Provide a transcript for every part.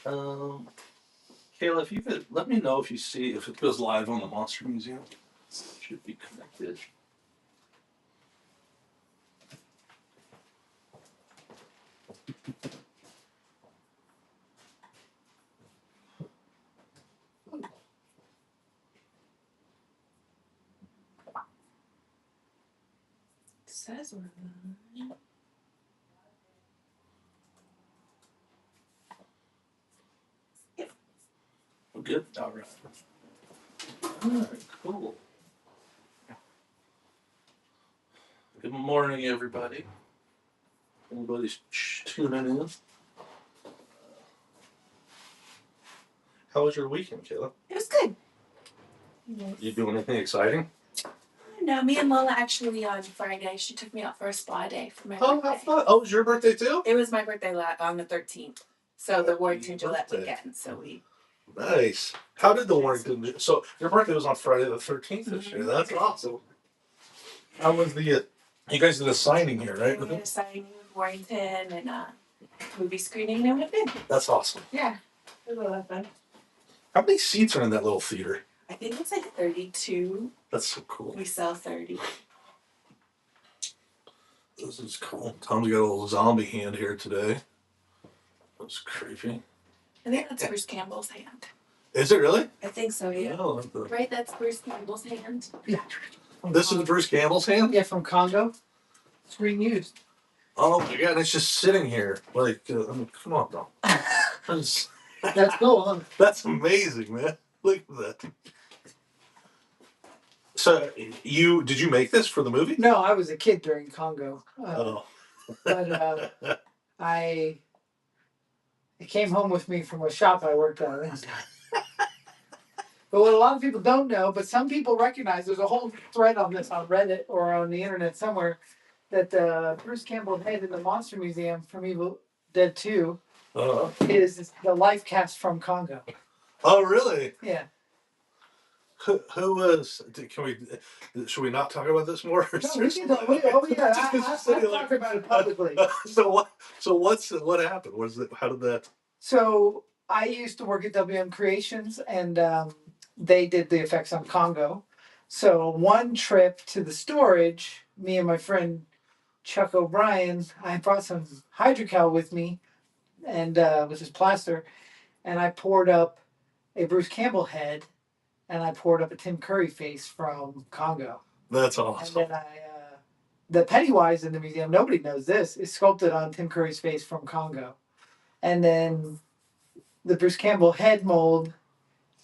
Um, Kayla, if you could let me know if you see if it goes live on the Monster Museum. It should be connected. It says we're live. Yep. We're good. All right. All right. Cool. Good morning, everybody. Everybody's tuning in. How was your weekend, Kayla? It was good. You doing anything exciting? No, me and Lola actually on Friday, she took me out for a spa day for my Oh, birthday. how fun. Oh, it was your birthday too? It was my birthday on the 13th. So the Warrington Happy Gillette birthday. weekend. So we. Nice. How did the Warrington? So your birthday was on Friday the 13th this year. That's awesome. How was the? You guys did a signing here, right? We did a signing with Warrington and movie screening and everything. That's awesome. Yeah, it was a lot of fun. How many seats are in that little theater? I think it's like 32. That's so cool. We sell 30. This is cool. Tom's got a little zombie hand here today. That's creepy. I think that's Bruce Campbell's hand. Is it really? I think so, yeah. Oh, Right, that's Bruce Campbell's hand. Yeah. This is Bruce Campbell's hand? Yeah, from Congo. It's being used. Oh my god, it's just sitting here. Like, I mean, come on, Tom. That's cool, huh? That's amazing, man. Look at that. So, did you make this for the movie? No, I was a kid during Congo. Oh. But it came home with me from a shop I worked at. But what a lot of people don't know, but some people recognize, there's a whole thread on this on Reddit or on the internet somewhere, that Bruce Campbell head in the Monster Museum from Evil Dead 2 is the life cast from Congo. Oh, really? Yeah. Who was? Should we not talk about this more? No, we can. I talk about it publicly. What happened? How did that? So I used to work at WM Creations, and they did the effects on Congo. So one trip to the storage, me and my friend Chuck O'Brien, I brought some hydrocal with me, and with his plaster, and I poured up a Bruce Campbell head, and I poured up a Tim Curry face from Congo. That's awesome. And then the Pennywise in the museum, nobody knows this, is sculpted on Tim Curry's face from Congo. And then the Bruce Campbell head mold,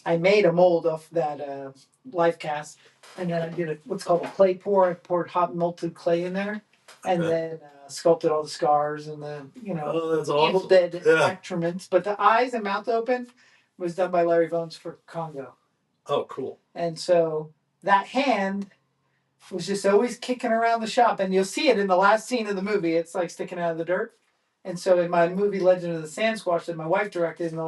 I made a mold of that life cast, and then I did what's called a clay pour. I poured hot melted clay in there, and then sculpted all the scars and the that's awesome. Evil Dead accoutrements. But the eyes and mouth open was done by Larry Vones for Congo. Oh, cool. And so that hand was just always kicking around the shop, and you'll see it in the last scene of the movie. It's like sticking out of the dirt. And so in my movie Legend of the Sand Squash that my wife directed,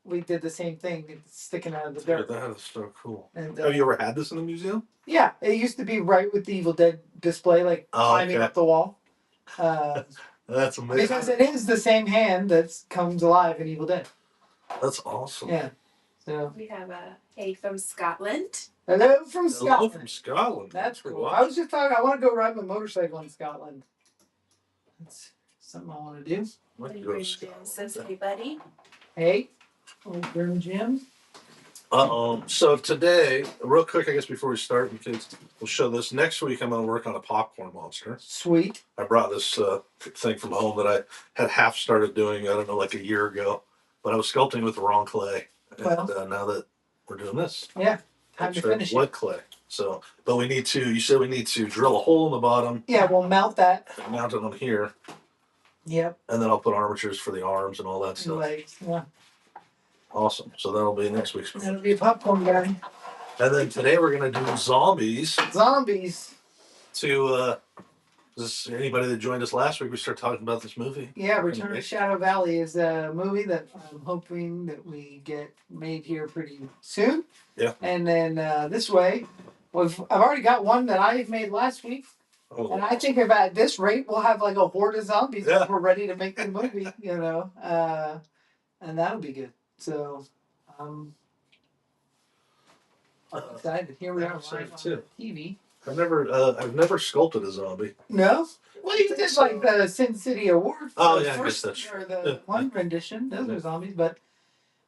we did the same thing. It's sticking out of the dirt. That is so cool. And, have you ever had this in the museum? Yeah, it used to be right with the Evil Dead display, like climbing up the wall. That's amazing. Because it is the same hand that comes alive in Evil Dead. That's awesome. Yeah. So we have a from Scotland. Hello from Scotland. Hello from Scotland. That's cool. I was just talking. I want to go ride my motorcycle in Scotland. That's something I want to do. Says hey, buddy. Hey, old Grim Jim. So today, real quick, I guess before we start, because we'll show this next week. I'm going to work on a popcorn monster. Sweet. I brought this thing from home that I had half started doing. I don't know, like a year ago, but I was sculpting with the wrong clay. And now that we're doing this, time to finish wood clay. So, but we need to. You said we need to drill a hole in the bottom. Yeah, we'll mount that. Mount it on here. Yep. And then I'll put armatures for the arms and all that stuff. Legs. Yeah. Awesome. So that'll be next week's. That'll be a popcorn guy. And then today we're gonna do zombies. Zombies. To anybody that joined us last week, we started talking about this movie. Yeah, Return to Shadow Valley is a movie that I'm hoping that we get made here pretty soon. Yeah. And then this way, I've already got one that I made last week. Oh. And I think at this rate, we'll have like a horde of zombies if we're ready to make the movie, and that'll be good. So, um, I'm excited. Here we I'm are excited live on too. TV. I've never sculpted a zombie. No, well, you did like the Sin City Award. Oh the yeah, I guess first that's true. or the Yeah. one rendition. Those Yeah. are zombies, but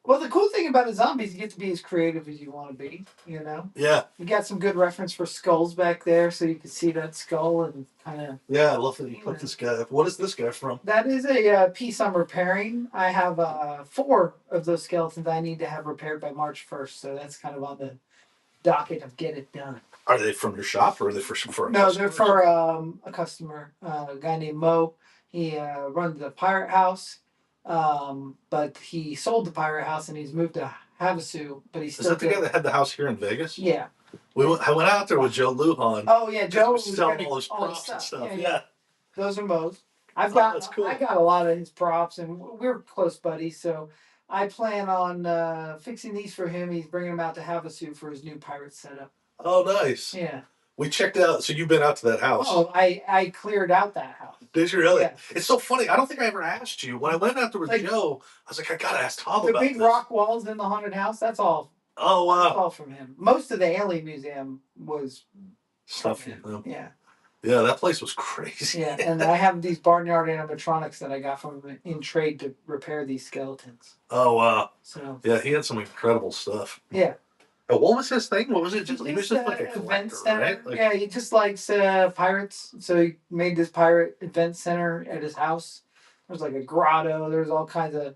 well, the cool thing about a zombie is you get to be as creative as you want to be. You know, Yeah, you got some good reference for skulls back there, so you can see that skull and kind of. yeah. I love that you You put know. this guy. What is this guy from? That is a piece I'm repairing. I have 4 of those skeletons I need to have repaired by March 1st, so that's kind of on the docket of get it done. Are they from your shop or are they for a No, customer? they're for a customer, a guy named Mo. He runs the pirate house, but he sold the pirate house and he's moved to Havasu, but he's Is still that the guy that had the house here in Vegas? Yeah. I went out there with Joe Lujan. Oh yeah, Joe was selling getting all his all the props and stuff. Yeah, Yeah. those are Mo's. I've Oh, got that's cool. I got a lot of his props, and we're close buddies. So I plan on fixing these for him. He's bringing them out to Havasu for his new pirate setup. Oh, nice. Yeah. We checked out. So you've been out to that house? Oh, I cleared out that house. Did you really? Yeah. It's so funny. I don't think I ever asked you. When I went out there with Like- Joe, I was like, I gotta ask Tom The about big this. rock walls in the haunted house. That's all. Oh That's wow. all from him. Most of the alien museum was Stuff from from him. Yeah. Yeah, that place was crazy. Yeah, and I have these barnyard animatronics that I got from him in trade to repair these skeletons. Oh wow. So Yeah, he had some incredible stuff. yeah. What was his thing? What was it? He was just like a event collector, center. right? Like, Yeah, he just likes pirates. So he made this pirate event center at his house. There's like a grotto. There's all kinds of,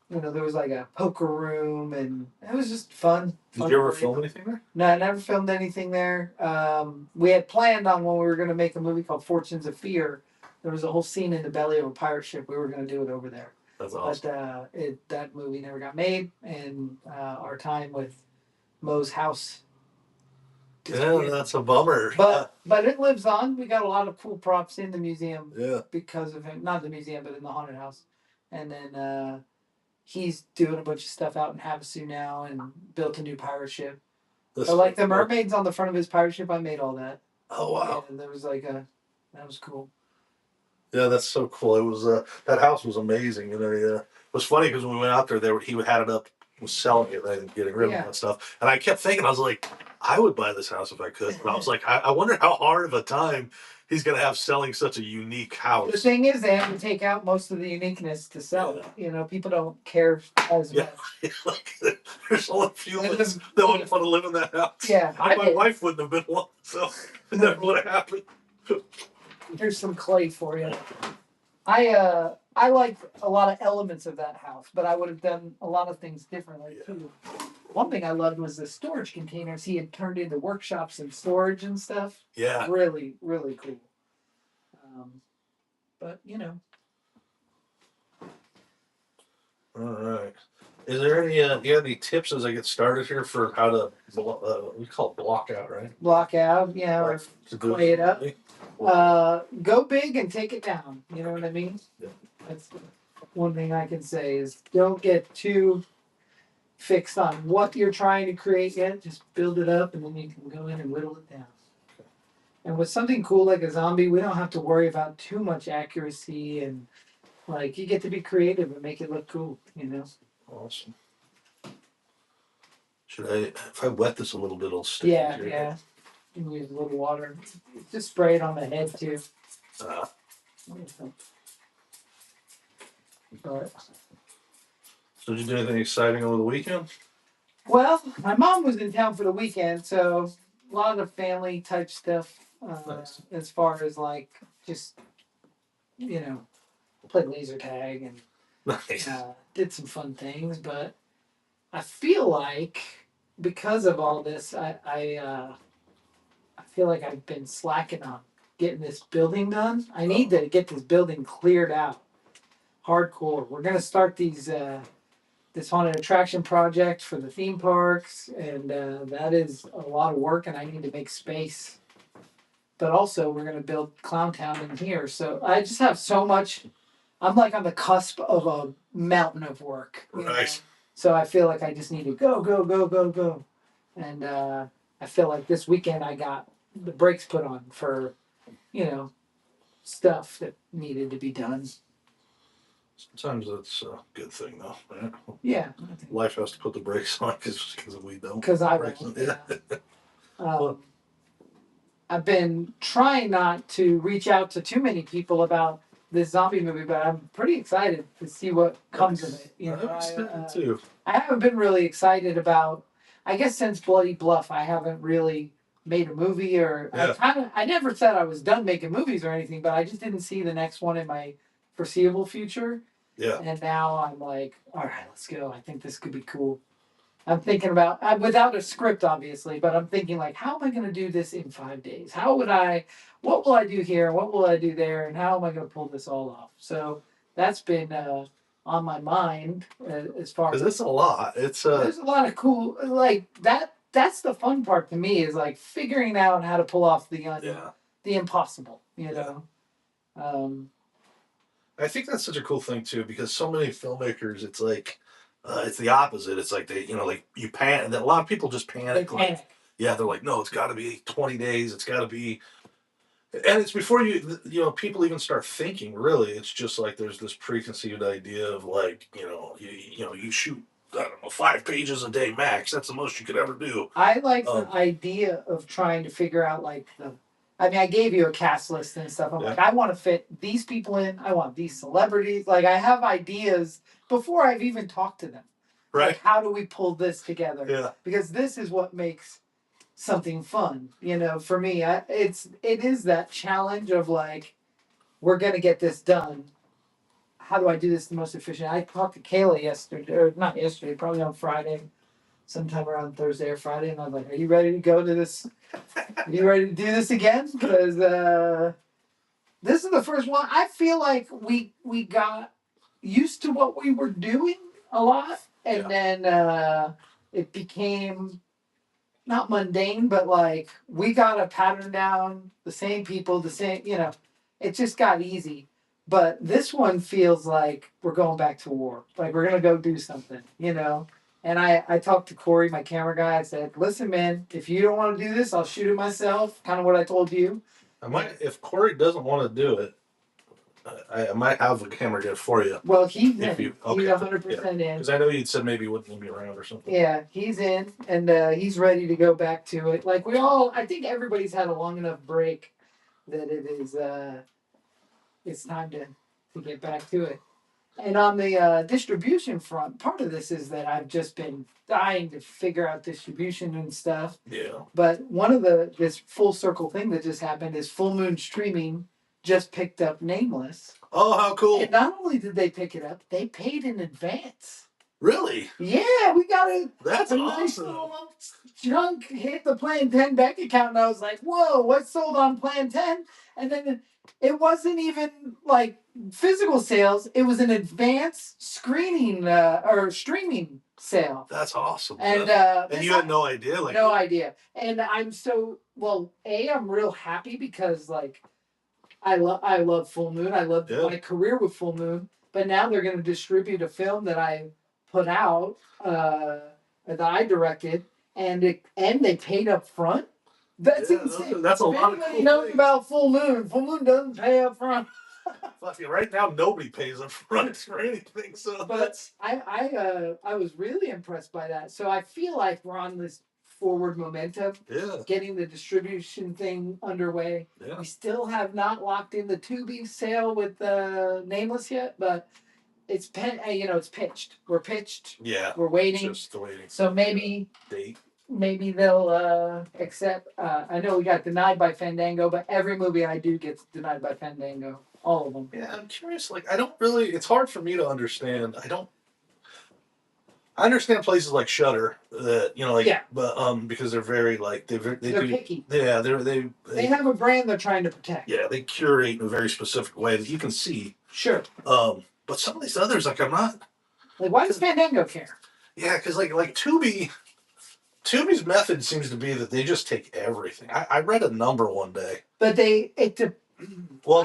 there was like a poker room, and it was just fun. did you ever film anything there? No, I never filmed anything there. We had planned on when we were going to make a movie called Fortunes of Fear. There was a whole scene in the belly of a pirate ship. We were going to do it over there. That's awesome. But that movie never got made, and our time with Mo's house. Yeah, that's a bummer. But it lives on. We got a lot of cool props in the museum Yeah. because of him. Not the museum, but in the haunted house. And then he's doing a bunch of stuff out in Havasu now and built a new pirate ship. That's So like the cool. mermaids on the front of his pirate ship, I made all that. Oh wow. And there was that was cool. Yeah, that's so cool. It was that house was amazing. It was funny because when we went out there, he had it up, was selling it, right, and getting rid of Yeah. that stuff. And I kept thinking, I was like, I would buy this house if I could. But I was like, I wonder how hard of a time he's gonna have selling such a unique The house. thing is, they have to take out most of the uniqueness to sell it. People don't care as Yeah. much. Like, there's only a few And of us that would want to live in that house. Yeah, My wife wouldn't have been one, so it never would have happened. Here's some clay for you. I like a lot of elements of that house, but I would have done a lot of things differently too. One thing I loved was the storage containers he had turned into workshops and storage and stuff. Yeah. Really, really cool. But All right. Is there any you have any tips as I get started here for how to we call it block out, right? block out, or To do clay it up. Or- Go big and take it down. You know what I mean? Yeah. That's one thing I can say is don't get too fixed on what you're trying to create yet. Just build it up and then you can go in and whittle it down. And with something cool like a zombie, we don't have to worry about too much accuracy, and you get to be creative and make it look cool, Awesome. If I wet this a little bit, it'll stick. Yeah, easier. yeah. You can use a little water. Just spray it on the head too. Alright. So did you do anything exciting over the weekend? Well, my mom was in town for the weekend, so a lot of family type stuff. Nice. As far as just played laser tag and Nice. did some fun things. But I feel like because of all this, I feel like I've been slacking on getting this building done. I need to get this building cleared out, hardcore. We're gonna start these. This haunted attraction project for the theme parks, and that is a lot of work, and I need to make space. But also, we're going to build Clown Town in here, so I just have so much. I'm on the cusp of a mountain of work. Right. So I feel like I just need to go, go, go, go, go, and I feel like this weekend I got the brakes put on for, stuff that needed to be done. Sometimes that's a good thing, though, right? Yeah, Life has to put the brakes on because we don't. because I Brakes won't. on. Yeah. Um, I've been trying not to reach out to too many people about this zombie movie, but I'm pretty excited to see what comes of it. You know, I'm excited too. I haven't been really excited about. I guess since Bloody Bluff, I haven't really made a movie, or Yeah. I never said I was done making movies or anything, but I just didn't see the next one in my foreseeable future. Yeah. And now I'm like, all right, let's go. I think this could be cool. I'm thinking about without a script, obviously, but I'm thinking like, how am I going to do this in 5 days? What will I do here? What will I do there? And how am I going to pull this all off? So that's been on my mind as far Because as it's a lot. It's there's a lot of cool like that. That's the fun part to me is like figuring out how to pull off yeah. the impossible. You know. I think that's such a cool thing too, because so many filmmakers, it's like, it's the opposite. It's like they, like you panic. A lot of people just They panic. Like, panic. yeah, they're like, no, it's got to be 20 days. It's got to be, and it's before people even start thinking. Really, it's just like there's this preconceived idea of like, you shoot. I don't know, 5 pages a day max. That's the most you could ever do. I like the idea of trying to figure out like the. I mean, I gave you a cast list and stuff. I'm like, I want to fit these people in. I want these celebrities. Like, I have ideas before I've even talked to them. Right. Like, how do we pull this together? Yeah. Because this is what makes something fun. For me, it is that challenge of like, we're gonna get this done. How do I do this the most efficient? I talked to Kayla yesterday, or not yesterday, probably on Friday, sometime around Thursday or Friday, and I was like, "Are you ready to go to this? Are you ready to do this again? Because this is the first one. I feel like we got used to what we were doing a lot, and then it became not mundane, but like we got a pattern down. The same people, the same. It just got easy. But this one feels like we're going back to war. Like we're gonna go do something. And I talked to Corey, my camera guy. I said, "Listen, man, if you don't want to do this, I'll shoot it myself." Kind of what I told you. If Corey doesn't want to do it, I might have a camera guy for you. Well, he's If in. you- He's okay. 100% in. Because I know you'd said maybe you wouldn't be around or something. Yeah, he's in, and he's ready to go back to it. Like I think everybody's had a long enough break that it's time to get back to it. And on the distribution front, part of this is that I've just been dying to figure out distribution and stuff. Yeah. But one of this full circle thing that just happened is Full Moon Streaming just picked up Nameless. Oh, how cool! And not only did they pick it up, they paid in advance. Really? Yeah, we got That's a awesome. nice little chunk hit the Plan 10 bank account, and I was like, whoa, what's sold on Plan 10? And then it wasn't even like physical sales, it was an advance screening or streaming sale. That's awesome. And you had no idea? No idea. And I'm I'm real happy because like I love Full Moon. I love my career with Full Moon. But now they're going to distribute a film that I put out, that I directed, and they paid up front. That's insane. That's a lot of cool knows things. About Full Moon. Full Moon doesn't pay up front. Right now, nobody pays up front for anything. So, but I was really impressed by that. So I feel like we're on this forward momentum. Yeah. Getting the distribution thing underway. Yeah. We still have not locked in the Tubi sale with Nameless yet, but it's it's pitched. We're pitched. Yeah. We're waiting. Just waiting. So maybe date. Maybe they'll accept. I know we got denied by Fandango, but every movie I do gets denied by Fandango. All of them. Yeah, I'm curious. Like, I don't really. It's hard for me to understand. I understand places like Shudder that but because they're very like they're picky. Yeah, they have a brand they're trying to protect. Yeah, they curate in a very specific way that you can see. Sure. But some of these others, like I'm not. Like, why does Fandango care? Yeah, because like Tubi's method seems to be that they just take everything. I read a number one day. But they're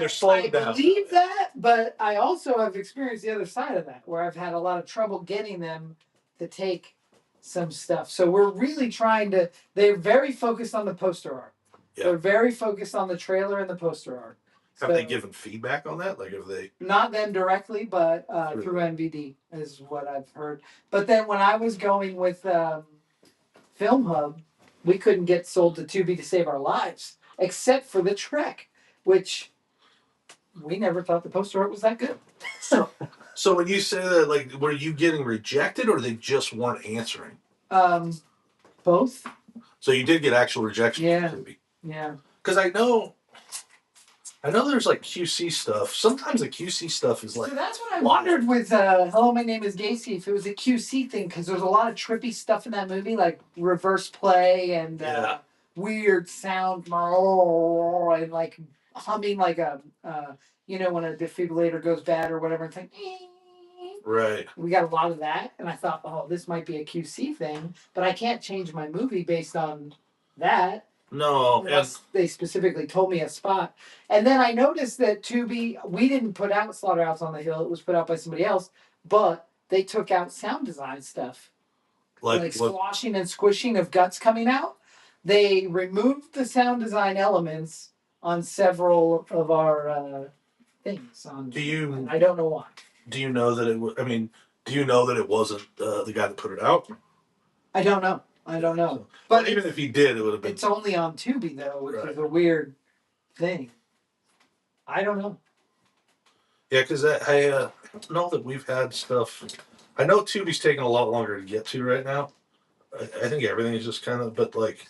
slowing down. I believe that, but I also have experienced the other side of that, where I've had a lot of trouble getting them to take some stuff. So we're really trying to. They're very focused on the poster art. Yeah. They're very focused on the trailer and the poster art. Have they given feedback on that? Like, have they? Not them directly, but through NVD is what I've heard. But then when I was going with Film Hub, we couldn't get sold to Tubi to save our lives, except for the Trek, which we never thought the poster art was that good. So when you say that, like, were you getting rejected, or they just weren't answering? Both. So you did get actual rejection. Yeah. Yeah. Because I know there's like QC stuff. Sometimes the QC stuff is like. So that's what I wondered with Hello, My Name is Gacy, if it was a QC thing, because there's a lot of trippy stuff in that movie, like reverse play and weird sound, and like humming like a, when a defibrillator goes bad or whatever. It's like, right. We got a lot of that, and I thought, oh, this might be a QC thing, but I can't change my movie based on that. No, they specifically told me a spot. And then I noticed that Tubi, we didn't put out Slaughterhouse on the Hill. It was put out by somebody else, but they took out sound design stuff. Like squashing and squishing of guts coming out. They removed the sound design elements on several of our things. I don't know why. Do you know that it was, do you know that it wasn't the guy that put it out? I don't know. So, but even if he did, it would have been. It's only on Tubi though, which is a weird thing. I don't know. Yeah, because I don't know that we've had stuff. I know Tubi's taking a lot longer to get to right now. I think everything is just kind of, but like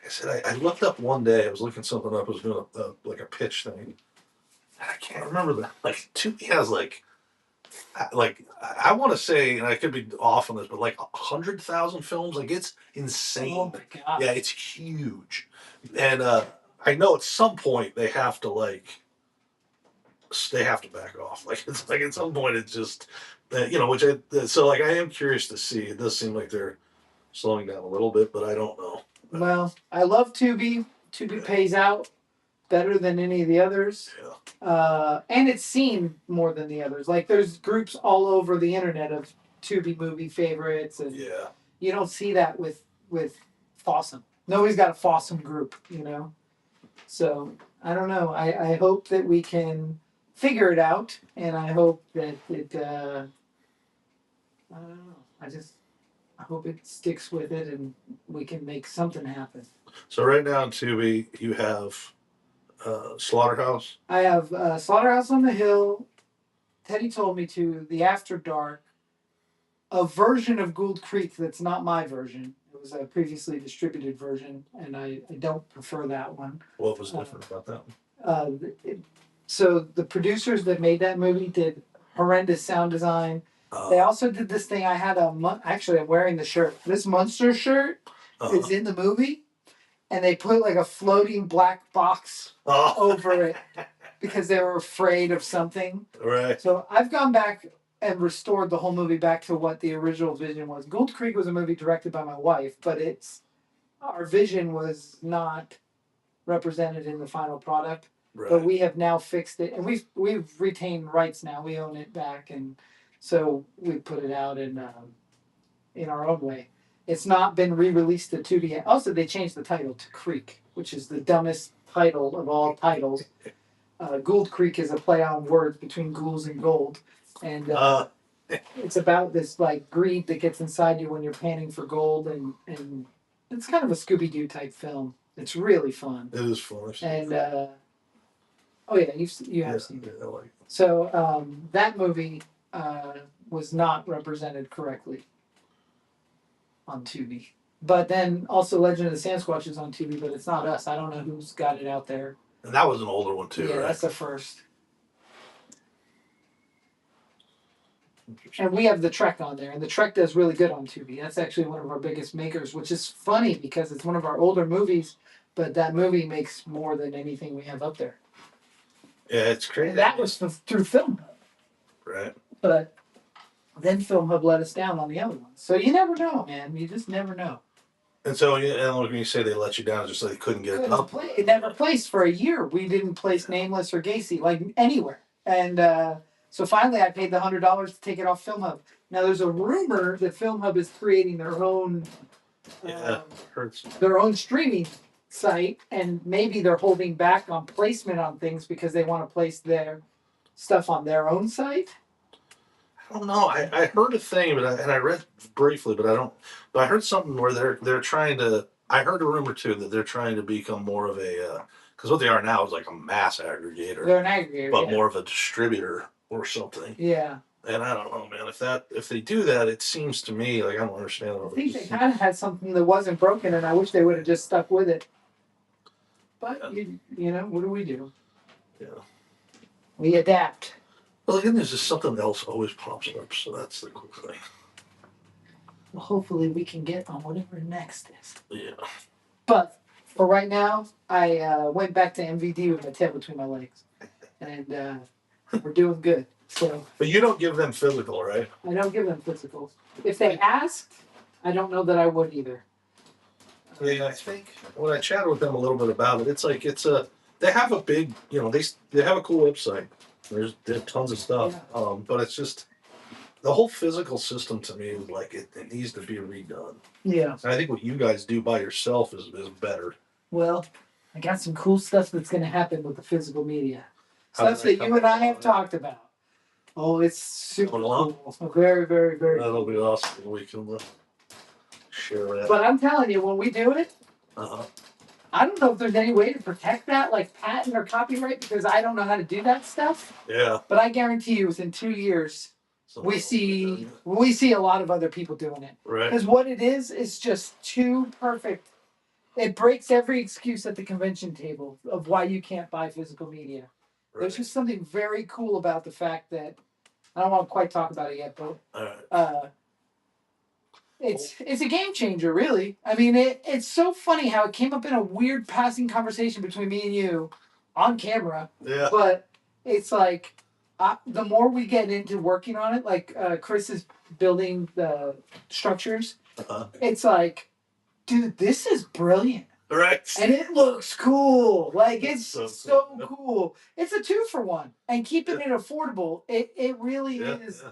I said, I looked up one day. I was looking something up. I was doing like a pitch thing, and I can't remember that. Like Tubi has like I want to say, and I could be off on this, but like 100,000 films. Like it's insane. Oh my god! Yeah, it's huge, and I know at some point they have to back off. Like it's like at some point it's just so like I am curious to see. It does seem like they're slowing down a little bit, but I don't know. Well, I love Tubi. Tubi pays out better than any of the others. Yeah. And it's seen more than the others. Like there's groups all over the internet of Tubi movie favorites, and you don't see that with Fossum. Nobody's got a Fossum group, So I don't know. I hope that we can figure it out, and I hope that it. I don't know. I hope it sticks with it, and we can make something happen. So right now on Tubi, you have Slaughterhouse. I have Slaughterhouse on the Hill. Teddy told me to the After Dark. A version of Gould Creek that's not my version. It was a previously distributed version, and I don't prefer that one. What was different about that one? So the producers that made that movie did horrendous sound design. They also did this thing. I had actually I'm wearing the shirt. This Munster shirt is in the movie, and they put like a floating black box over it because they were afraid of something. Right. So I've gone back and restored the whole movie back to what the original vision was. Gould Creek was a movie directed by my wife, but our vision was not represented in the final product. Right. But we have now fixed it, and we've retained rights now. We own it back, and so we put it out in our own way. It's not been re-released to 2D yet. Also, they changed the title to Creek, which is the dumbest title of all titles. Gould Creek is a play on words between ghouls and gold. And it's about this like greed that gets inside you when you're panning for gold, and it's kind of a Scooby-Doo type film. It's really fun. It is fun. And oh yeah, you have seen it. I like it. So that movie was not represented correctly on Tubi. But then also Legend of the Sasquatch is on Tubi, but it's not us. I don't know who's got it out there. And that was an older one too, yeah, right? That's the first. And we have the Trek on there, and the Trek does really good on Tubi. That's actually one of our biggest makers, which is funny because it's one of our older movies, but that movie makes more than anything we have up there. Yeah, it's crazy. And that was through Film Hub. Right. But then Film Hub let us down on the other ones. So you never know, man. You just never know. And so, when you say they let you down, it's just like they couldn't get it up. It never placed for a year. We didn't place Nameless or Gacy, like anywhere. And so finally I paid the $100 to take it off Film Hub. Now there's a rumor that Film Hub is creating their own hurts. Their own streaming site, and maybe they're holding back on placement on things because they want to place their stuff on their own site. I don't know. I heard a thing, and I read briefly, but I don't. But I heard something where they're trying to. I heard a rumor too that they're trying to become more of a because what they are now is like a mass aggregator, They're an aggregator, but yeah. more of a distributor or something. Yeah. And I don't know, man. If they do that, it seems to me like I don't understand. I think they kind of had something that wasn't broken, and I wish they would have just stuck with it. But you know, what do we do? Yeah. We adapt. Well, again, there's just something else always pops up, so that's the cool thing. Well, hopefully we can get on whatever next is. Yeah. But for right now, I went back to MVD with my tail between my legs, and we're doing good. So. But you don't give them physical, right? I don't give them physicals. If they asked, I don't know that I would either. Yeah, I think when I chatted with them a little bit about it, it's like they have a big, they have a cool website. There's tons of stuff, Yeah. But it's just the whole physical system to me is like it needs to be redone. Yeah. And I think what you guys do by yourself is better. Well, I got some cool stuff that's going to happen with the physical media. Stuff that you and I have talked about. Oh, it's super cool. Very, very, very cool. That'll be awesome. We can share that. But I'm telling you, when we do it, I don't know if there's any way to protect that, like patent or copyright, because I don't know how to do that stuff. Yeah. But I guarantee you, within 2 years, we see a lot of other people doing it. Right. Because what it is just too perfect. It breaks every excuse at the convention table of why you can't buy physical media. Right. There's just something very cool about the fact that I don't want to quite talk about it yet, but it's a game changer, really. I mean, it's so funny how it came up in a weird passing conversation between me and you on camera. Yeah. But it's like the more we get into working on it, like Chris is building the structures. It's like, dude, this is brilliant. Right. And it looks cool. Like, it's so cool. It's a 2-for-1. And keeping it affordable, it really is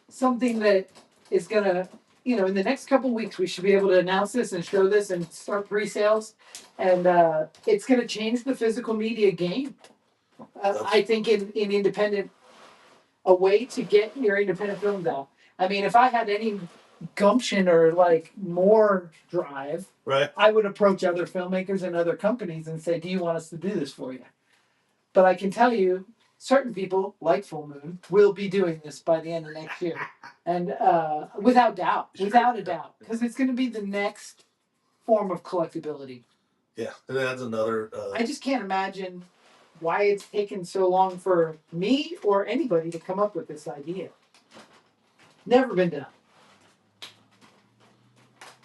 something that is going to, in the next couple of weeks, we should be able to announce this and show this and start pre-sales. And it's going to change the physical media game. I think in independent, a way to get your independent films out. I mean, if I had any gumption or like more drive, right, I would approach other filmmakers and other companies and say, do you want us to do this for you? But I can tell you, certain people like Full Moon will be doing this by the end of next year. And without a doubt, because it's going to be the next form of collectability. Yeah, and that's another. I just can't imagine why it's taken so long for me or anybody to come up with this idea. Never been done.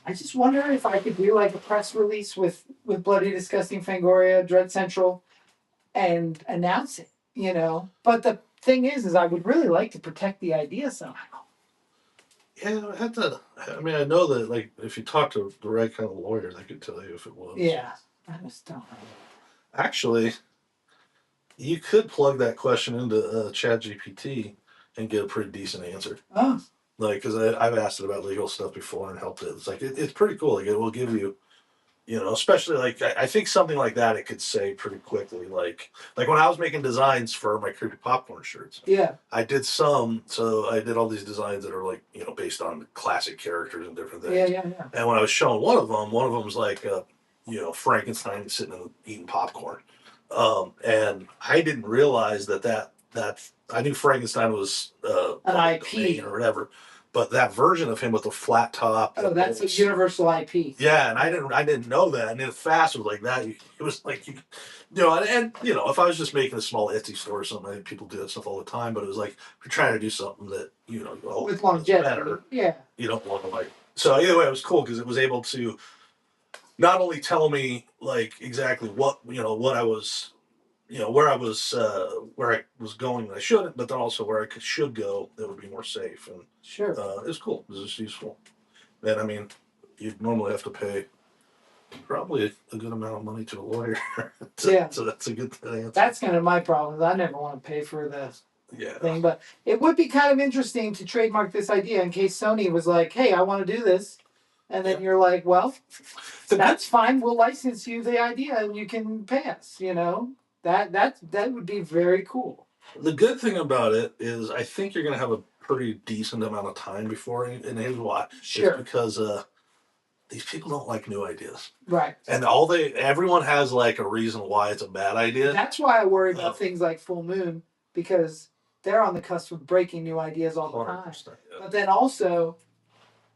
I just wonder if I could do like a press release with Bloody Disgusting Fangoria, Dread Central, and announce it, But the thing is I would really like to protect the idea somehow. Yeah, I mean, I know that, like, if you talk to the right kind of lawyer, they could tell you if it was. Yeah, I just don't know. Actually, you could plug that question into ChatGPT and get a pretty decent answer. Oh. Like, because I've asked it about legal stuff before and helped it. It's like, it's pretty cool. Like, it will give you, especially, like, I think something like that it could say pretty quickly. Like when I was making designs for my Creepy Popcorn shirts. Yeah. I did I did all these designs that are, like, based on classic characters and different things. Yeah. And when I was showing one of them was like, Frankenstein sitting and eating popcorn. And I didn't realize that I knew Frankenstein was an IP or whatever, but that version of him with the flat top. Oh, that's a universal IP. Yeah, and I didn't know that. And then fast was like that. It was like if I was just making a small Etsy store or something, I think people do that stuff all the time. But it was like if you're trying to do something that with longevity, better, yeah, you don't want to like. So either way, it was cool because it was able to not only tell me like exactly what I was. Where I was going that I shouldn't, but then also where I should go that would be more safe. And sure, it was cool. It was just useful. And I mean, you'd normally have to pay probably a good amount of money to a lawyer. So that's a good thing. That's kind of my problem. I never want to pay for the thing, but it would be kind of interesting to trademark this idea in case Sony was like, "Hey, I want to do this." And then Yeah. you're like, well, The that's fine. We'll license you the idea and you can pay us, you know? That would be very cool. The good thing about it is I think you're going to have a pretty decent amount of time before it, and here's why. Sure. It's because these people don't like new ideas. Right. And everyone has like a reason why it's a bad idea. That's why I worry about things like Full Moon, because they're on the cusp of breaking new ideas all the time. 100%, yeah. But then also,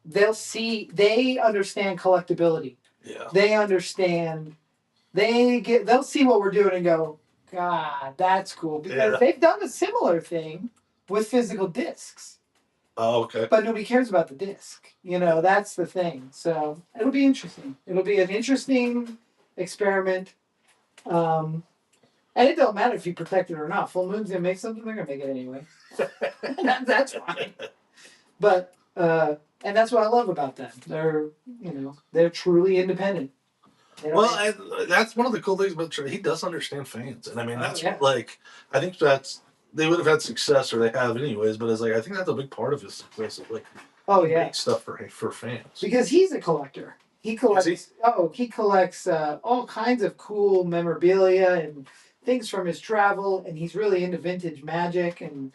they understand collectability. Yeah. They understand, they'll see what we're doing and go, God, that's cool. Because they've done a similar thing with physical discs. Oh, okay. But nobody cares about the disc. You know, that's the thing. So it'll be interesting. It'll be an interesting experiment. And it don't matter if you protect it or not. Full Moon's gonna make something, they're gonna make it anyway. That's fine. But and that's what I love about them. They're truly independent. That's one of the cool things about Trey. He does understand fans, and I mean that's yeah. like I think that's they would have had success, or they have anyways. But it's like I think that's a big part of his success. Is like make stuff for fans. Because he's a collector. He collects. He collects all kinds of cool memorabilia and things from his travel, and he's really into vintage magic and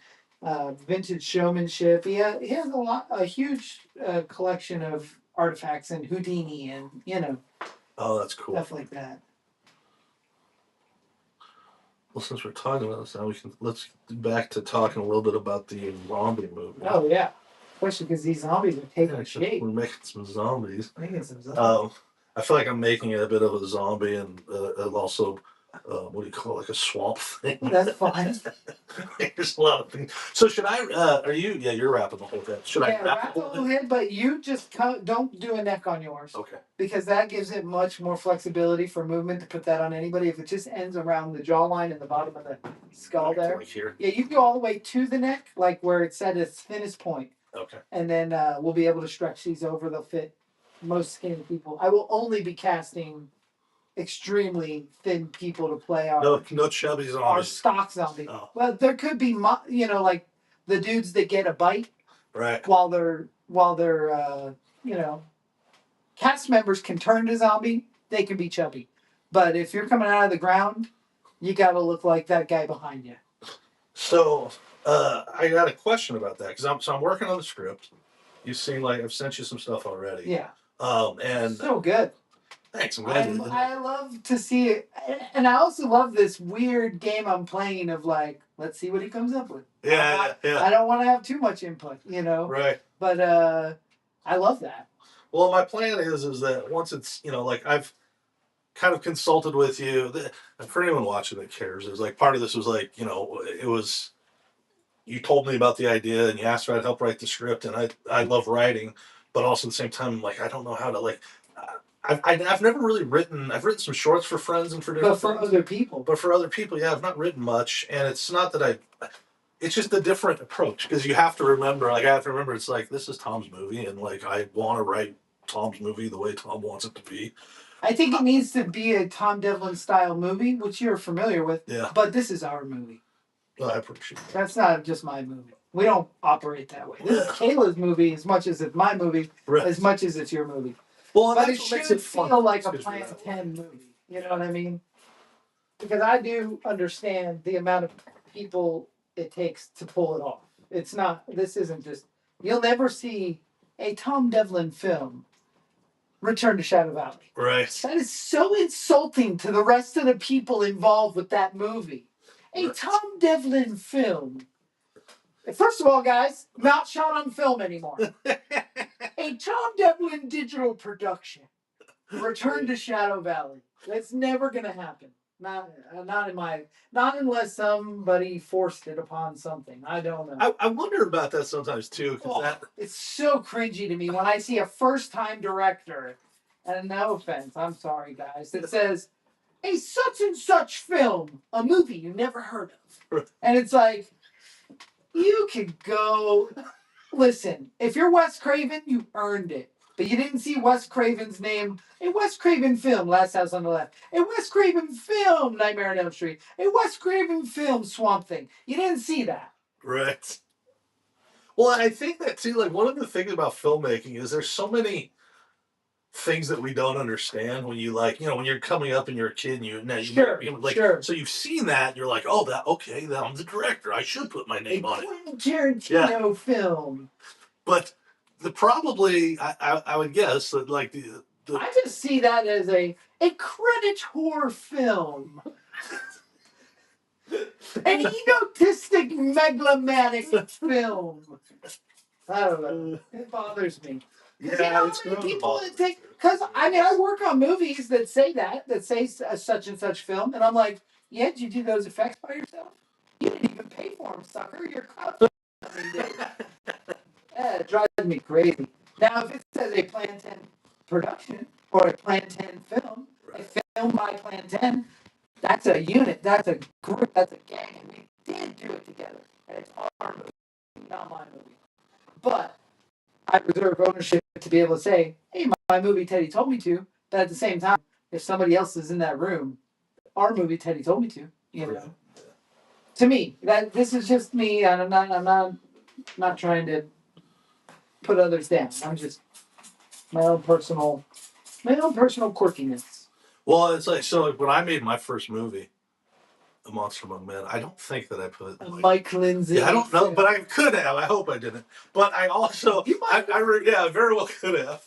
vintage showmanship. He has a huge collection of artifacts and Houdini and Oh, that's cool. Stuff like that. Well, since we're talking about this now, let's get back to talking a little bit about the zombie movie. Oh yeah, especially because these zombies are taking shape. We're making some zombies. Making some zombies. I feel like I'm making a bit of a zombie and also, what do you call it, like a swamp thing? That's fine. There's a lot of things. So should I? Are you? Yeah, you're wrapping the whole head. Should I wrap the whole head? But you just don't do a neck on yours. Okay. Because that gives it much more flexibility for movement to put that on anybody. If it just ends around the jawline and the bottom of the skull there. Like here. Yeah, you can go all the way to the neck, like where it's at its thinnest point. Okay. And then we'll be able to stretch these over. They'll fit most skinny people. I will only be casting extremely thin people to play our no chubby zombies. Our stock zombie. Oh. Well, there could be like the dudes that get a bite. Right. While they're cast members can turn to zombie. They can be chubby, but if you're coming out of the ground, you got to look like that guy behind you. So I got a question about that because I'm working on the script. You've seen I've sent you some stuff already. Yeah. And so good. Thanks. I'm glad I love to see it, and I also love this weird game I'm playing of let's see what he comes up with. Yeah. I don't want to have too much input, Right. But I love that. Well, my plan is that once it's I've kind of consulted with you. For anyone watching that cares, is part of this was it was you told me about the idea and you asked if I'd help write the script, and I love writing, but also at the same time I don't know how to I've never really written. I've written some shorts for friends and for different things. Other people. But for other people, yeah, I've not written much, and it's not that it's just a different approach because you have to remember. It's this is Tom's movie, and I want to write Tom's movie the way Tom wants it to be. I think it needs to be a Tom Devlin style movie, which you're familiar with. Yeah. But this is our movie. Well, I appreciate it. That's not just my movie. We don't operate that way. This is Kayla's movie as much as it's my movie, right. As much as it's your movie. Well, but it should feel like a Plan 10 movie. You know what I mean? Because I do understand the amount of people it takes to pull it off. This isn't just, you'll never see a Tom Devlin film Return to Shadow Valley. Right. That is so insulting to the rest of the people involved with that movie. A Tom Devlin film. First of all, guys, not shot on film anymore. A Tom Devlin digital production. Return to Shadow Valley. That's never gonna happen. Not unless somebody forced it upon something. I don't know. I wonder about that sometimes too. It's so cringy to me when I see a first-time director, and no offense, I'm sorry guys, that says a such and such film, a movie you never heard of, and it's you could go. Listen, if you're Wes Craven, you earned it. But you didn't see Wes Craven's name. A Wes Craven film, Last House on the Left. A Wes Craven film, Nightmare on Elm Street. A Wes Craven film, Swamp Thing. You didn't see that. Right. Well, I think that too, one of the things about filmmaking is there's so many things that we don't understand when you like, when you're coming up and you're a kid and you now you Sure, like sure. so you've seen that and you're like, oh that okay, that I'm the director. I should put my A name on it. Quentin Tarantino film. But the probably I would guess that like the I just see that as a creditor film. An egotistic, megalomaniac film. I don't know. It bothers me. Because you know how many people it takes? Because I mean, I work on movies that say such and such film, and I'm like, yeah, did you do those effects by yourself? You didn't even pay for them, sucker. You're crowdfunding. It drives me crazy. Now, if it says a Plan 10 production or a Plan 10 film, a film by Plan 10, that's a unit, that's a group, that's a gang, and we did do it together. And it's our movie, not my movie. But I reserve ownership to be able to say, hey, my movie Teddy told me to, but at the same time, if somebody else is in that room, our movie Teddy told me to, you know. To me, that this is just me, and I'm not trying to put others down. I'm just my own personal quirkiness. Well, it's like so like when I made my first movie, A Monster Among Men, I don't think that I put Mike Lindsay. Yeah, I don't know, but I could have. I hope I didn't. But I also, I very well could have.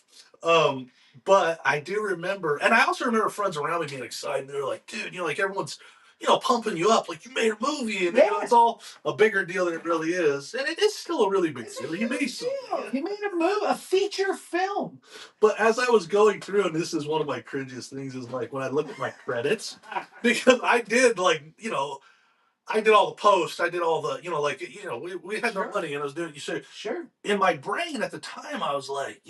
But I do remember, and I also remember friends around me being excited. They're like, "Dude, like everyone's, pumping you up, like you made a movie, and it's all a bigger deal than it really is, and it is still a really big deal. You made something. You made a feature film." But as I was going through, and this is one of my cringiest things, is like when I look at my credits, because I did I did all the posts. I did all the, we had no money and I was doing, Sure. In my brain at the time, I was like,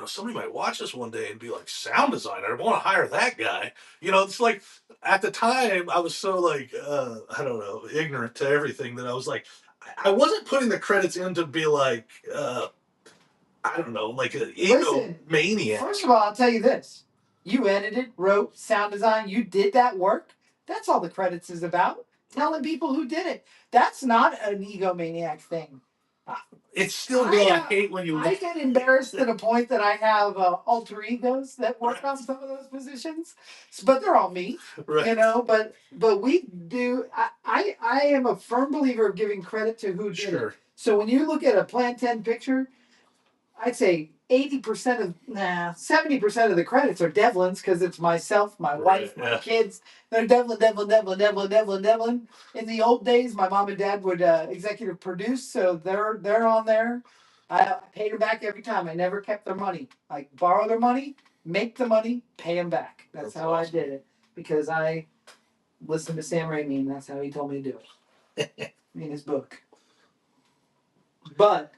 somebody might watch this one day and be like, sound designer. I want to hire that guy. It's like at the time I was so like, I don't know, ignorant to everything that I was like, I wasn't putting the credits in to be like, I don't know, like an ego maniac. First of all, I'll tell you this. You edited, wrote, sound design, you did that work. That's all the credits is about. Telling people who did it. That's not an egomaniac thing. It's still I hate when you. I get embarrassed to the point that I have alter egos that work on some of those positions, but they're all me, right. But we do. I am a firm believer of giving credit to who did it. So when you look at a Plan 10 picture, I'd say 70% of the credits are Devlin's because it's myself, my wife, my kids. They're Devlin. In the old days, my mom and dad would executive produce, so they're on there. I paid them back every time. I never kept their money. I borrow their money, make the money, pay them back. That's how awesome. I did it because I listened to Sam Raimi, and that's how he told me to do it in his book. But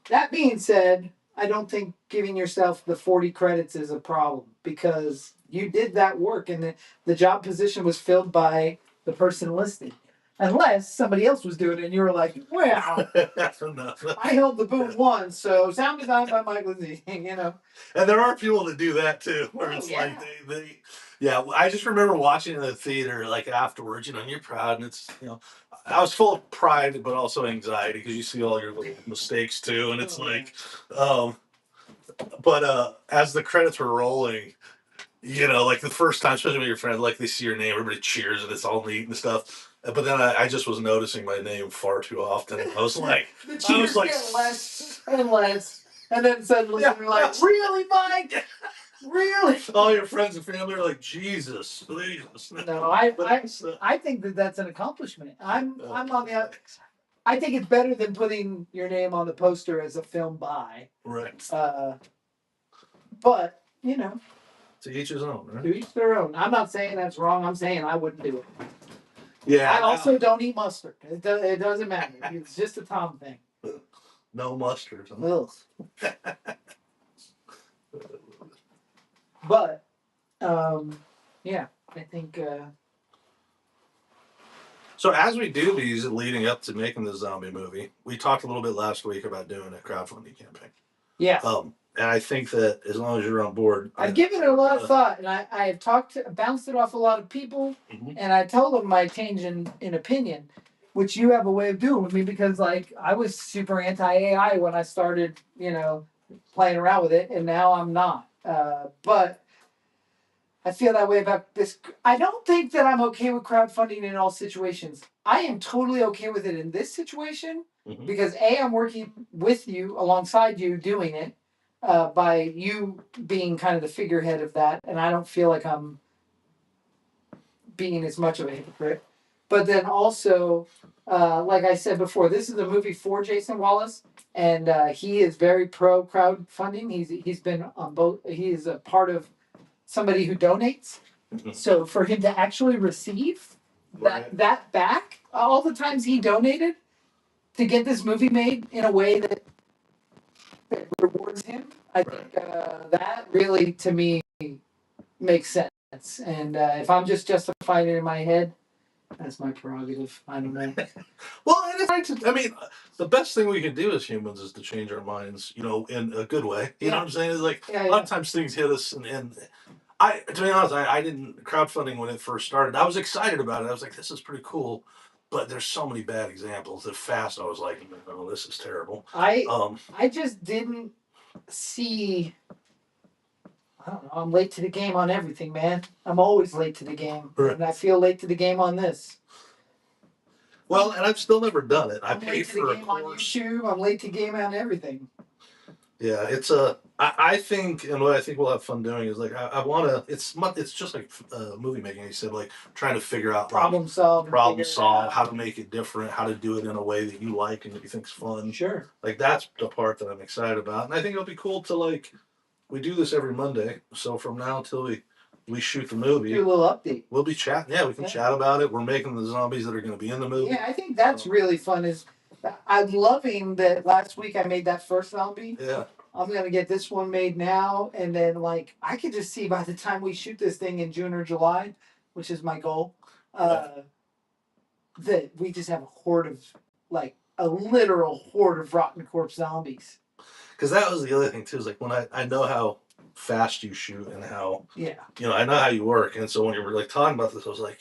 that being said, I don't think giving yourself the 40 credits is a problem because you did that work and the job position was filled by the person listed. Unless somebody else was doing it and you were like, well, I held the boom once, so sound design by Mike Lindsay, And there are people that do that too, where it's like I just remember watching it in the theater like afterwards, and you're proud and it's, I was full of pride but also anxiety because you see all your little mistakes too, and it's but as the credits were rolling, like the first time, especially with your friends, like they see your name, everybody cheers and it's all neat and stuff. But then I just was noticing my name far too often. I was like, less and less, and then suddenly you're like, really, Mike? Really? All your friends and family are like, Jesus, please. No, I think that's an accomplishment. I'm on the other. I think it's better than putting your name on the poster as a film by. Right. But to each his own. Right? To each their own. I'm not saying that's wrong. I'm saying I wouldn't do it. Yeah. I also don't eat mustard. It doesn't matter. It's just a Tom thing. No mustard. But, I think. So as we do these leading up to making the zombie movie, we talked a little bit last week about doing a crowdfunding campaign. Yeah. And I think that as long as you're on board, I've given it a lot of thought, and I've bounced it off a lot of people, and I told them my change in opinion, which you have a way of doing with me because, like, I was super anti-AI when I started, playing around with it, and now I'm not. But I feel that way about this. I don't think that I'm okay with crowdfunding in all situations. I am totally okay with it in this situation because A, I'm working with you, alongside you, doing it, by you being kind of the figurehead of that, and I don't feel like I'm being as much of a hypocrite. But then also, like I said before, this is a movie for Jason Wallace, and he is very pro crowdfunding. He's been on both. He is a part of somebody who donates. So for him to actually receive that back, all the times he donated to get this movie made in a way that rewards him, I think that really to me makes sense. And if I'm just justifying it in my head, that's my prerogative. I don't know. Well, and it's right to, I mean, the best thing we can do as humans is to change our minds, you know, in a good way. You know what I'm saying? It's like a lot of times things hit us, and I, to be honest, I didn't crowdfunding when it first started. I was excited about it. I was like, this is pretty cool, but there's so many bad examples. At fast, I was like, oh, this is terrible. I just didn't see. I don't know. I'm late to the game on everything, man. I'm always late to the game, and I feel late to the game on this. Well, and I've still never done it. I'm late to the game on YouTube. I'm late to game on everything. Yeah, it's a. I think, and what I think we'll have fun doing is like I want to. It's just like movie making. You said like trying to figure out problem solve, how to make it different, how to do it in a way that you like and that you think's fun. Sure. Like that's the part that I'm excited about, and I think it'll be cool to like. We do this every Monday, so from now until we shoot the movie, do a little update. We'll be chatting. Yeah, we can chat about it. We're making the zombies that are going to be in the movie. Yeah, I think that's really fun. I'm loving that last week I made that first zombie. Yeah. I'm gonna get this one made now, and then like I could just see by the time we shoot this thing in June or July, which is my goal, that we just have a horde of like a literal horde of rotten corpse zombies. Because that was the other thing too. Is like when I know how fast you shoot and how I know how you work, and so when you were like talking about this, I was like,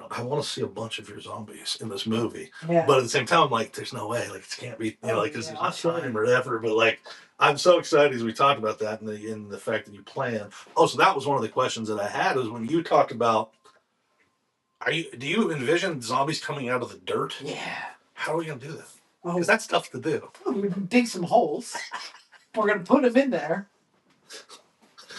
I want to see a bunch of your zombies in this movie. Yeah. But at the same time, I'm like, there's no way. Like it can't be. Like because there's not time or whatever. But like. I'm so excited as we talked about that and the fact that you plan. Oh, so that was one of the questions that I had was when you talked about do you envision zombies coming out of the dirt? Yeah. How are we gonna do that? Because that's tough to do. We're gonna dig some holes. We're gonna put them in there.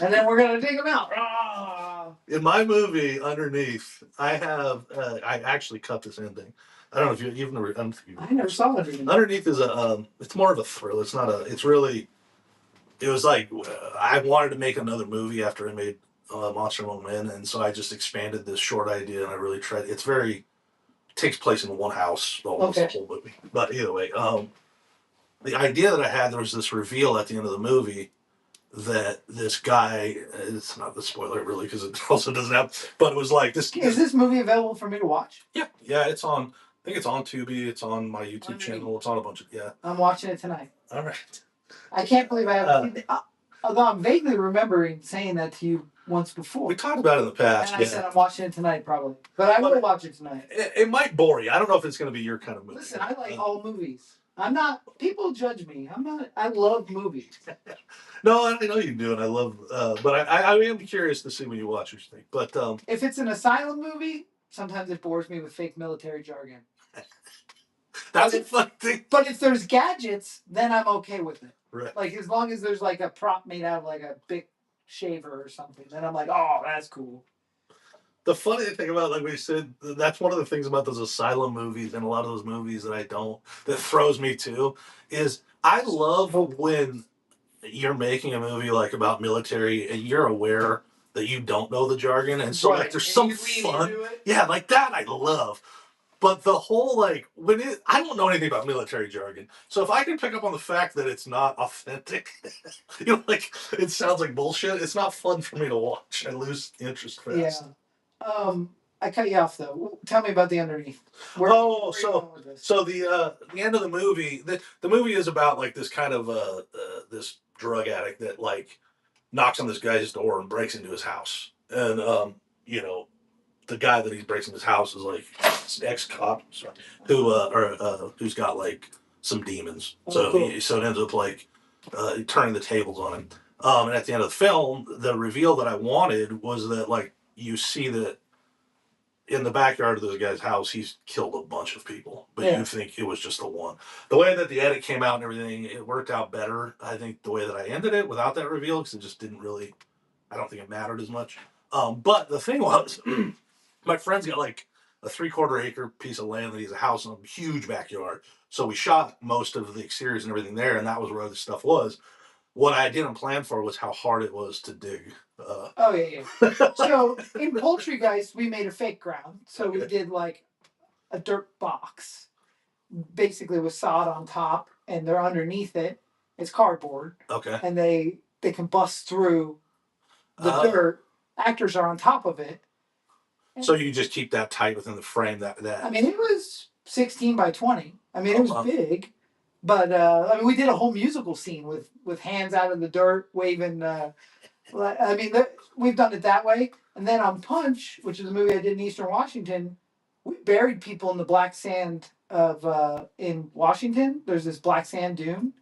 And then we're gonna dig them out. In my movie, underneath, I have I actually cut this ending. I don't know if you've never. I never saw it. Underneath is it's more of a thrill. It's not a. It's really. It was like I wanted to make another movie after I made Monster Won't Win, and so I just expanded this short idea, and I really tried. It's very takes place in one house, almost the whole movie. But either way, the idea that I had, there was this reveal at the end of the movie that this guy, it's not the spoiler really because it also doesn't have, but it was like this. Is this movie available for me to watch? Yeah, it's on. I think it's on Tubi. It's on my YouTube channel. It's on a bunch of I'm watching it tonight. All right. I can't believe I haven't seen it. Although I'm vaguely remembering saying that to you once before. We talked about it in the past. And I said I'm watching it tonight probably, but I will watch it tonight. It might bore you. I don't know if it's going to be your kind of movie. Listen, I like all movies. I'm not. People judge me. I'm not. I love movies. No, I know you do, and I love. But I am curious to see when you watch what you think. But if it's an asylum movie, sometimes it bores me with fake military jargon. That's a fun thing. But if there's gadgets, then I'm okay with it. Right. Like as long as there's like a prop made out of like a big shaver or something, then I'm like, oh, that's cool. The funny thing about, like we said, that's one of the things about those asylum movies and a lot of those movies that throws me too, is I love when you're making a movie like about military and you're aware that you don't know the jargon, and so like there's some fun. Yeah, like that I love. But the whole like I don't know anything about military jargon, so if I can pick up on the fact that it's not authentic, like it sounds like bullshit, it's not fun for me to watch. I lose interest fast. Yeah. I cut you off though. Tell me about the underneath. So the end of the movie, the movie is about like this kind of this drug addict that like knocks on this guy's door and breaks into his house, and the guy that he breaks into his house is like ex-cop, who's got like some demons. So it ends up like turning the tables on him. And at the end of the film, the reveal that I wanted was that like you see that in the backyard of this guy's house, he's killed a bunch of people, but Yeah. you think it was just the one. The way that the edit came out and everything, it worked out better. I think the way that I ended it without that reveal, because it just didn't really. I don't think it mattered as much. But the thing was, my friend's got like a 3/4 acre piece of land that he's a house in a huge backyard. So we shot most of the exteriors and everything there, and that was where the stuff was. What I didn't plan for was how hard it was to dig. Oh yeah, yeah. So in Poultrygeist, we made a fake ground. So we did like a dirt box, basically with sod on top, and they're underneath it. It's cardboard, Okay. and they can bust through the dirt. Actors are on top of it. So you just keep that tight within the frame. I mean, it was 16 by 20. I mean, it was wow. big, but I mean, we did a whole musical scene with hands out of the dirt, waving. I mean, we've done it that way. And then on Punch, which is a movie I did in Eastern Washington, we buried people in the black sand of in Washington. There's this black sand dune,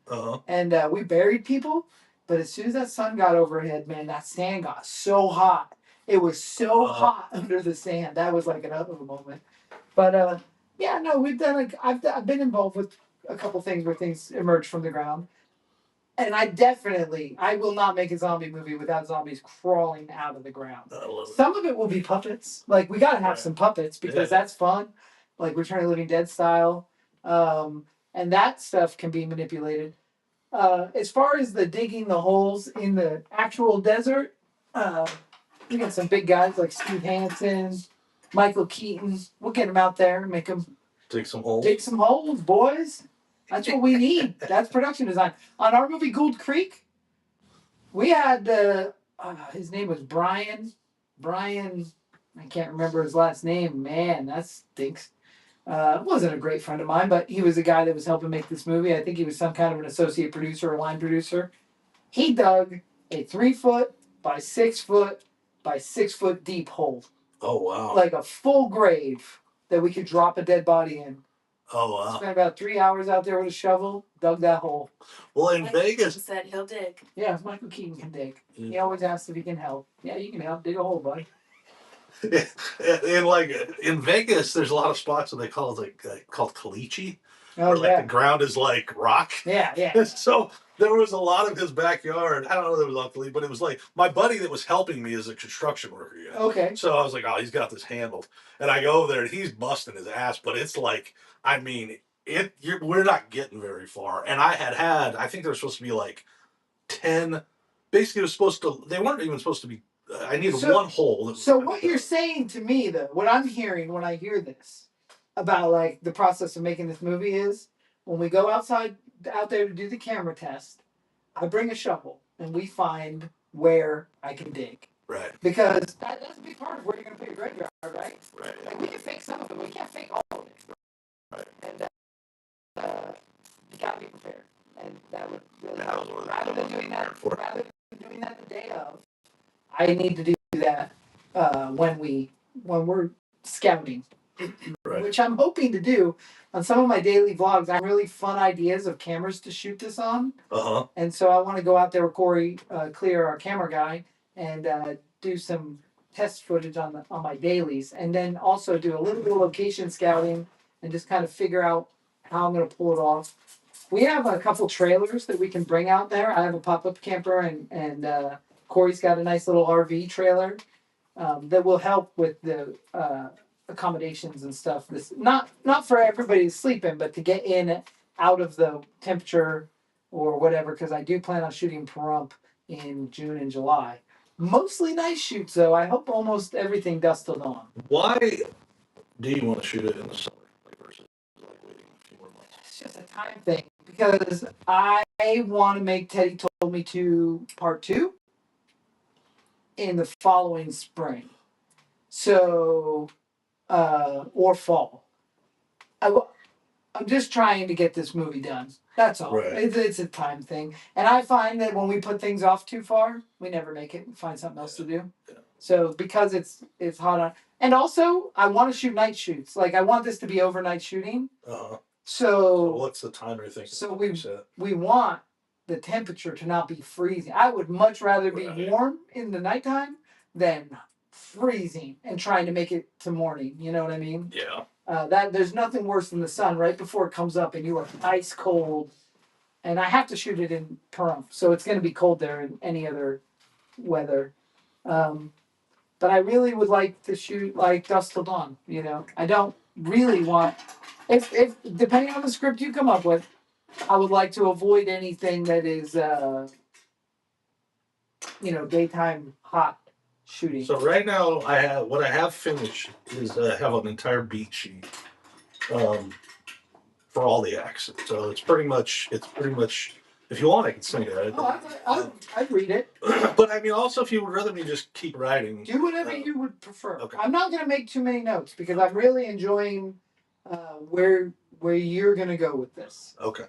and we buried people. But as soon as that sun got overhead, man, that sand got so hot. It was so hot under the sand. That was like another moment. But yeah, no, we've done like I've been involved with a couple things where things emerge from the ground. And I will not make a zombie movie without zombies crawling out of the ground. Some of it will be puppets. Like, we got to have some puppets because that's fun. Like, Return of the Living Dead style. And that stuff can be manipulated. As far as the digging the holes in the actual desert, we got some big guys like Steve Hansen, Michael Keaton. We'll get them out there and make them dig some holes. Dig some holes, boys. That's what we need. That's production design. On our movie Gould Creek, we had his name was Brian. Brian, I can't remember his last name. Man, that stinks. Wasn't a great friend of mine, but he was a guy that was helping make this movie. I think he was some kind of an associate producer or line producer. He dug a 3-foot by 6-foot by 6-foot deep hole. Oh wow! Like a full grave that we could drop a dead body in. Oh wow! Spent about 3 hours out there with a shovel, dug that hole. Well, in Michael Vegas, said he'll dig. Yeah, Michael Keaton can dig. He always asks if he can help. Yeah, you can help. Dig a hole, buddy. in Vegas, there's a lot of spots that they call it called caliche, where yeah. the ground is like rock. Yeah. So there was a lot of his backyard. I don't know if it was luckily, but it was like my buddy that was helping me is a construction worker. Yeah. Okay. So I was like, oh, he's got this handled, and I go over there and he's busting his ass, but it's like, I mean, we're not getting very far. And I think there was supposed to be like 10. Basically, it was supposed to. They weren't even supposed to be. I needed one hole. So what you're saying to me, though, what I'm hearing when I hear this about like the process of making this movie is when we go out there to do the camera test, I bring a shovel and we find where I can dig. Right. Because that's a big part of where you're going to put your graveyard, right? Right. Like we can fake some of it, we can't fake all of it. Right. And you got to be prepared. And that would really help. Rather than doing that the day of, I need to do that when we're scouting, Right. which I'm hoping to do on some of my daily vlogs. I have really fun ideas of cameras to shoot this on, and so I want to go out there with Corey Clear, our camera guy, and do some test footage on my dailies, and then also do a little bit of location scouting and just kind of figure out how I'm going to pull it off. We have a couple trailers that we can bring out there. I have a pop-up camper and Corey's got a nice little RV trailer that will help with the accommodations and stuff. This not for everybody to sleep in, but to get in out of the temperature or whatever. Because I do plan on shooting Pahrump in June and July. Mostly night shoots though. I hope almost everything dusk till dawn. Why do you want to shoot it in the summer versus waiting a few more months? It's just a time thing because I want to make Teddy Told Me To Part 2 in the following spring. So, or fall. I'm just trying to get this movie done. That's all. Right. It's a time thing. And I find that when we put things off too far, we never make it. We find something else to do. Yeah. So because it's hot on. And also, I want to shoot night shoots. Like, I want this to be overnight shooting. So So what's the timer you're thinking? So we want the temperature to not be freezing. I would much rather be Right. warm in the nighttime than freezing and trying to make it to morning. You know what I mean? Yeah. That there's nothing worse than the sun right before it comes up and you are ice cold. And I have to shoot it in Pahrump, so it's going to be cold there in any other weather. Um, but I really would like to shoot like dusk till dawn. You know, I don't really want if depending on the script you come up with, I would like to avoid anything that is daytime hot shooting. So right now, I have finished is I have an entire beat sheet um, for all the accents. So it's pretty much if you want, I can send it. Oh, I'd read it. But I mean, also if you would rather me just keep writing, Do whatever you would prefer. Okay. I'm not going to make too many notes because I'm really enjoying where you're going to go with this. Okay.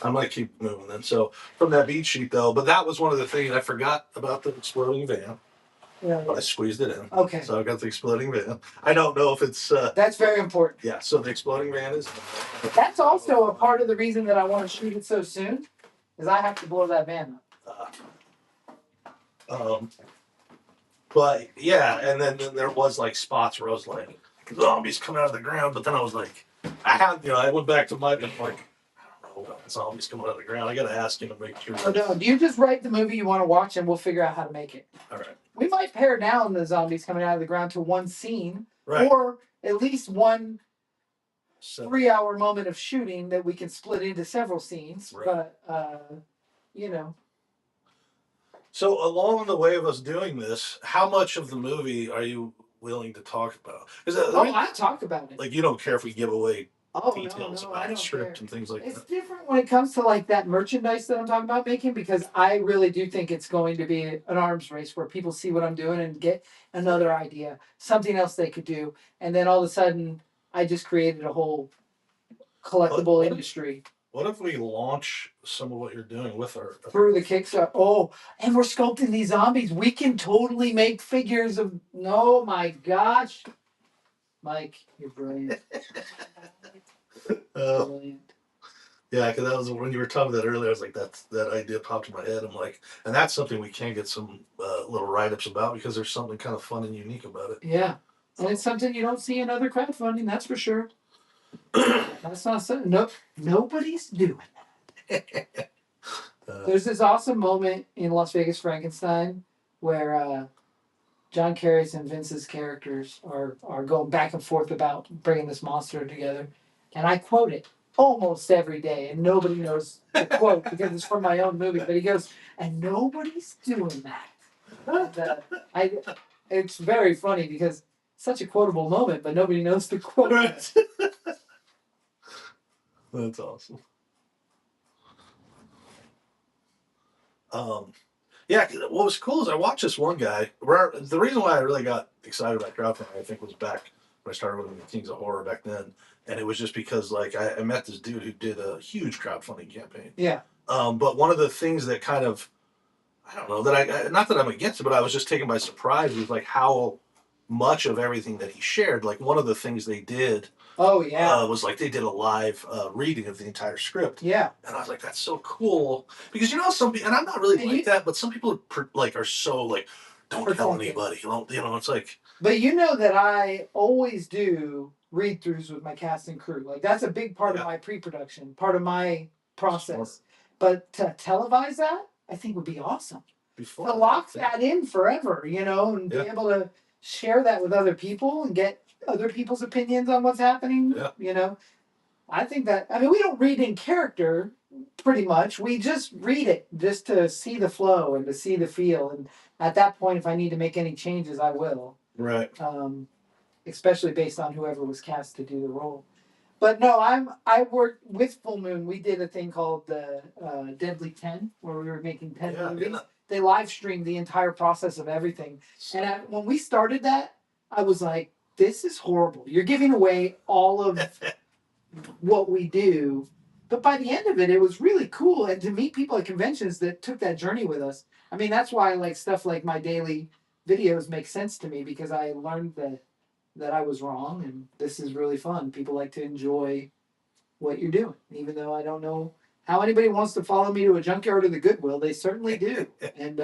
I'm gonna keep moving then. So from that beat sheet though, but that was one of the things I forgot about the exploding van, Yeah. but I squeezed it in. Okay. So I got the exploding van. I don't know if it's That's very important. yeah. So the exploding van is. That's also a part of the reason that I want to shoot it so soon, is I have to blow that van up. But yeah, and then there was like spots where I was like, zombies coming out of the ground, but then I was like, I went back to my like, I don't know about zombies coming out of the ground. I gotta ask him to make sure. Oh no, you just write the movie you want to watch and we'll figure out how to make it. All right. We might pare down the zombies coming out of the ground to one scene, Right. or at least one So, 3-hour moment of shooting that we can split into several scenes. Right. But so along the way of us doing this, how much of the movie are you willing to talk about? Because I talk about it. like you don't care if we give away Oh details no, about I the don't script care. and things like It's that. different when it comes to like that merchandise that I'm talking about making, because I really do think it's going to be an arms race where people see what I'm doing and get another idea, something else they could do, and then all of a sudden I just created a whole collectible industry What if we launch some of what you're doing with our through the Kickstarter. Oh, and we're sculpting these zombies. We can totally make figures of. Oh my gosh, Mike, you're brilliant. Brilliant. Yeah, because that was when you were talking that earlier. I was like, that idea popped in my head. I'm like, and that's something we can get some little write-ups about because there's something kind of fun and unique about it. Yeah, and it's something you don't see in other crowdfunding. That's for sure. That's not something. No, nobody's doing that. There's this awesome moment in Las Vegas Frankenstein where John Kerry's and Vince's characters are going back and forth about bringing this monster together, and I quote it almost every day, and nobody knows the quote because it's from my own movie. But he goes, and nobody's doing that. And, it's very funny because it's such a quotable moment, but nobody knows the quote. Right. That's awesome. Yeah, what was cool is I watched this one guy. The reason why I really got excited about crowdfunding, I think, was back when I started with the Kings of Horror back then, and it was just because like I met this dude who did a huge crowdfunding campaign. Yeah. But one of the things that kind of, I don't know, that I not that I'm against it, but I was just taken by surprise was like how much of everything that he shared. Like one of the things they did. Oh yeah. Was like they did a live reading of the entire script. Yeah. And I was like, that's so cool because some people, and I'm not really like that, but some people are so like, don't tell anybody. It's like. But you know that I always do read-throughs with my cast and crew. Like that's a big part of my pre-production, part of my process. Smart. But to televise that, I think would be awesome. To lock that in forever, and be able to share that with other people and get other people's opinions on what's happening. Yeah. I think that, we don't read in character pretty much. We just read it just to see the flow and to see the feel. And at that point, if I need to make any changes, I will. Right. Especially based on whoever was cast to do the role. But no, I worked with Full Moon. We did a thing called the Deadly 10, where we were making 10 movies. Yeah. They live streamed the entire process of everything. And when we started that, I was like, this is horrible. You're giving away all of what we do. But by the end of it, it was really cool. And to meet people at conventions that took that journey with us. That's why like stuff like my daily videos make sense to me, because I learned that I was wrong, and this is really fun. People like to enjoy what you're doing, even though I don't know how anybody wants to follow me to a junkyard or the Goodwill, they certainly do. And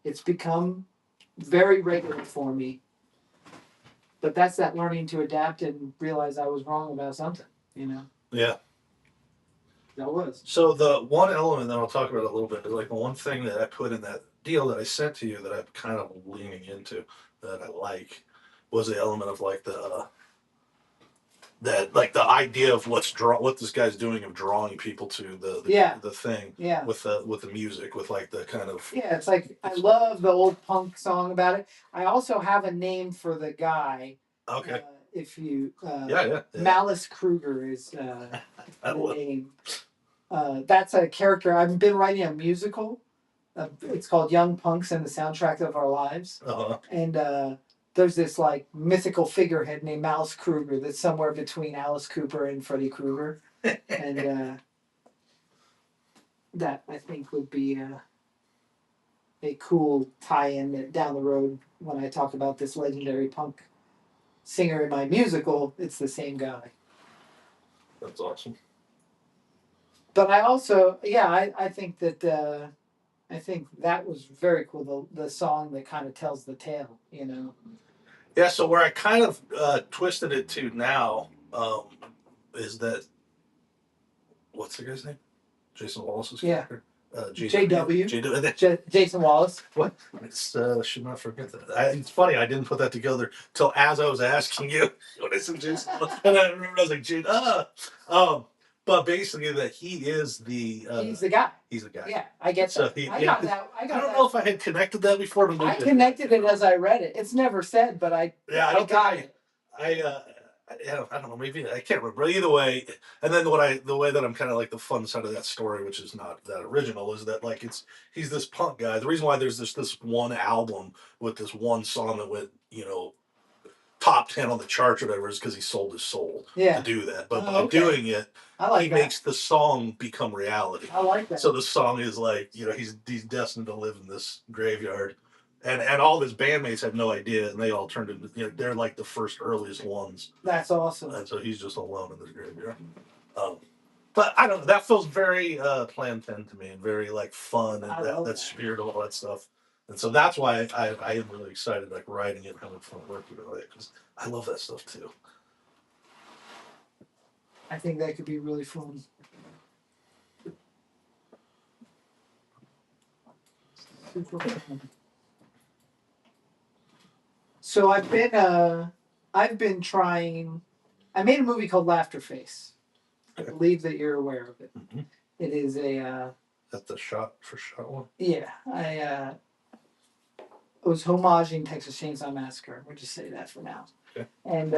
it's become very regular for me. But that's that learning to adapt and realize I was wrong about something, you know? Yeah. That was. So the one element that I'll talk about a little bit is like the one thing that I put in that deal that I sent to you that I'm kind of leaning into that I like was the element of like the that like the idea of what this guy's doing of drawing people to the thing Yeah. with the music with like the kind of Yeah, it's like I love the old punk song about it. I also have a name for the guy. okay If you yeah. Malice Kruger is I the love name. That's a character. I've been writing a musical. It's called Young Punks and the Soundtrack of Our Lives. And there's this like mythical figurehead named Malice Kruger that's somewhere between Alice Cooper and Freddy Krueger. And that I think would be a cool tie-in down the road when I talk about this legendary punk singer in my musical. It's the same guy. That's awesome. But I also, I think that I think that was very cool. The song that kind of tells the tale, you know. Yeah. So where I kind of twisted it to now is that what's the guy's name? Jason Wallace's character. Jason Wallace. What? It's should not forget that. It's funny I didn't put that together till as I was asking you what is Jason Wallace, and I remember I was like, Jade, but basically that he is the he's the guy. He's the guy. Yeah, I get so that. I don't know if I had connected that before. But I connected it as I read it. It's never said, but I got it. I don't know, maybe I can't remember. Either way, and then the way that I'm kind of like the fun side of that story, which is not that original, is that like he's this punk guy. The reason why there's this one album with this one song that went top 10 on the charts or whatever is because he sold his soul to do that. But by doing it, he makes the song become reality. I like that. So the song is like he's destined to live in this graveyard. And all of his bandmates had no idea, and they all turned into they're like the first earliest ones. That's awesome. And so he's just alone in this graveyard. But I don't know. That feels very Plan 10 to me, and very like fun, and that spirit, all that stuff. And so that's why I am really excited, like writing it, having fun working with it, because I love that stuff too. I think that could be really fun. Super fun. So I've been trying. I made a movie called Laughter Face. I believe that you're aware of it. Mm-hmm. It is That's the shot one. Yeah, I was homaging Texas Chainsaw Massacre. We'll just say that for now. Okay. And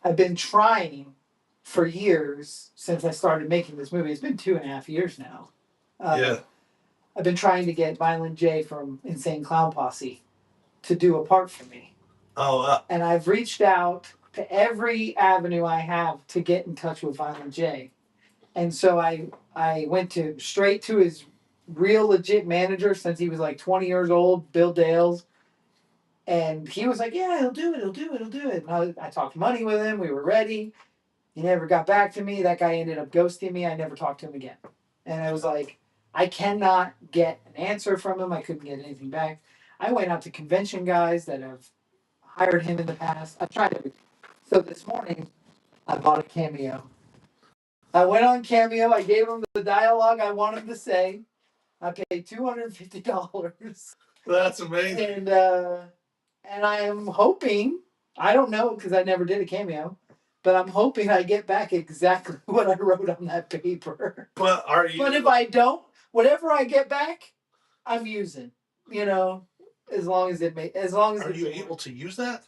I've been trying for years since I started making this movie. It's been 2.5 years now. I've been trying to get Violent J from Insane Clown Posse to do a part for me. And I've reached out to every avenue I have to get in touch with Violent J. And so I went straight to his real legit manager since he was like 20 years old, Bill Dales. And he was like, yeah, he'll do it. And I talked money with him. We were ready. He never got back to me. That guy ended up ghosting me. I never talked to him again. And I was like, I cannot get an answer from him. I couldn't get anything back. I went out to convention guys that have hired him in the past. I tried everything. So this morning, I bought a Cameo. I went on Cameo. I gave him the dialogue I want him to say. I paid $250. That's amazing. And I am hoping, I don't know because I never did a Cameo, but I'm hoping I get back exactly what I wrote on that paper. But if I don't, whatever I get back, I'm using. As long as it as long as. Are you able to use that?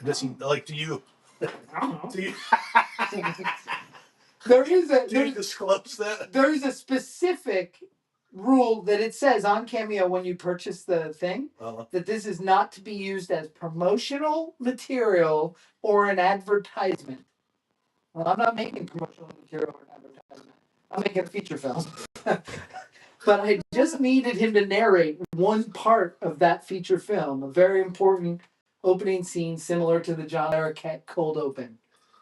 Does he like? Do you? I don't know. Do you? Do you disclose that? There is a specific rule that it says on Cameo when you purchase the thing that this is not to be used as promotional material or an advertisement. Well, I'm not making promotional material or an advertisement. I'm making a feature film. But I just needed him to narrate one part of that feature film, a very important opening scene similar to the John Larroquette cold open.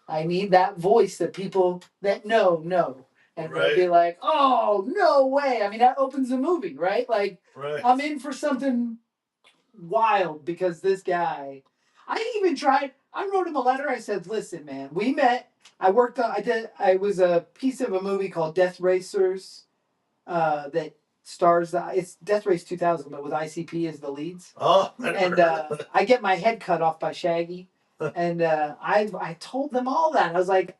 I need that voice that people that know. and they'll be like, "Oh, no way!" I mean, that opens the movie, right? Like, I'm in for something wild because this guy. I even tried. I wrote him a letter. I said, "Listen, man, we met. I worked on. I was a piece of a movie called Death Racers, that stars. It's Death Race 2000, but with ICP as the leads. Oh, and I get my head cut off by Shaggy, and I told them all that. I was like,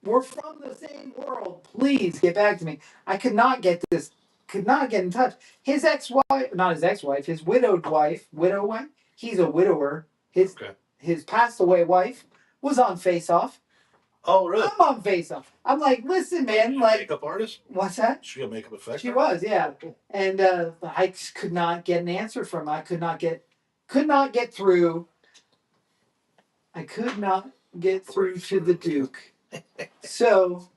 we're from the same world. Please get back to me. I could not get this. Could not get in touch. His ex-wife, not his ex-wife, his widow wife. He's a widower. His passed away wife was on Face Off. Oh, really? I'm on Face Off. I'm like, listen, man, like makeup artist. What's that? She a makeup effect. She was, yeah. And I just could not get an answer from her. I could not get through. I could not get through to the Duke. So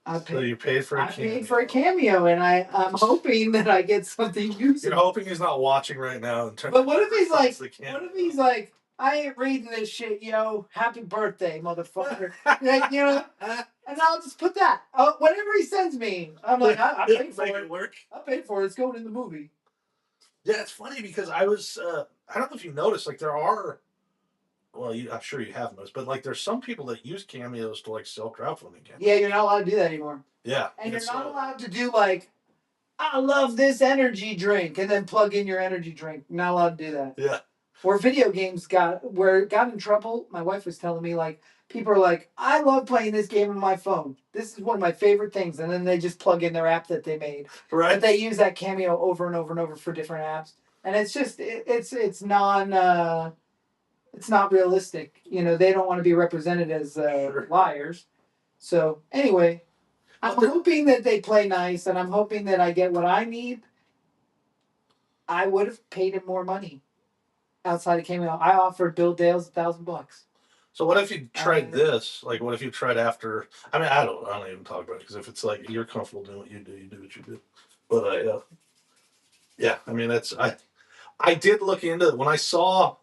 So you paid for a cameo. I paid for a cameo, and I'm hoping that I get something useful. You're hoping he's not watching right now. But what if he's like, I ain't reading this shit, yo. Happy birthday, motherfucker. Like, you know, and I'll just put that. Whatever he sends me, I'm like, I paid for it. I paid for it. It's going in the movie. Yeah, it's funny because I was, I don't know if you noticed, like there are, well, I'm sure you have noticed, but like there's some people that use cameos to like sell crowdfunding cameos. Yeah, you're not allowed to do that anymore. Yeah. And you're not allowed to do like, I love this energy drink, and then plug in your energy drink. You're not allowed to do that. Yeah. Where video games got in trouble, my wife was telling me, like, people are like, I love playing this game on my phone. This is one of my favorite things. And then they just plug in their app that they made. Right. But they use that cameo over and over and over for different apps. And it's just, it's not realistic. You know, they don't want to be represented as liars. So anyway, I'm hoping that they play nice, and I'm hoping that I get what I need. I would have paid him more money outside of cameo. I offered Bill Dales $1,000. So what if you tried this? Like, what if you tried after? I mean, I don't even talk about it because if it's like you're comfortable doing what you do what you do. But yeah, I mean I did look into it when I saw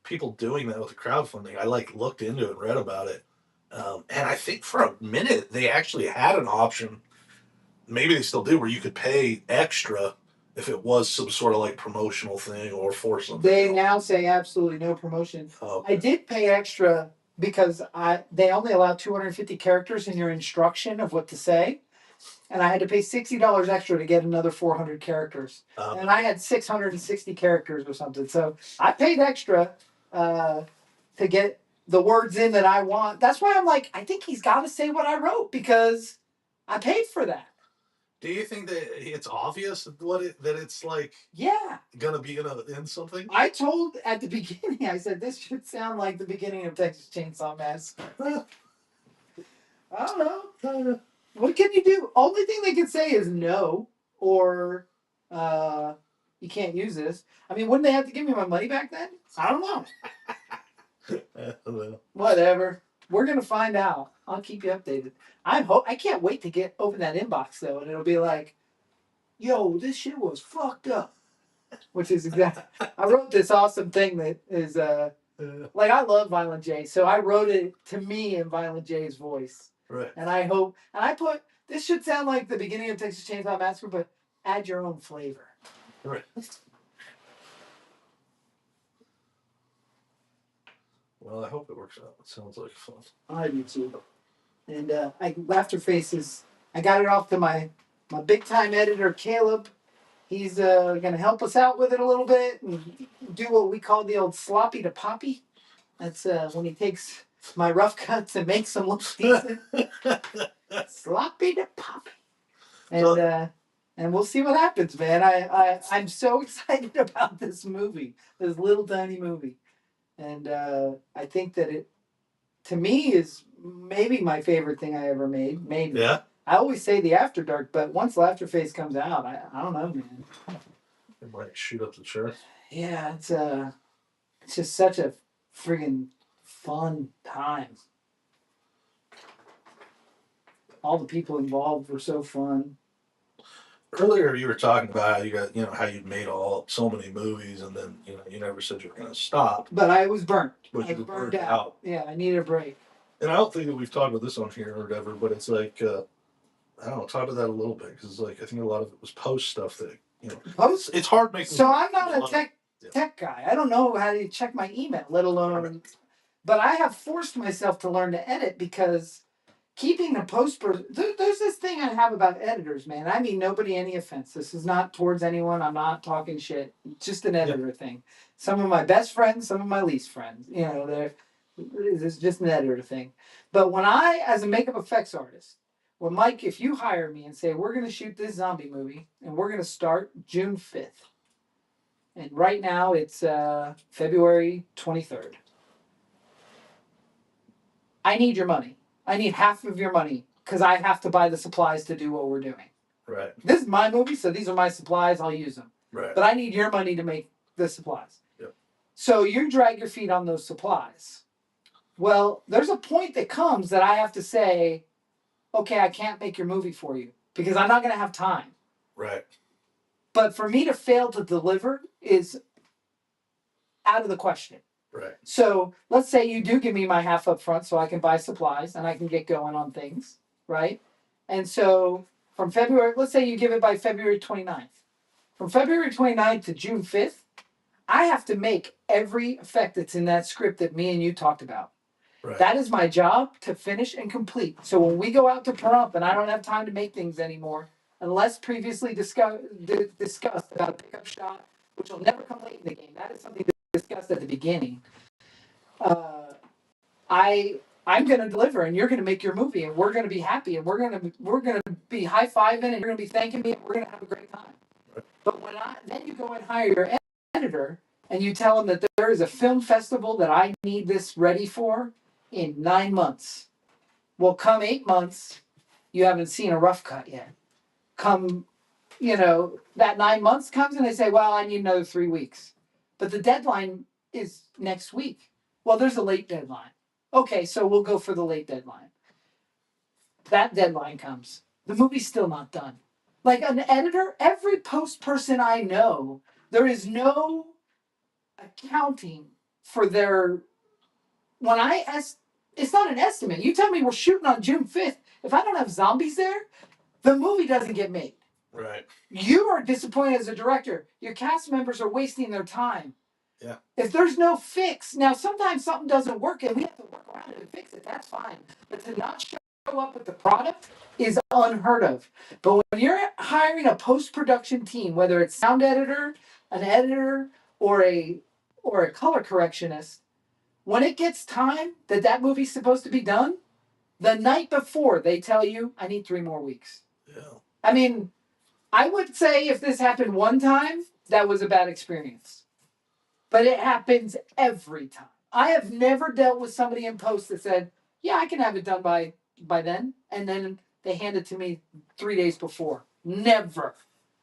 people doing that with the crowdfunding. I like looked into it and read about it, and I think for a minute they actually had an option. Maybe they still do, where you could pay extra if it was some sort of like promotional thing or for something. They now say absolutely no promotion. Okay. I did pay extra because they only allow 250 characters in your instruction of what to say. And I had to pay $60 extra to get another 400 characters. And I had 660 characters or something. So I paid extra to get the words in that I want. That's why I'm like, I think he's got to say what I wrote because I paid for that. Do you think that it's obvious that it's like gonna be in something? I told at the beginning, I said this should sound like the beginning of Texas Chainsaw Massacre. I don't know. What can you do? Only thing they can say is no, or you can't use this. I mean, wouldn't they have to give me my money back then? I don't know. Whatever. We're gonna find out. I'll keep you updated. I can't wait to open that inbox though, and it'll be like, "Yo, this shit was fucked up," which is exactly. I wrote this awesome thing that is like I love Violent J, so I wrote it to me in Violent J's voice. Right. And I hope, and I put this should sound like the beginning of Texas Chainsaw Massacre, but add your own flavor. Right. Well, I hope it works out. It sounds like fun. I do too. And Laughter Faces, I got it off to my big time editor, Caleb. He's going to help us out with it a little bit and do what we call the old sloppy to poppy. That's when he takes my rough cuts and makes them look decent. Sloppy to poppy. And we'll see what happens, man. I'm so excited about this movie, this little tiny movie. And I think that it, to me, is maybe my favorite thing I ever made. Maybe. Yeah. I always say the After Dark, but once Laughter Face comes out, I don't know, man. It might shoot up the chart. Yeah, it's just such a friggin' fun time. All the people involved were so fun. Earlier, you were talking about how you got, how you'd made so many movies, and then you never said you were going to stop. But I was burnt. But I you was were burned burnt out. Yeah, I needed a break. And I don't think that we've talked about this on here or whatever, but it's like, I don't know, talk to that a little bit because like I think a lot of it was post stuff that Post. it's hard making. So I'm not a tech guy. I don't know how to check my email, let alone. But I have forced myself to learn to edit because keeping the there's this thing I have about editors, man. I mean, nobody any offense. This is not towards anyone. I'm not talking shit. It's just an editor thing. Some of my best friends, some of my least friends. You know, it's just an editor thing. But when I, as a makeup effects artist, when Mike, if you hire me and say we're going to shoot this zombie movie and we're going to start June 5th, and right now it's February 23rd. I need your money. I need half of your money because I have to buy the supplies to do what we're doing. Right. This is my movie, so these are my supplies. I'll use them. Right. But I need your money to make the supplies. Yep. So you drag your feet on those supplies. Well, there's a point that comes that I have to say, okay, I can't make your movie for you because I'm not going to have time. Right. But for me to fail to deliver is out of the question. Right. So let's say you do give me my half up front so I can buy supplies and I can get going on things, right? And so from February, let's say you give it by February 29th. From February 29th to June 5th, I have to make every effect that's in that script that me and you talked about. Right. That is my job to finish and complete. So when we go out to prompt and I don't have time to make things anymore, unless previously discussed about a pickup shot, which will never come late in the game. That is something discussed at the beginning. I'm going to deliver, and you're going to make your movie, and we're going to be happy, and we're going to be high fiving, and you're going to be thanking me, and we're going to have a great time. Right. But then you go and hire your editor, and you tell him that there is a film festival that I need this ready for in 9 months. Well, come 8 months, you haven't seen a rough cut yet. Come, that 9 months comes, and they say, well, I need another 3 weeks. But the deadline is next week. Well, there's a late deadline. Okay, so we'll go for the late deadline. That deadline comes. The movie's still not done. Like an editor, every post person I know, there is no accounting for their. It's not an estimate. You tell me we're shooting on June 5th. If I don't have zombies there, the movie doesn't get made. Right. You are disappointed as a director. Your cast members are wasting their time. Yeah. If there's no fix, now sometimes something doesn't work and we have to work around it and fix it. That's fine. But to not show up with the product is unheard of. But when you're hiring a post-production team, whether it's sound editor, an editor, or a color correctionist, when it gets time that movie's supposed to be done, the night before they tell you, I need 3 more weeks. Yeah. I mean, I would say if this happened one time, that was a bad experience. But it happens every time. I have never dealt with somebody in post that said, yeah, I can have it done by then. And then they hand it to me 3 days before. Never.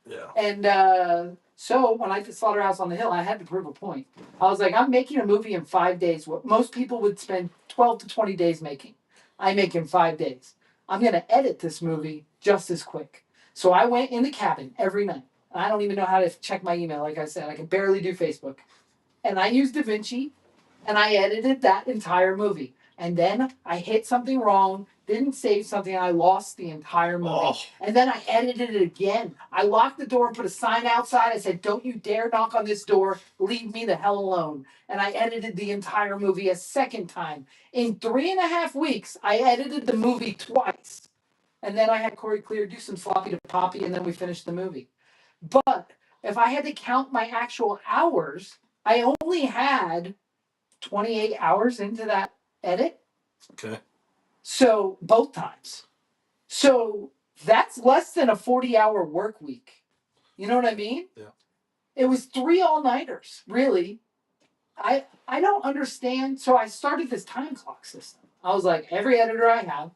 Yeah. And so when I did Slaughterhouse on the Hill, I had to prove a point. I was like, I'm making a movie in 5 days. What most people would spend 12 to 20 days making. I make in 5 days. I'm going to edit this movie just as quick. So I went in the cabin every night. I don't even know how to check my email. Like I said, I can barely do Facebook. And I used DaVinci, and I edited that entire movie. And then I hit something wrong, didn't save something, and I lost the entire movie. Oh. And then I edited it again. I locked the door and put a sign outside. I said, don't you dare knock on this door. Leave me the hell alone. And I edited the entire movie a second time. In 3.5 weeks, I edited the movie twice. And then I had Corey Clear do some sloppy to poppy, and then we finished the movie. But if I had to count my actual hours, I only had 28 hours into that edit. Okay. So both times. So that's less than a 40-hour work week. You know what I mean? Yeah. It was 3 all-nighters, really. I don't understand. So I started this time clock system. I was like, every editor I have,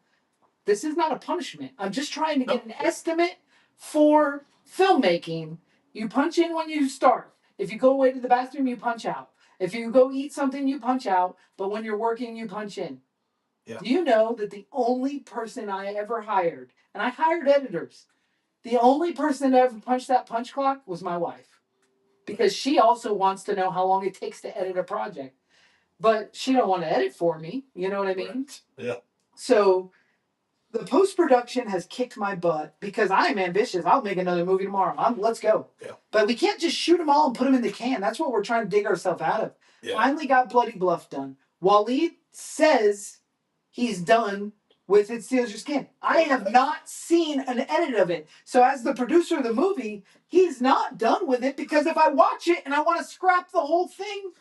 this is not a punishment. I'm just trying to get an estimate for filmmaking. You punch in when you start. If you go away to the bathroom, you punch out. If you go eat something, you punch out. But when you're working, you punch in. Yeah. Do you know that the only person I ever hired, and I hired editors, the only person that ever punched that punch clock was my wife. Because she also wants to know how long it takes to edit a project. but she don't want to edit for me. You know what I mean? Right. Yeah. So the post-production has kicked my butt because I'm ambitious. I'll make another movie tomorrow. Let's go. Yeah. But we can't just shoot them all and put them in the can. That's what we're trying to dig ourselves out of. Yeah. Finally got Bloody Bluff done. Waleed says he's done with It Steals Your Skin. I have not seen an edit of it. So as the producer of the movie, he's not done with it because if I watch it and I want to scrap the whole thing,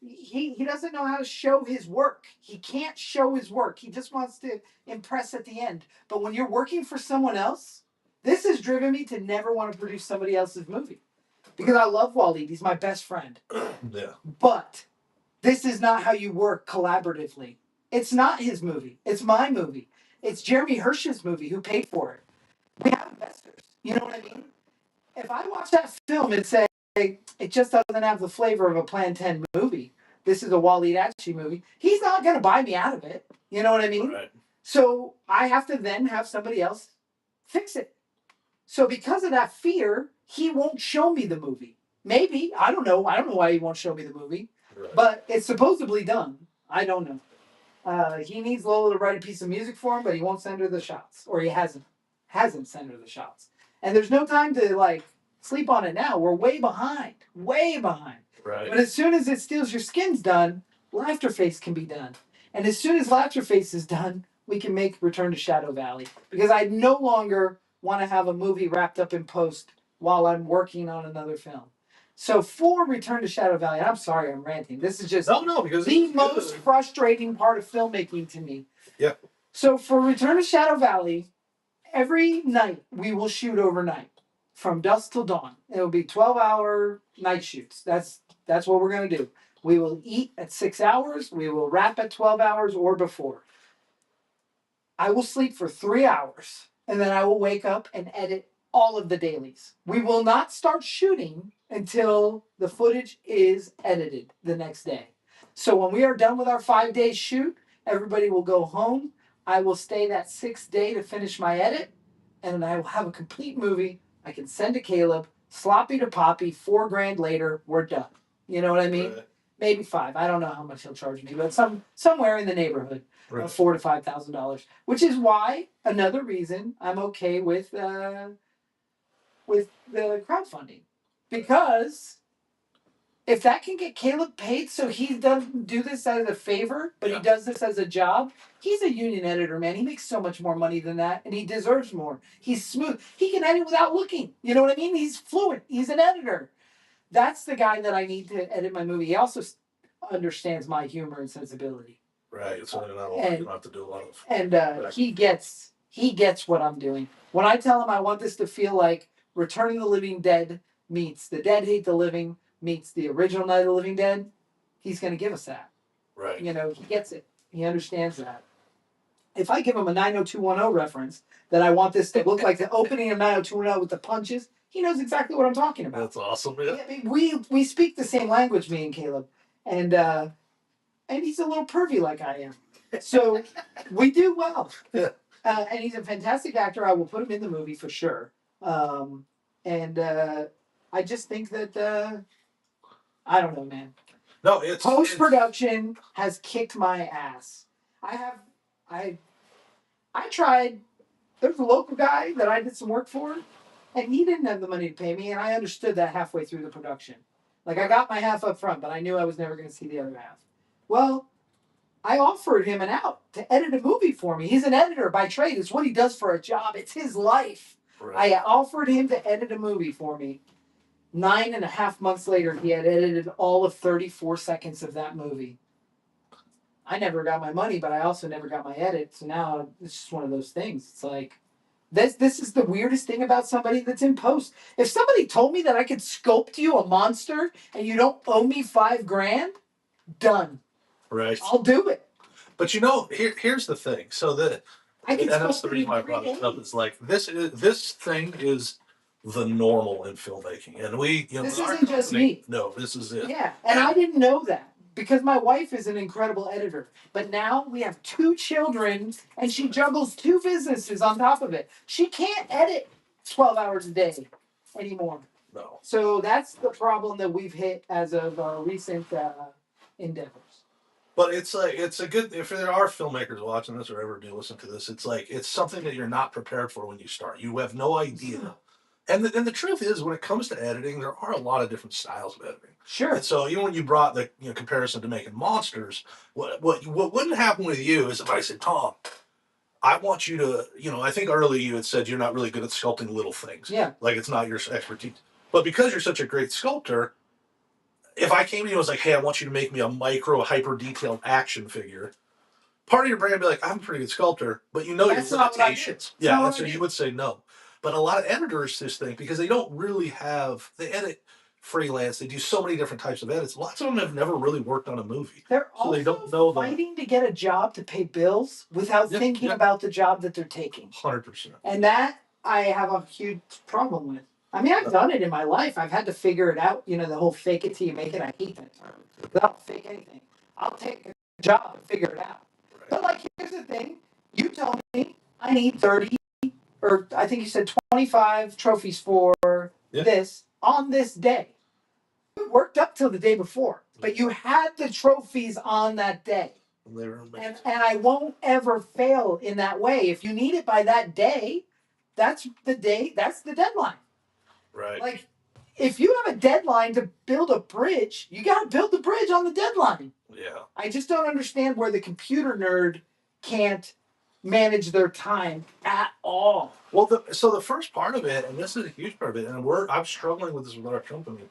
he doesn't know how to show his work. He can't show his work. He just wants to impress at the end. But when you're working for someone else, this has driven me to never want to produce somebody else's movie. Because I love Waleed. He's my best friend. Yeah. But this is not how you work collaboratively. It's not his movie. It's my movie. It's Jeremy Hirsch's movie who paid for it. We have investors. You know what I mean? If I watch that film and say, it just doesn't have the flavor of a Plan 10 movie, this is a Waleed Achi movie, he's not going to buy me out of it. You know what I mean? Right. So I have to then have somebody else fix it. So because of that fear, he won't show me the movie. Maybe. I don't know. I don't know why he won't show me the movie. Right. But it's supposedly done. I don't know. He needs Lola to write a piece of music for him, but he won't send her the shots. Or he hasn't sent her the shots. And there's no time to like sleep on it now. We're way behind. Way behind. Right. But as soon as It Steals Your Skin's done, Laughter Face can be done. And as soon as Laughter Face is done, we can make Return to Shadow Valley. Because I no longer want to have a movie wrapped up in post while I'm working on another film. So for Return to Shadow Valley, and I'm sorry I'm ranting. This is just No, because the most frustrating part of filmmaking to me. Yeah. So for Return to Shadow Valley, every night we will shoot overnight from dusk till dawn. It will be 12-hour night shoots. That's what we're going to do. We will eat at 6 hours. We will wrap at 12 hours or before. I will sleep for 3 hours and then I will wake up and edit all of the dailies. We will not start shooting until the footage is edited the next day. So when we are done with our 5-day shoot, everybody will go home. I will stay that 6th day to finish my edit, and then I will have a complete movie. I can send to Caleb, sloppy to Poppy, $4,000 later, we're done. You know what I mean? Right. Maybe 5. I don't know how much he'll charge me, but somewhere in the neighborhood Right. of $4,000 to $5,000, which is why another reason I'm okay with the crowdfunding, because if that can get Caleb paid, so he doesn't do this as a favor, but he does this as a job. He's a union editor, man. He makes so much more money than that, and he deserves more. He's smooth. He can edit without looking. You know what I mean? He's fluent. He's an editor. That's the guy that I need to edit my movie. He also understands my humor and sensibility. Right. So you don't have to do a lot of. And he gets what I'm doing. When I tell him I want this to feel like Return of the Living Dead meets The Dead Hate the Living meets the original Night of the Living Dead, he's going to give us that. Right. You know, he gets it. He understands that. If I give him a 90210 reference that I want this to look like the opening of 90210 with the punches, he knows exactly what I'm talking about. That's awesome. Yeah. I mean, we speak the same language, me and Caleb, and he's a little pervy like I am, so we do well. Yeah. And he's a fantastic actor. I will put him in the movie for sure. And I just think that I don't know, man. No, it's Post production has kicked my ass. I tried. There's a local guy that I did some work for, and he didn't have the money to pay me, and I understood that halfway through the production. Like, I got my half up front, but I knew I was never going to see the other half. Well, I offered him an out to edit a movie for me. He's an editor by trade. It's what he does for a job. It's his life. Right. I offered him to edit a movie for me. 9.5 months later, he had edited all of 34 seconds of that movie. I never got my money, but I also never got my edit. So now it's just one of those things. It's like, this is the weirdest thing about somebody that's in post. If somebody told me that I could sculpt you a monster and you don't owe me $5,000, done. Right. I'll do it. But here's the thing. So I can and that's sculpt the it reason in why I 3 brought it up. days. Is like this thing is the normal in filmmaking, and This isn't just me. No, this is it. Yeah, and I didn't know that because my wife is an incredible editor. But now we have 2 children, and she juggles 2 businesses on top of it. She can't edit 12 hours a day anymore. No. So that's the problem that we've hit as of recent endeavors. But it's like it's a good if there are filmmakers watching this or ever do listen to this, it's like it's something that you're not prepared for when you start. You have no idea. And the truth is, when it comes to editing, there are a lot of different styles of editing. Sure. And so even when you brought the comparison to making monsters, what wouldn't happen with you is if I said, Tom, I want you to, I think earlier you had said you're not really good at sculpting little things. Yeah. Like it's not your expertise. But because you're such a great sculptor, if I came to you and was like, hey, I want you to make me a micro, hyper detailed action figure, part of your brain would be like, I'm a pretty good sculptor, but you know That's your not what I do. limitations. That's not Yeah, what and I so do. you would say no. But a lot of editors just think because they don't really have they edit freelance, they do so many different types of edits. Lots of them have never really worked on a movie. They're So they also don't know fighting to get a job to pay bills without Yeah, thinking yeah. about the job that they're taking. 100%. And that I have a huge problem with. I mean, I've done it in my life. I've had to figure it out. The whole fake it till you make it. I hate that term. I don't fake anything. I'll take a job and figure it out. Right. But like, here's the thing. You tell me I need 30, or I think you said 25 trophies for this on this day. You worked up till the day before, but you had the trophies on that day. They were amazing. And I won't ever fail in that way. If you need it by that day, that's the deadline. Right. Like, if you have a deadline to build a bridge, you got to build the bridge on the deadline. Yeah. I just don't understand where the computer nerd can't manage their time at all. Well, so the first part of it, and this is a huge part of it, and I'm struggling with this with our company,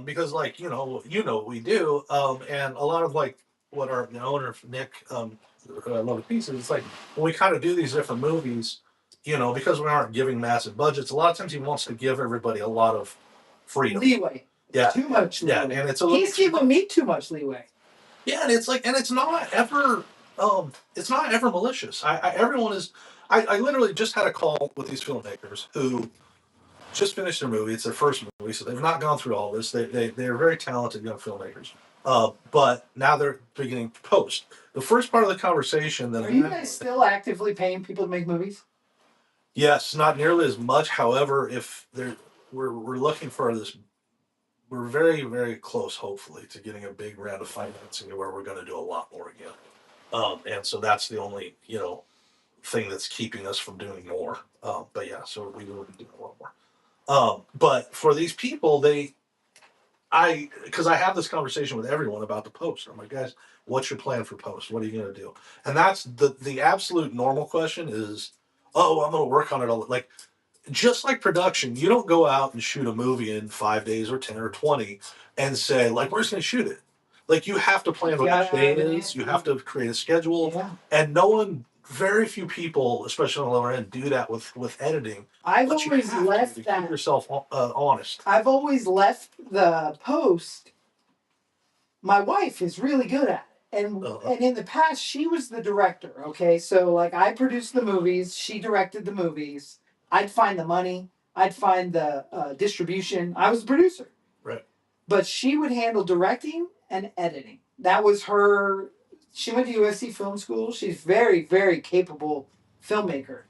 because like what we do, and a lot of like what our owner Nick, who I love the pieces. It's like when we kind of do these different movies, because we aren't giving massive budgets. A lot of times he wants to give everybody a lot of freedom. Leeway. Yeah. Too much leeway. Yeah, and it's a little. He's giving me too much leeway. Yeah, and it's like, and it's not ever malicious. Everyone is. I literally just had a call with these filmmakers who just finished their movie. It's their first movie, so they've not gone through all this. They're very talented young filmmakers. But now they're beginning to post. The first part of the conversation that Are you guys still actively paying people to make movies? Yes, not nearly as much. However, if we're looking for this, we're very very close, hopefully, to getting a big round of financing where we're going to do a lot more again. And so that's the only thing that's keeping us from doing more. But yeah, so we will be doing a lot more. But for these people, because I have this conversation with everyone about the post. I'm like, guys, what's your plan for post? What are you going to do? And that's the absolute normal question is, oh, I'm going to work on it all. Like, just like production, you don't go out and shoot a movie in 5 days or 10 or 20 and say, like, we're just going to shoot it. Like, you have to plan what each day is. You have to create a schedule. Yeah. And very few people, especially on the lower end, do that with editing. I've always left that. Keep yourself honest. I've always left the post. My wife is really good at it. And in the past, she was the director. Okay. So, like, I produced the movies, she directed the movies. I'd find the money, I'd find the distribution. I was the producer. Right. But she would handle directing and editing. That was her. She went to USC Film School. She's very, very capable filmmaker.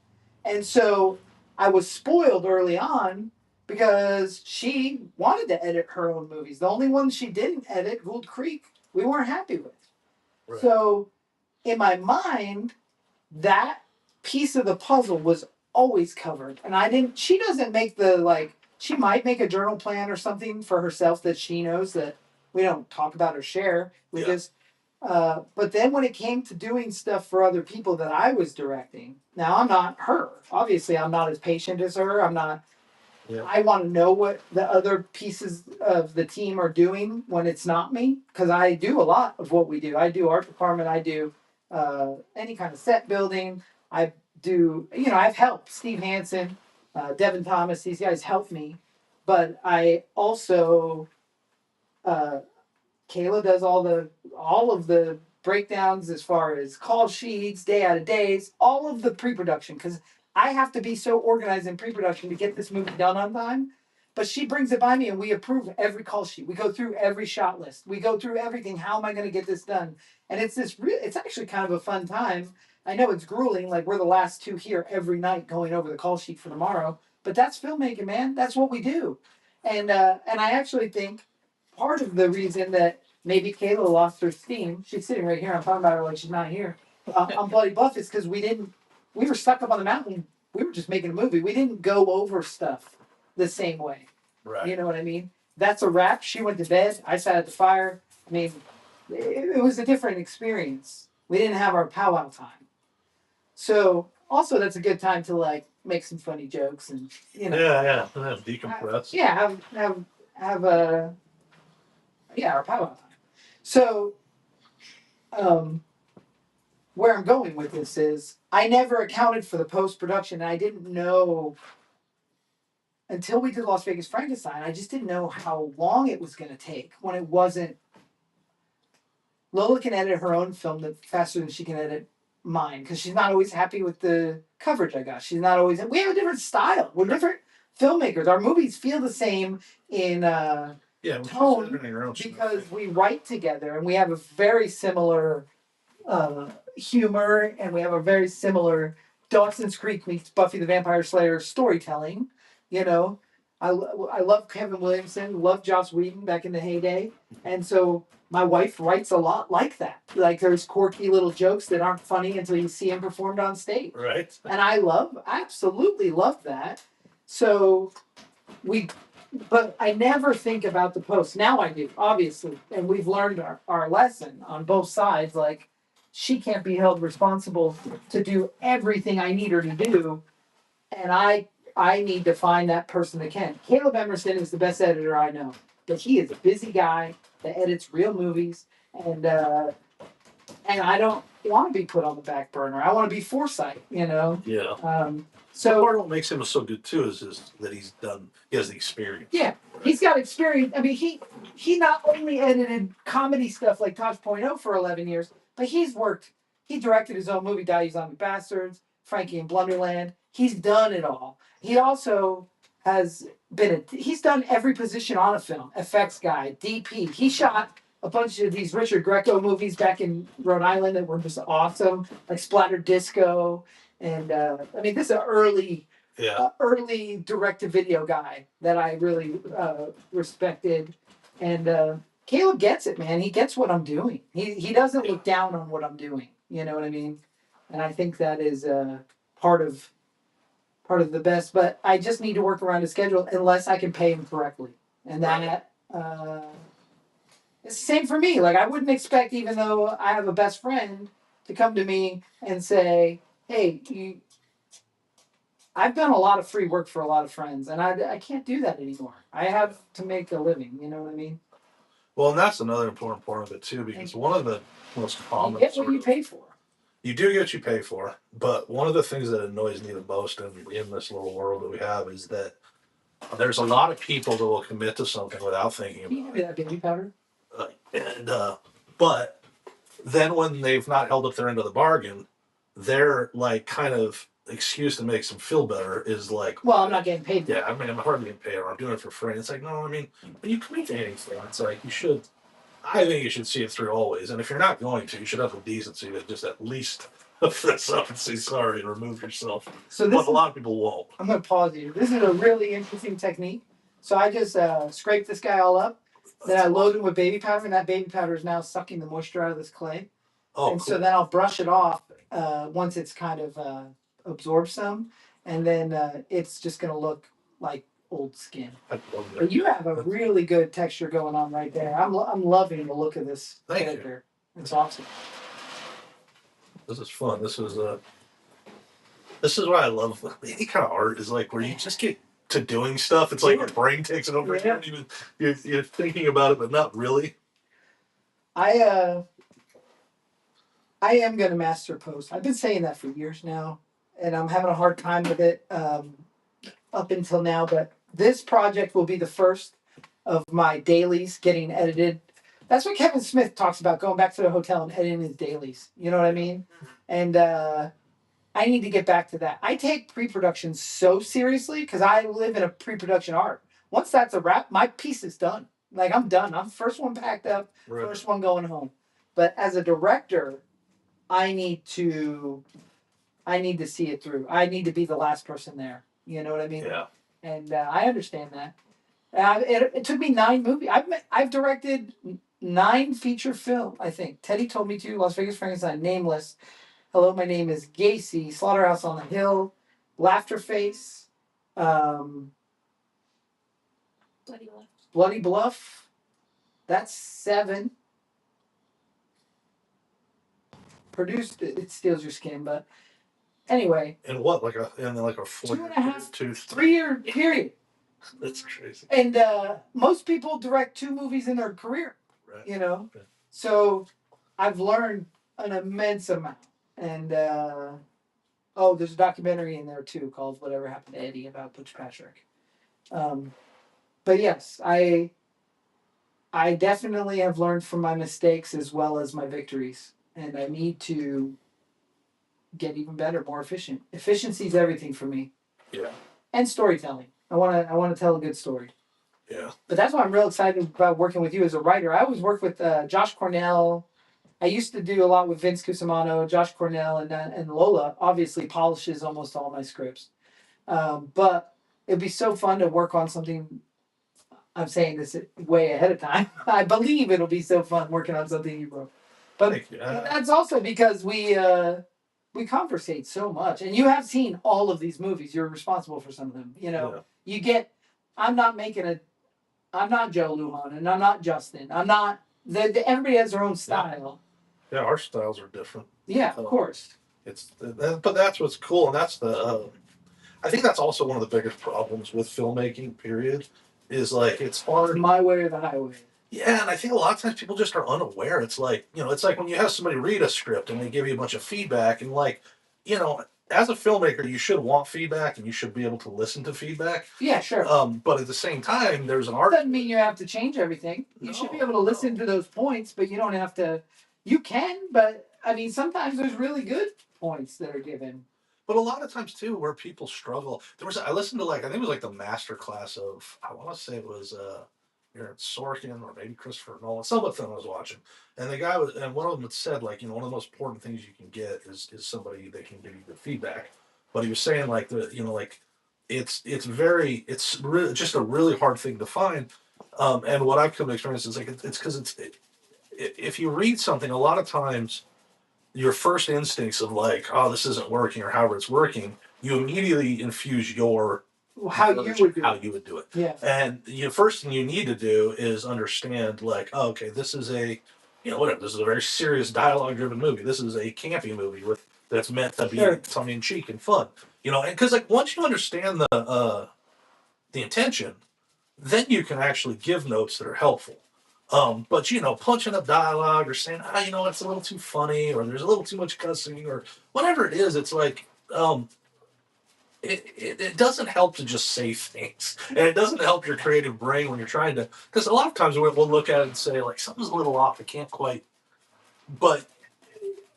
And so I was spoiled early on because she wanted to edit her own movies. The only one she didn't edit, Gould Creek, we weren't happy with. Right. So in my mind, that piece of the puzzle was always covered. And she doesn't make she might make a journal plan or something for herself that she knows that we don't talk about or share. We just, but then when it came to doing stuff for other people that I was directing, now I'm not her. Obviously, I'm not as patient as her. I'm not. Yeah. I want to know what the other pieces of the team are doing when it's not me, because I do a lot of what we do. I do art department. I do any kind of set building. I do, I've helped Steve Hansen, Devin Thomas. These guys help me, but I also, Kayla does all of the breakdowns as far as call sheets, day out of days, all of the pre-production, because I have to be so organized in pre-production to get this movie done on time. But she brings it by me and we approve every call sheet. We go through every shot list. We go through everything. How am I going to get this done? And it's actually kind of a fun time. I know it's grueling. Like, we're the last two here every night going over the call sheet for tomorrow. But that's filmmaking, man. That's what we do. And I actually think part of the reason that maybe Kayla lost her steam. She's sitting right here. I'm talking about her like she's not here. On Bloody Buffets because we were stuck up on the mountain. We were just making a movie. We didn't go over stuff the same way. Right. You know what I mean? That's a wrap. She went to bed. I sat at the fire. I mean, it was a different experience. We didn't have our powwow time. So also that's a good time to like make some funny jokes and Yeah. Decompress. have a our powwow time. So where I'm going with this is I never accounted for the post production and I didn't know until we did Las Vegas Frankenstein, I just didn't know how long it was going to take when it wasn't. Lola can edit her own film faster than she can edit mine because she's not always happy with the coverage I got. She's not always. We have a different style. We're different filmmakers. Our movies feel the same in tone because we write together and we have a very similar humor and we have a very similar Dawson's Creek meets Buffy the Vampire Slayer storytelling. You know, I love Kevin Williamson, love Joss Whedon back in the heyday, and so my wife writes a lot like that. Like there's quirky little jokes that aren't funny until you see him performed on stage. Right. And I absolutely love that. So but I never think about the post. Now I do, obviously, and we've learned our lesson on both sides. Like she can't be held responsible to do everything I need her to do, and I need to find that person that can. Caleb Emerson is the best editor I know, but he is a busy guy that edits real movies, and I don't want to be put on the back burner. I want to be foresight, you know. Yeah. So part of what makes him so good too is that he has the experience. Yeah, he's got experience. I mean, he not only edited comedy stuff like Tosh Point oh for 11 years, but he directed his own movie, Die Zombie Bastards, Frankie and Blunderland. He's done it all. He also has he's done every position on a film. Effects guy, DP. He shot a bunch of these Richard Greco movies back in Rhode Island that were just awesome, like Splatter Disco. And I mean, this is an early direct-to-video guy that I really respected. And Caleb gets it, man. He gets what I'm doing. He doesn't look down on what I'm doing. You know what I mean? And I think that is part of the best. But I just need to work around his schedule unless I can pay him correctly. And that it's the same for me. Like I wouldn't expect, even though I have a best friend, to come to me and say, "Hey, I've done a lot of free work for a lot of friends, and I can't do that anymore. I have to make a living." You know what I mean? Well, and that's another important part of it too, because one of the most common you get what you pay for. You do get what you pay for, but one of the things that annoys me the most in this little world that we have is that there's a lot of people that will commit to something without thinking about it. Can you give me that baby powder? But then when they've not held up their end of the bargain, their like kind of excuse to make them feel better is like, well, I'm not getting paid. Yeah, I mean, I'm hardly getting paid, or I'm doing it for free. And it's like, no, I mean, when you commit to anything, it's like I think you should see it through always. And if you're not going to, you should have the decency to just at least fess up and say sorry and remove yourself. So but a lot of people won't. I'm going to pause you. This is a really interesting technique. So I just scrape this guy all up. Then I load him with baby powder, and that baby powder is now sucking the moisture out of this clay. Oh, and cool. So then I'll brush it off once it's kind of absorbed some, and then it's just going to look like old skin. But you have a really good texture going on right there. I'm loving the look of this character. It's awesome. This is fun. This is what I love. Any kind of art is like where you just get to doing stuff. It's like your brain takes it over. Yeah. You're thinking about it, but not really. I am going to master post. I've been saying that for years now, and I'm having a hard time with it up until now. But this project will be the first of my dailies getting edited. That's what Kevin Smith talks about, going back to the hotel and editing his dailies. You know what I mean? And I need to get back to that. I take pre-production so seriously because I live in a pre-production art. Once that's a wrap, my piece is done. Like, I'm done. I'm the first one packed up, first one going home. But as a director, I need to see it through. I need to be the last person there. You know what I mean? Yeah. And I understand that. It took me 9 movies. I've directed 9 feature film, I think. Teddy told me to. Las Vegas Frankenstein, Nameless, Hello, My Name is Gacy, Slaughterhouse on the Hill, Laughter Face, um, Bloody left. Bloody Bluff. That's 7. Produced, it steals your skin, but anyway. And what, like a 2.5, 2 3-year period. That's crazy. And most people direct 2 movies in their career, Right. you know? Right. So I've learned an immense amount. And there's a documentary in there too called Whatever Happened to Eddie about Butch Patrick. But yes, I definitely have learned from my mistakes as well as my victories. And I need to get even better, more efficient. Efficiency is everything for me. Yeah. And storytelling. I wanna tell a good story. Yeah. But that's why I'm real excited about working with you as a writer. I always work with Josh Cornell. I used to do a lot with Vince Cusimano, Josh Cornell, and Lola. Obviously, polishes almost all my scripts. But it'd be so fun to work on something. I'm saying this way ahead of time. I believe it'll be so fun working on something you wrote. But that's also because we conversate so much, and you have seen all of these movies. You're responsible for some of them. You know, you get. I'm not Joe Lujan, and I'm not Justin. I'm not. Everybody has their own style. Yeah, our styles are different. Yeah, of course. But that's what's cool, and that's I think that's also one of the biggest problems with filmmaking. Period, is like it's hard. My way or the highway. Yeah, and I think a lot of times people just are unaware. It's like it's like when you have somebody read a script and they give you a bunch of feedback, and as a filmmaker, you should want feedback and you should be able to listen to feedback. Yeah, sure. But at the same time, there's an art. Doesn't mean you have to change everything. You should be able to listen to those points, but you don't have to. You can, but I mean, sometimes there's really good points that are given. But a lot of times too, where people struggle, I listened to I think it was like the master class of, I want to say it was Aaron Sorkin or maybe Christopher Nolan, some of them I was watching, and the guy and one of them had said one of the most important things you can get is somebody that can give you good feedback. But he was saying just a really hard thing to find. And what I've come to experience is it's because if you read something, a lot of times your first instincts of oh, this isn't working, or however it's working, you immediately infuse your how you would do it. Yeah. And the first thing you need to do is understand oh, okay, this is a this is a very serious dialogue driven movie. This is a campy movie that's meant to be tongue in cheek and fun. And because once you understand the intention, then you can actually give notes that are helpful. But punching up dialogue or saying, it's a little too funny, or there's a little too much cussing, or whatever it is, it's it doesn't help to just say things, and it doesn't help your creative brain when you're trying to. Because a lot of times we'll look at it and say something's a little off, I can't quite. But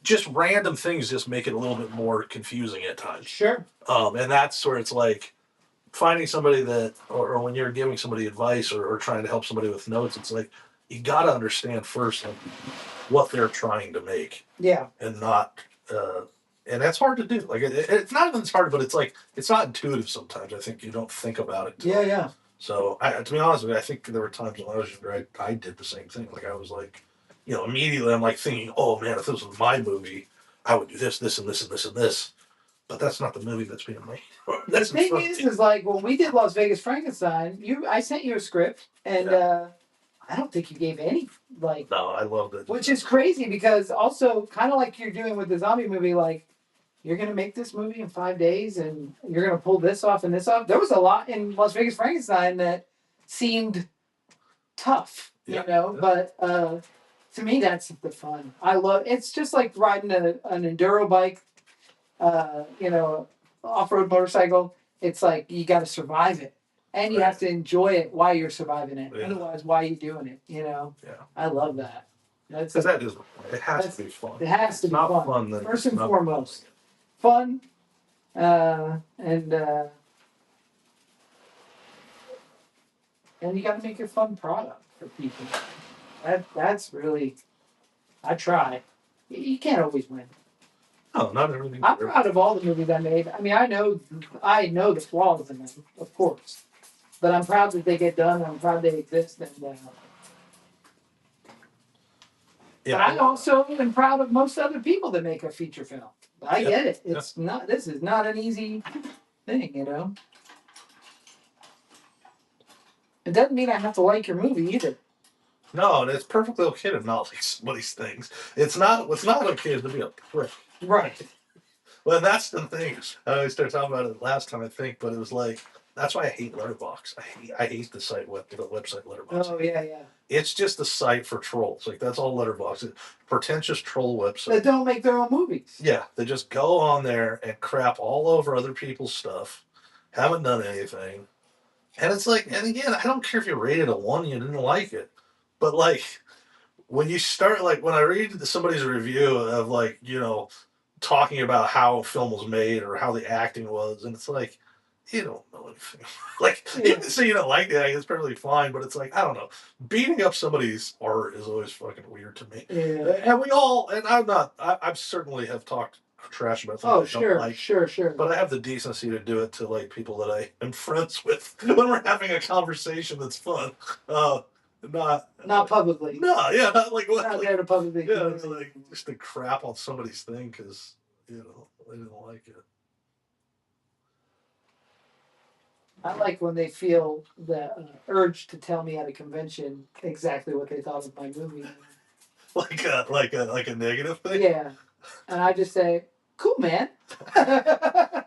just random things just make it a little bit more confusing at times. Sure. And that's where it's finding somebody that, or when you're giving somebody advice or trying to help somebody with notes, it's you got to understand first what they're trying to make. Yeah. And not, and that's hard to do. It's not even hard, but it's not intuitive sometimes. I think you don't think about it. Yeah. So, to be honest with you, I think there were times when I was younger, I did the same thing. I was immediately I'm thinking, oh man, if this was my movie, I would do this, this, and this, and this, and this. But that's not the movie that's being made. The thing is when we did Las Vegas Frankenstein, I sent you a script, and I don't think you gave any No, I loved it. Which is crazy because also kind of like you're doing with the zombie movie, you're gonna make this movie in 5 days, and you're gonna pull this off and this off. There was a lot in Las Vegas Frankenstein that seemed tough, but to me that's the fun. I love it's just like riding an enduro bike. Off-road motorcycle, it's you got to survive it, and you have to enjoy it while you're surviving it. Yeah. Otherwise, why are you doing it? Yeah. I love that. It has to be fun. It has to be fun. First and foremost, fun, and you got to make a fun product for people. That's really, I try. You can't always win. No, not everything. I'm proud of all the movies I made. I mean, I know the flaws in them, of course, but I'm proud that they get done. I'm proud they exist, and Yeah. But I also am proud of most other people that make a feature film. I get it. It's not. This is not an easy thing, you know. It doesn't mean I have to like your movie either. No, and it's perfectly okay to not like somebody's things. It's not. What's not okay is to be a prick. Right. Well, that's the thing. I started talking about it last time, I think, but it was like that's why I hate Letterboxd. I hate the website Letterboxd. Oh yeah, yeah. It's just a site for trolls. Like that's all Letterboxd. Pretentious troll website. They don't make their own movies. Yeah, they just go on there and crap all over other people's stuff. Haven't done anything. And it's like, and again, I don't care if you rated a 1, you didn't like it. But like when you start, like when I read somebody's review of like, talking about how a film was made or how the acting was, and it's like, you don't know anything. Like, you can say you don't like the acting, it's perfectly fine, but it's like, I don't know. Beating up somebody's art is always fucking weird to me. Yeah. And we all, and I'm not, I certainly have talked trash about things Oh I don't sure, like. sure. But I have the decency to do it to like people that I am friends with when we're having a conversation that's fun. Not publicly. no, yeah, not like what, Not like, there to publicly. yeah, like just to crap on somebody's thing because they didn't like it. I like when they feel the urge to tell me at a convention exactly what they thought of my movie. Like a negative thing. Yeah, and I just say, "Cool, man."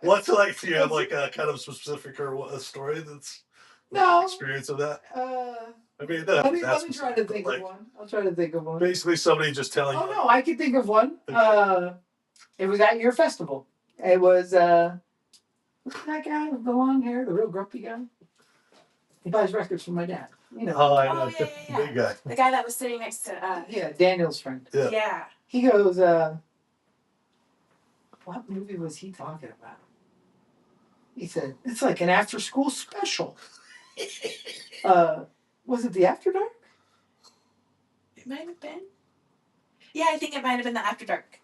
What's it like? Do you have like a kind of specific or a story that's No experience of that? I mean, let me try to think of one. I'll try to think of one. Basically, somebody just telling you. Oh no, I can think of one. It was at your festival. It was what's that guy with the long hair, the real grumpy guy? He buys records from my dad. You know. Oh, I know. yeah. Big guy. The guy that was sitting next to Yeah, Daniel's friend. Yeah. He goes, what movie was he talking about? He said, it's like an after school special. Was it the After Dark? It might have been. Yeah, I think it might have been the After Dark.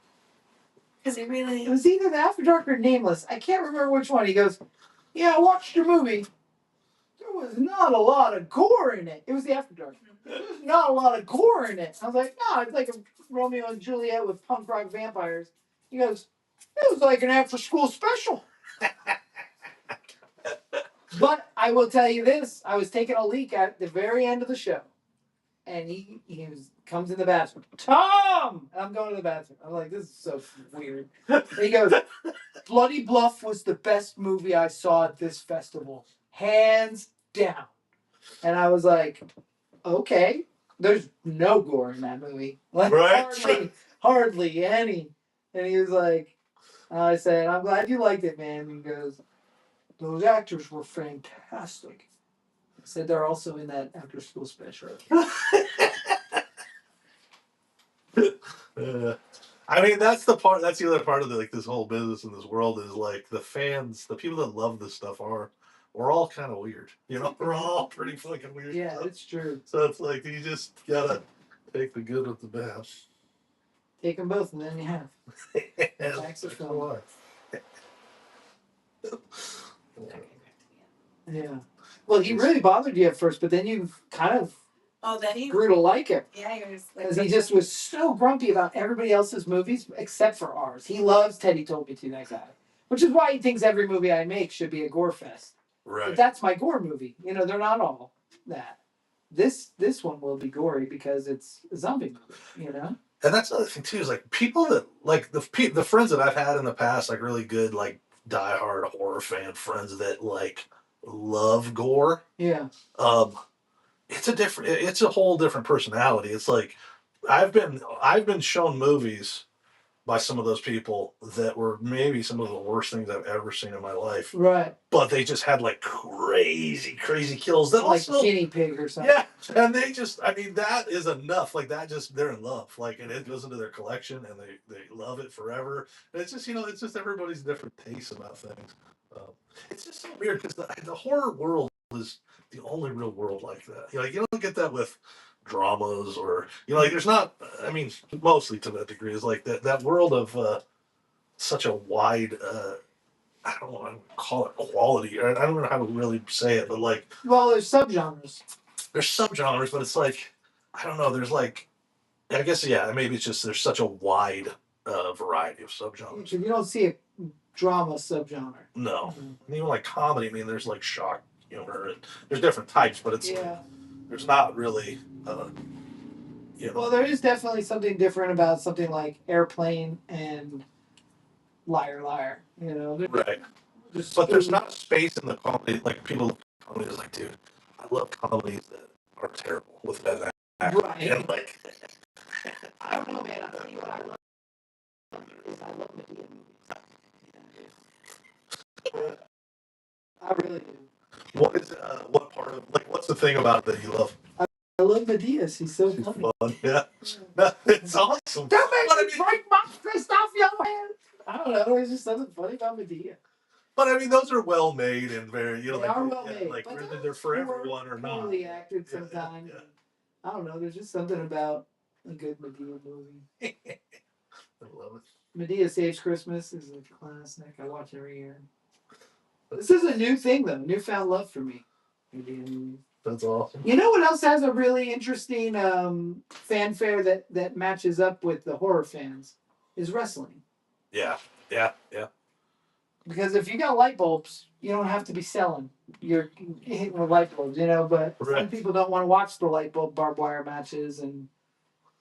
Because it really. It was either the After Dark or Nameless. I can't remember which one. He goes, yeah, I watched your movie. There was not a lot of gore in it. It was the After Dark. There was not a lot of gore in it. I was like, no, it's like a Romeo and Juliet with punk rock vampires. He goes, it was like an after school special. But I will tell you this, I was taking a leak at the very end of the show. And he comes in the bathroom. Tom! And I'm going to the bathroom. I'm like, this is so weird. And he goes, Bloody Bluff was the best movie I saw at this festival. Hands down. And I was like, okay. There's no gore in that movie. Like, Right. hardly any. And he was like, I said, I'm glad you liked it, man. And he goes, those actors were fantastic. I said they're also in that after school special. I mean, that's the part. That's the other part of this whole business in this world is like the fans, the people that love this stuff we're all kind of weird. We're all pretty fucking weird. Yeah, it's true. So it's like you just gotta take the good with the bad. Take them both, and then you have. That's the film. Yeah. Well, he really bothered you at first, but then you kind of then he grew to like him. Yeah, he was like. Because he just was so grumpy about everybody else's movies except for ours. He loves Teddy Told Me To, that guy. Which is why he thinks every movie I make should be a gore fest. Right. But that's my gore movie. They're not all that. This one will be gory because it's a zombie movie, And that's the other thing too is like people that like the friends that I've had in the past, like really good like diehard horror fan friends that like love gore. Yeah. It's a whole different personality. It's like I've been shown movies by some of those people that were maybe some of the worst things I've ever seen in my life. Right. But they just had like crazy kills. That like also, guinea pig or something. yeah, and they just, I mean, that is enough. Like that, just they're in love. Like, and it goes into their collection, and they love it forever. And it's just it's just everybody's different tastes about things. It's just so weird because the horror world is the only real world like that. You don't get that with dramas or like there's not. I mean, mostly to that degree is like that world of such a wide. I don't want to call it quality. I don't know how to really say it, but like. Well, there's subgenres. There's subgenres, but it's like I don't know. There's like I guess maybe it's just there's such a wide variety of subgenres. Because you don't see a drama subgenre. No, and even like comedy. I mean, there's like shock humor, and there's different types, but it's there's not really. Well, there is definitely something different about something like Airplane and Liar Liar. Right. But there's not a space in the comedy like people. Comedy is like, dude, I love comedies that are terrible with bad acting. Right. And like, I don't know, man. I'll tell you what I love is I love Medea movies. I really do. what is what part of like what's the thing about it that you love? I love Medea. She's so She's funny. fun. Yeah, no, it's awesome. Don't make But me break my fist off your hand. I don't know. There's just something funny about Medea. But I mean, those are well made and very They like are well made, like but whether they're for everyone or not. Poorly acted sometimes. Yeah. I don't know. There's just something about a good Medea movie. I love it. Medea Saves Christmas is a classic. I watch every year. This is a new thing, though. Newfound love for me. Medea movies. That's awesome. You know what else has a really interesting fanfare that matches up with the horror fans is wrestling. Yeah. Because if you got light bulbs, you don't have to be selling. You're hitting with light bulbs, But some people don't want to watch the light bulb barbed wire matches, and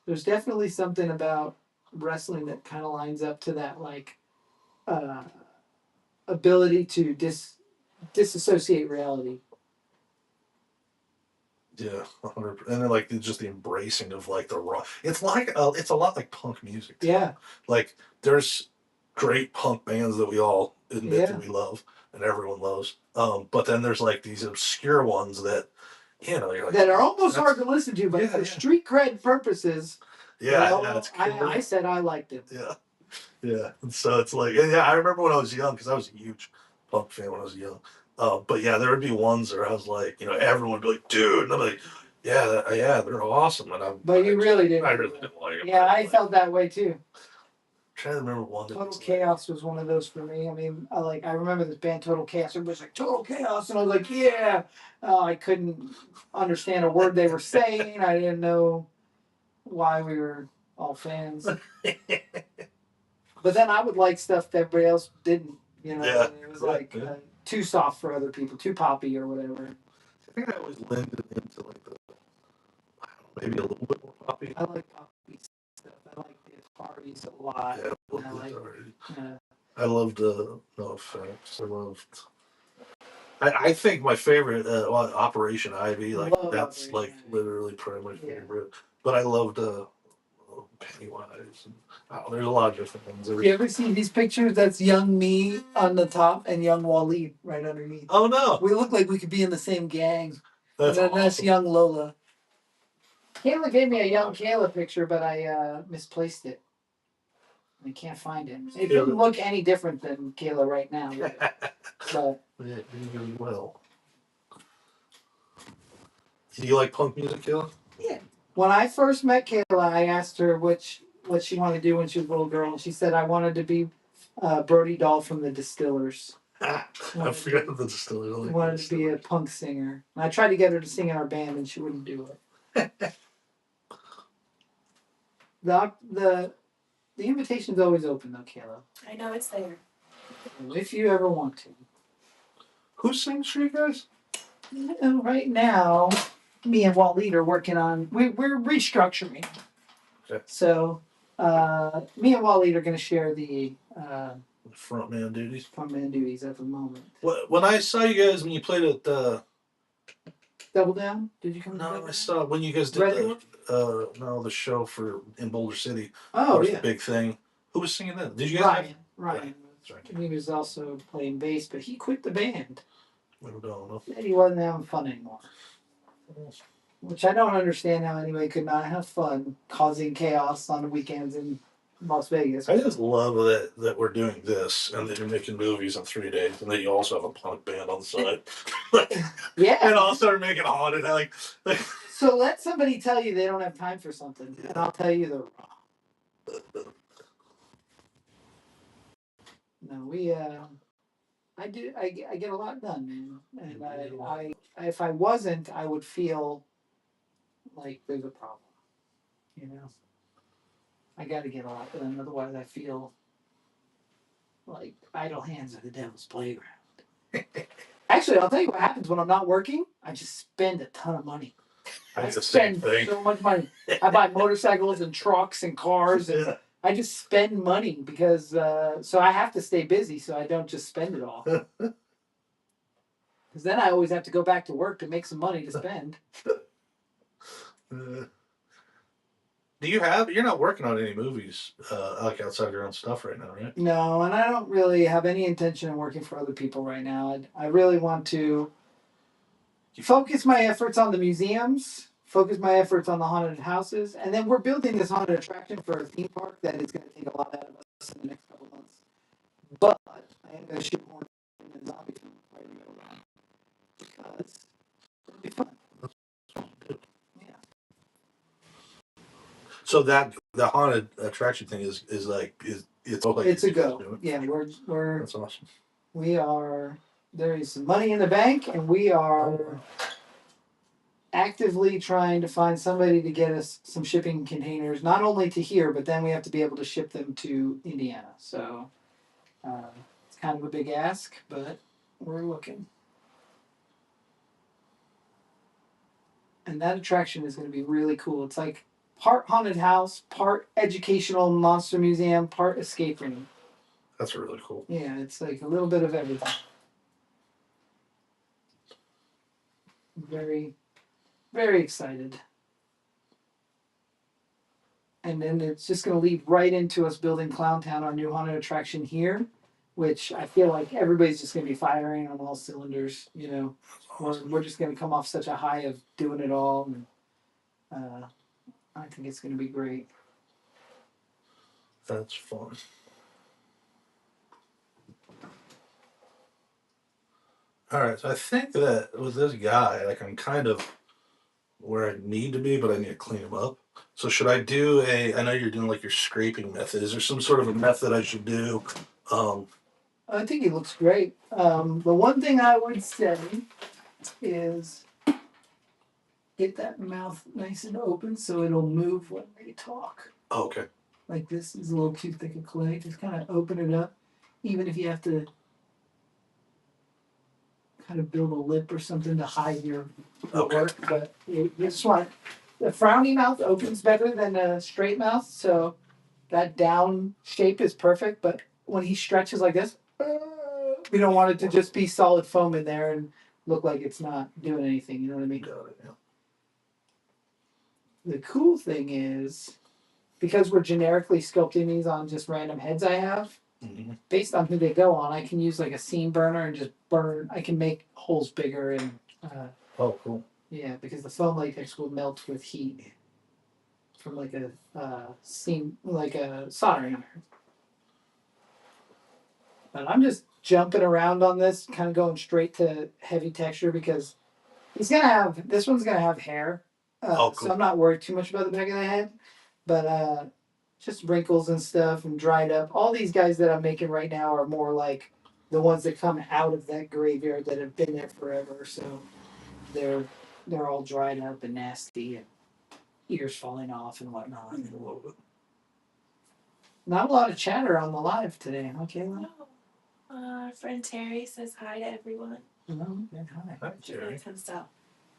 there's definitely something about wrestling that kind of lines up to that, like ability to disassociate reality. Yeah, 100%. And then like just the embracing of like the raw. It's like it's a lot like punk music. Yeah. Like there's great punk bands that we all admit that we love and everyone loves. But then there's like these obscure ones that you're like, that are almost hard to listen to, but for street cred purposes. That's cool. I said I liked it. Yeah. And so it's like, I remember when I was young because I was a huge punk fan when I was young. But there would be ones where I was like, everyone would be like, dude, and I'm like, yeah, they're awesome. And but you really didn't. I really didn't like them. Yeah, I felt that way too. I'm trying to remember one. Total Chaos was one of those for me. I mean, I remember this band Total Chaos. Everybody was like Total Chaos, and I was like, yeah. I couldn't understand a word they were saying. I didn't know why we were all fans. But then I would like stuff that everybody else didn't. Yeah, it was too soft for other people, too poppy or whatever. I think I always lended into like maybe a little bit more poppy. I like poppy stuff. I like the parties a lot. I loved No Effects. I think my favorite Operation Ivy. Like that's like literally probably my favorite. But I loved Pennywise. And, there's a lot of different ones. You ever see these pictures? That's young me on the top and young Waleed right underneath. Oh no! We look like we could be in the same gang. That's awesome. That's young Lola. Kayla gave me a young Kayla picture, but I misplaced it. I can't find it. It doesn't look any different than Kayla right now. But really well. Do you like punk music, Kayla? Yeah. When I first met Kayla, I asked her what she wanted to do when she was a little girl, and she said I wanted to be Brody Dahl from the Distillers. I forgot the Distillers. I wanted to be a punk singer. And I tried to get her to sing in our band, and she wouldn't do it. The invitation's always open, though, Kayla. I know it's there. If you ever want to. Who sings for you guys? Right now, me and Waleed are working on. We're restructuring. Okay. So, me and Waleed are going to share the frontman duties. Frontman duties at the moment. When I saw you guys when you played at Double Down, did you come? No, I saw when you guys did the show in Boulder City. Oh yeah, the big thing. Who was singing that? Did you guys? Ryan. He was also playing bass, but he quit the band. I don't know. And he wasn't having fun anymore. Which I don't understand how anybody could not have fun causing chaos on the weekends in Las Vegas. I just love that we're doing this and that you're making movies in 3 days and that you also have a punk band on the side. Yeah. And also are making haunted. So let somebody tell you they don't have time for something, and I'll tell you they're wrong. No, I get a lot done, man. And I if I wasn't, I would feel like there's a problem. I got to get a lot done. Otherwise, I feel like idle hands are the devil's playground. Actually, I'll tell you what happens when I'm not working. I just spend a ton of money. I do the same spend thing. so much money. I buy motorcycles and trucks and cars, and I just spend money because so I have to stay busy so I don't just spend it all. Because then I always have to go back to work to make some money to spend. You're not working on any movies like outside your own stuff right now, right? No, and I don't really have any intention of working for other people right now. I really want to focus my efforts on the museums, focus my efforts on the haunted houses, and then we're building this haunted attraction for a theme park that is going to take a lot out of us in the next couple months. But I am going to shoehorn in the zombie film right in the middle of that because it'll be fun. Yeah. So that the haunted attraction thing is it's like It's a go. Yeah, we're that's awesome. we are. There is some money in the bank, and we are actively trying to find somebody to get us some shipping containers, not only to here, but then we have to be able to ship them to Indiana. So it's kind of a big ask, but we're looking. And that attraction is going to be really cool. It's like part haunted house, part educational monster museum, part escape room. That's really cool. Yeah, it's like a little bit of everything. Very, very excited. And then it's just going to lead right into us building Clowntown, our new haunted attraction here, which I feel like everybody's just going to be firing on all cylinders. You know, we're just going to come off such a high of doing it all, and I think it's going to be great. That's fun. All right, so I think that with this guy, like I'm kind of where I need to be, but I need to clean him up. So should I do I know you're doing like your scraping method. Is there some sort of a method I should do? I think he looks great. The one thing I would say is get that mouth nice and open so it'll move when they talk. Okay. Like this is a little too thick of clay. Just kind of open it up, even if you have to kind of build a lip or something to hide your work. But you just want the frowny mouth opens better than a straight mouth, so that down shape is perfect. But when he stretches like this, we don't want it to just be solid foam in there and look like it's not doing anything. You know what I mean? Got it. Yeah. The cool thing is, because we're generically sculpting these on just random heads I have, based on who they go on, I can use like a seam burner and just burn. I can make holes bigger and. Oh, cool. Yeah, because the foam latex will melt with heat from like a seam, like a soldering iron. But I'm just jumping around on this, kind of going straight to heavy texture because this one's gonna have hair, cool. so I'm not worried too much about the back of the head, but just wrinkles and stuff and dried up. All these guys that I'm making right now are more like the ones that come out of that graveyard that have been there forever, so they're all dried up and nasty and ears falling off and whatnot. Not a lot of chatter on the live today, huh, Kayla? No. Our friend Terry says hi to everyone. Well, hi. Hi, Jerry.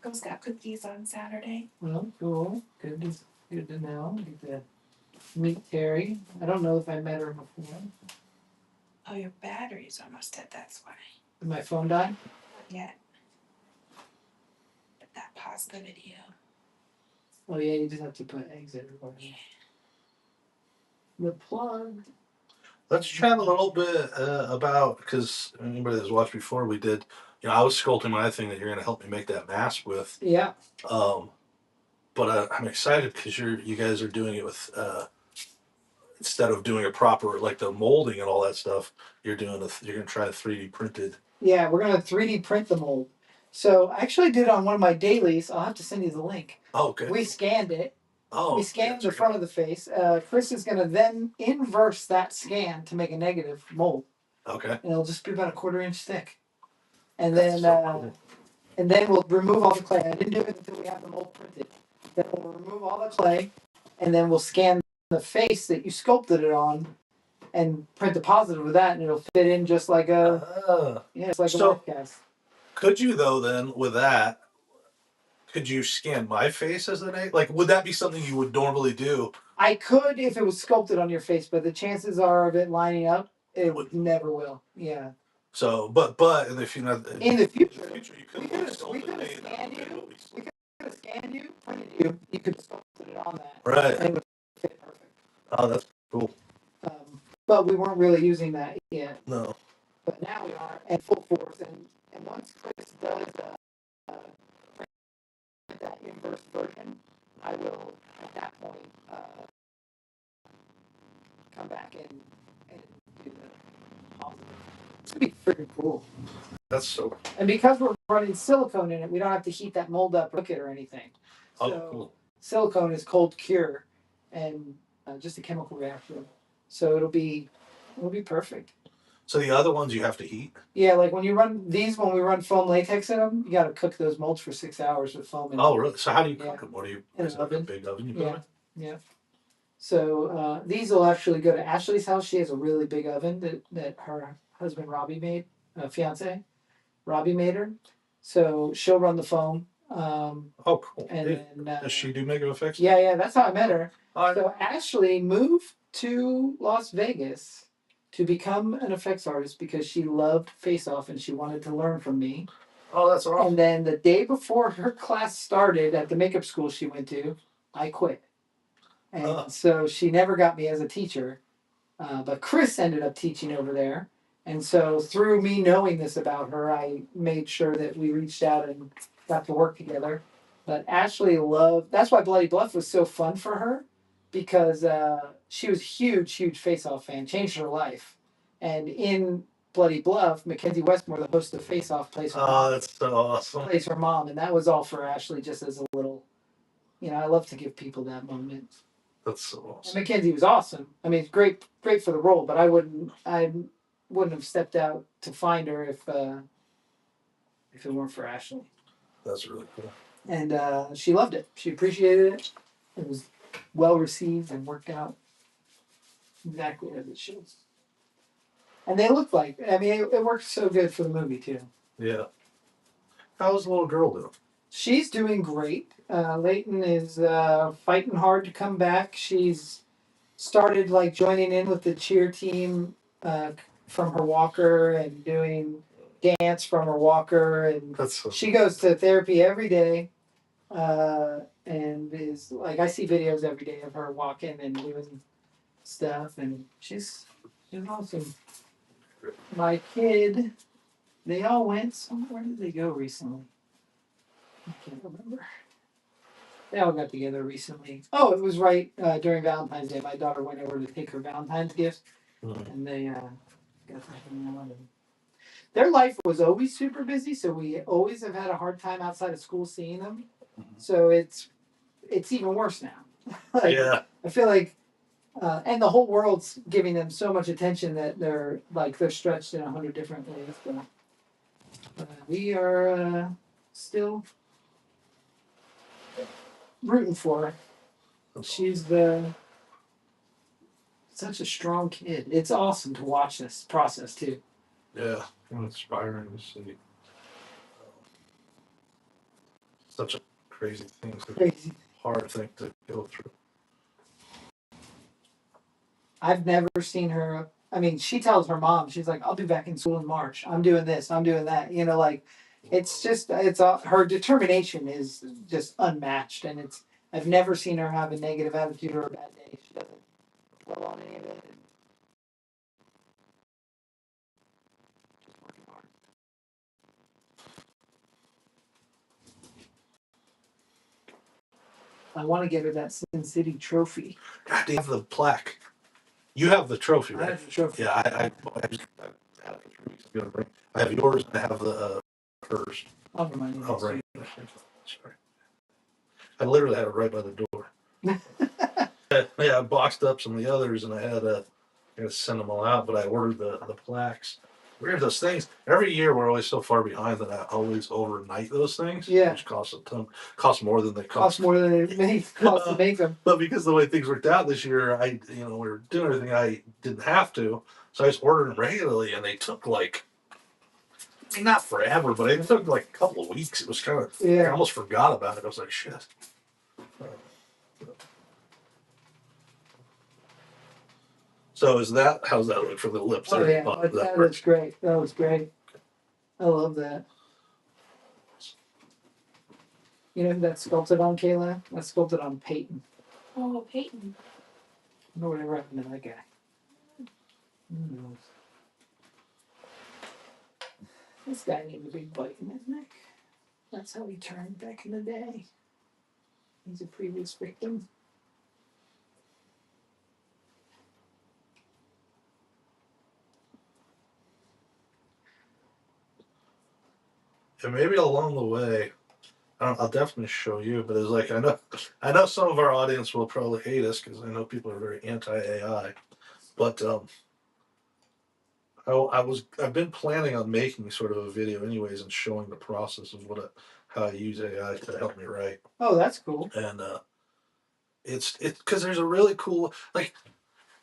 Girls got cookies on Saturday. Well, cool. Good to know. Get to meet Terry. I don't know if I met her before. Oh, your battery's almost dead, that's why. Did my phone die? Not yet. But that paused the video. Oh yeah, you just have to put exit or whatever. The plug. Let's chat a little bit about, because anybody that's watched before, we did. I was sculpting my thing that you're going to help me make that mask with. Yeah. But I'm excited because you guys are doing it with instead of doing a proper like the molding and all that stuff, you're going to try a 3D printed. Yeah, we're gonna 3D print the mold. So I actually did it on one of my dailies. I'll have to send you the link. Oh, okay. We scanned it. Oh. We scanned the front of the face. Chris is gonna then inverse that scan to make a negative mold. Okay. And it'll just be about a 1/4 inch thick. And then cool. And then we'll remove all the clay. I didn't do it until we have the mold printed. Then we'll remove all the clay, and then we'll scan the face that you sculpted it on and print a positive with that, and it'll fit in just like a it's like So- a mark cast. Could you though then with that? Could you scan my face as an A? Like, would that be something you would normally do? I could if it was sculpted on your face, but the chances are of it lining up, it never will. Yeah. So, but if you know In the future, you we could could have sculpted have me. scanned you. We could have scanned you, printed you. You could have sculpted it on that. Right. And it would fit perfect. Oh, that's cool. But we weren't really using that yet. No. But now we are at full force. And once Chris does that inverse version, I will at that point come back and do the positive. It's gonna be freaking cool. That's so. And because we're running silicone in it, we don't have to heat that mold up or cook it or anything. Oh, So cool. silicone is cold cure and just a chemical reaction. So it'll be perfect. So the other ones you have to heat. Yeah, like when you run these, when we run foam latex in them, you got to cook those molds for 6 hours with foam in Oh, them. really? So how do you cook Yeah. them? What do you? In Is an it like a oven. big oven you put Yeah, in? yeah. So these will actually go to Ashley's house. She has a really big oven that her husband Robbie made, fiance Robbie made her. So she'll run the foam. Oh, cool. And Hey, then does she do makeup effects? yeah, that's how I met her. Oh, So Ashley moved to Las Vegas to become an effects artist because she loved Face Off and she wanted to learn from me. oh, that's awesome. And then the day before her class started at the makeup school she went to, I quit. And so she never got me as a teacher. But Chris ended up teaching over there. And so through me knowing this about her, I made sure that we reached out and got to work together. But Ashley loved, that's why Bloody Bluff was so fun for her because she was a huge Face Off fan, changed her life. And in Bloody Bluff, Mackenzie Westmore, the host of Face Off, plays her mom. That's so awesome. Plays her mom. And that was all for Ashley just as a little, I love to give people that moment. That's so And awesome. Mackenzie was awesome. I mean, great for the role, but I wouldn't have stepped out to find her if it weren't for Ashley. That's really cool. And she loved it. She appreciated it. It was well received and worked out exactly as it should. And they looked like. I mean, it worked so good for the movie too. Yeah. How's the little girl doing? She's doing great. Leighton is fighting hard to come back. She's started like joining in with the cheer team from her walker and doing dance from her walker, and That's so she goes to therapy every day. And is like I see videos every day of her walking and doing stuff, and she's awesome. My kid, they all went somewhere. Where did they go recently? I can't remember. They all got together recently. Oh, it was right during Valentine's Day. My daughter went over to take her Valentine's gift, and they got to hang out. And their life was always super busy, so we always have had a hard time outside of school seeing them. So it's even worse now. Like, yeah. I feel like, and the whole world's giving them so much attention that they're stretched in 100 different ways. But we are still rooting for her. She's such a strong kid. It's awesome to watch this process too. Yeah. Inspiring to see. Such a crazy thing. Such Crazy. a hard thing to go through. I've never seen her. I mean, she tells her mom, she's like, "I'll be back in school in March. I'm doing this. I'm doing that." It's just her determination is just unmatched, and I've never seen her have a negative attitude or a bad day. She doesn't dwell on any of it. Just working hard. I want to get her that Sin City trophy. God, they have the plaque. You have the trophy, right? I have the trophy. Yeah, I had it 3 weeks ago. I have yours and I have the hers. I'll remind you. Oh, right. Sorry. I literally had it right by the door. Yeah, I boxed up some of the others and I had to send them all out, but I ordered the plaques. we have those things every year. We're always so far behind that I always overnight those things, Yeah. which costs a ton, costs more than they Costs more than it costs to make them. But because the way things worked out this year, we were doing everything I didn't have to, so I just ordered them regularly, and they took like, I mean, not forever, but it took like a couple of weeks. It was kind of, I Yeah. almost forgot about it. I was like, shit. So how's that look for the lips? Oh There, yeah, that looks great. That was great. I love that. You know who that's sculpted on, Kayla? That's sculpted on Peyton. Oh, Peyton. I wonder what happened to that guy. Who knows? This guy needs a big bite in his neck. That's how he turned back in the day. He's a previous victim. And maybe along the way, I'll definitely show you. But it's like I know some of our audience will probably hate us because I know people are very anti AI. But I've been planning on making sort of a video anyways and showing the process of how I use AI to help me write. Oh, that's cool. And it's because there's a really cool, like,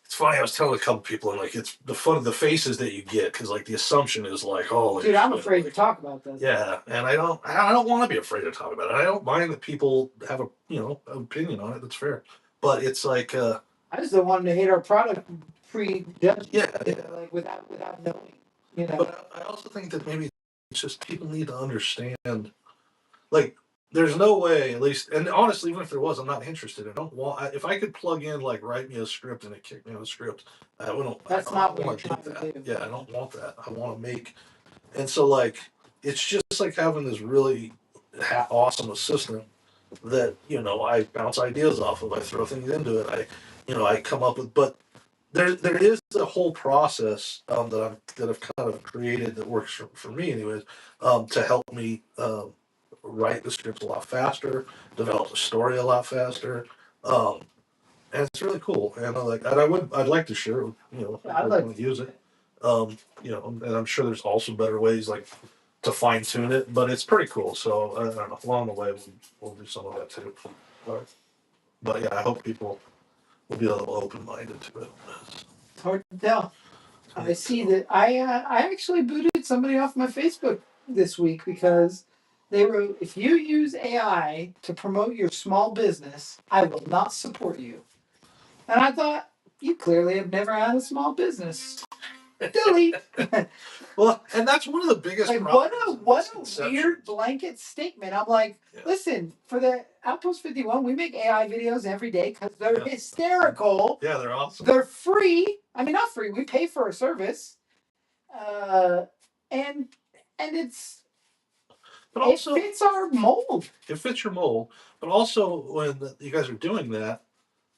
it's funny. I was telling a couple people, and like, it's the fun of the faces that you get because like the assumption is like, oh, dude, I'm afraid to talk about this. Yeah, and I don't want to be afraid to talk about it. I don't mind that people have an opinion on it. That's fair, but it's like I just don't want them to hate our product pre-judged. Yeah. Like without knowing. You know. But I also think that maybe it's just people need to understand, like, there's no way, at least, and honestly, even if there was, I'm not interested. I don't want. If I could plug in like write me a script and it kicked me on the script, I wouldn't. That's I not don't what want you're to do trying to that. do. Yeah, I don't want that. I want to make, and so like it's just like having this really awesome assistant that I bounce ideas off of. I throw things into it. I come up with, but there is a whole process that I've kind of created that works for me anyways, to help me write the script a lot faster, develop the story a lot faster, um, and it's really cool. And I'd like to share it with if I'd people like want to use it. And I'm sure there's also better ways like to fine tune it, but it's pretty cool. So I don't know. Along the way, we'll do some of that too. But yeah, I hope people will be a little open minded to it. It's hard to tell. I see that I actually booted somebody off my Facebook this week because they wrote, if you use AI to promote your small business, I will not support you. And I thought, you clearly have never had a small business. Delete. Well, and that's one of the biggest Like problems. what a weird blanket statement. I'm like, listen, for the Outpost 51, we make AI videos every day because they're hysterical. Yeah, they're awesome. They're free. I mean, not free. We pay for a service. And it's But also, it fits our mold. it fits your mold. But also, when you guys are doing that,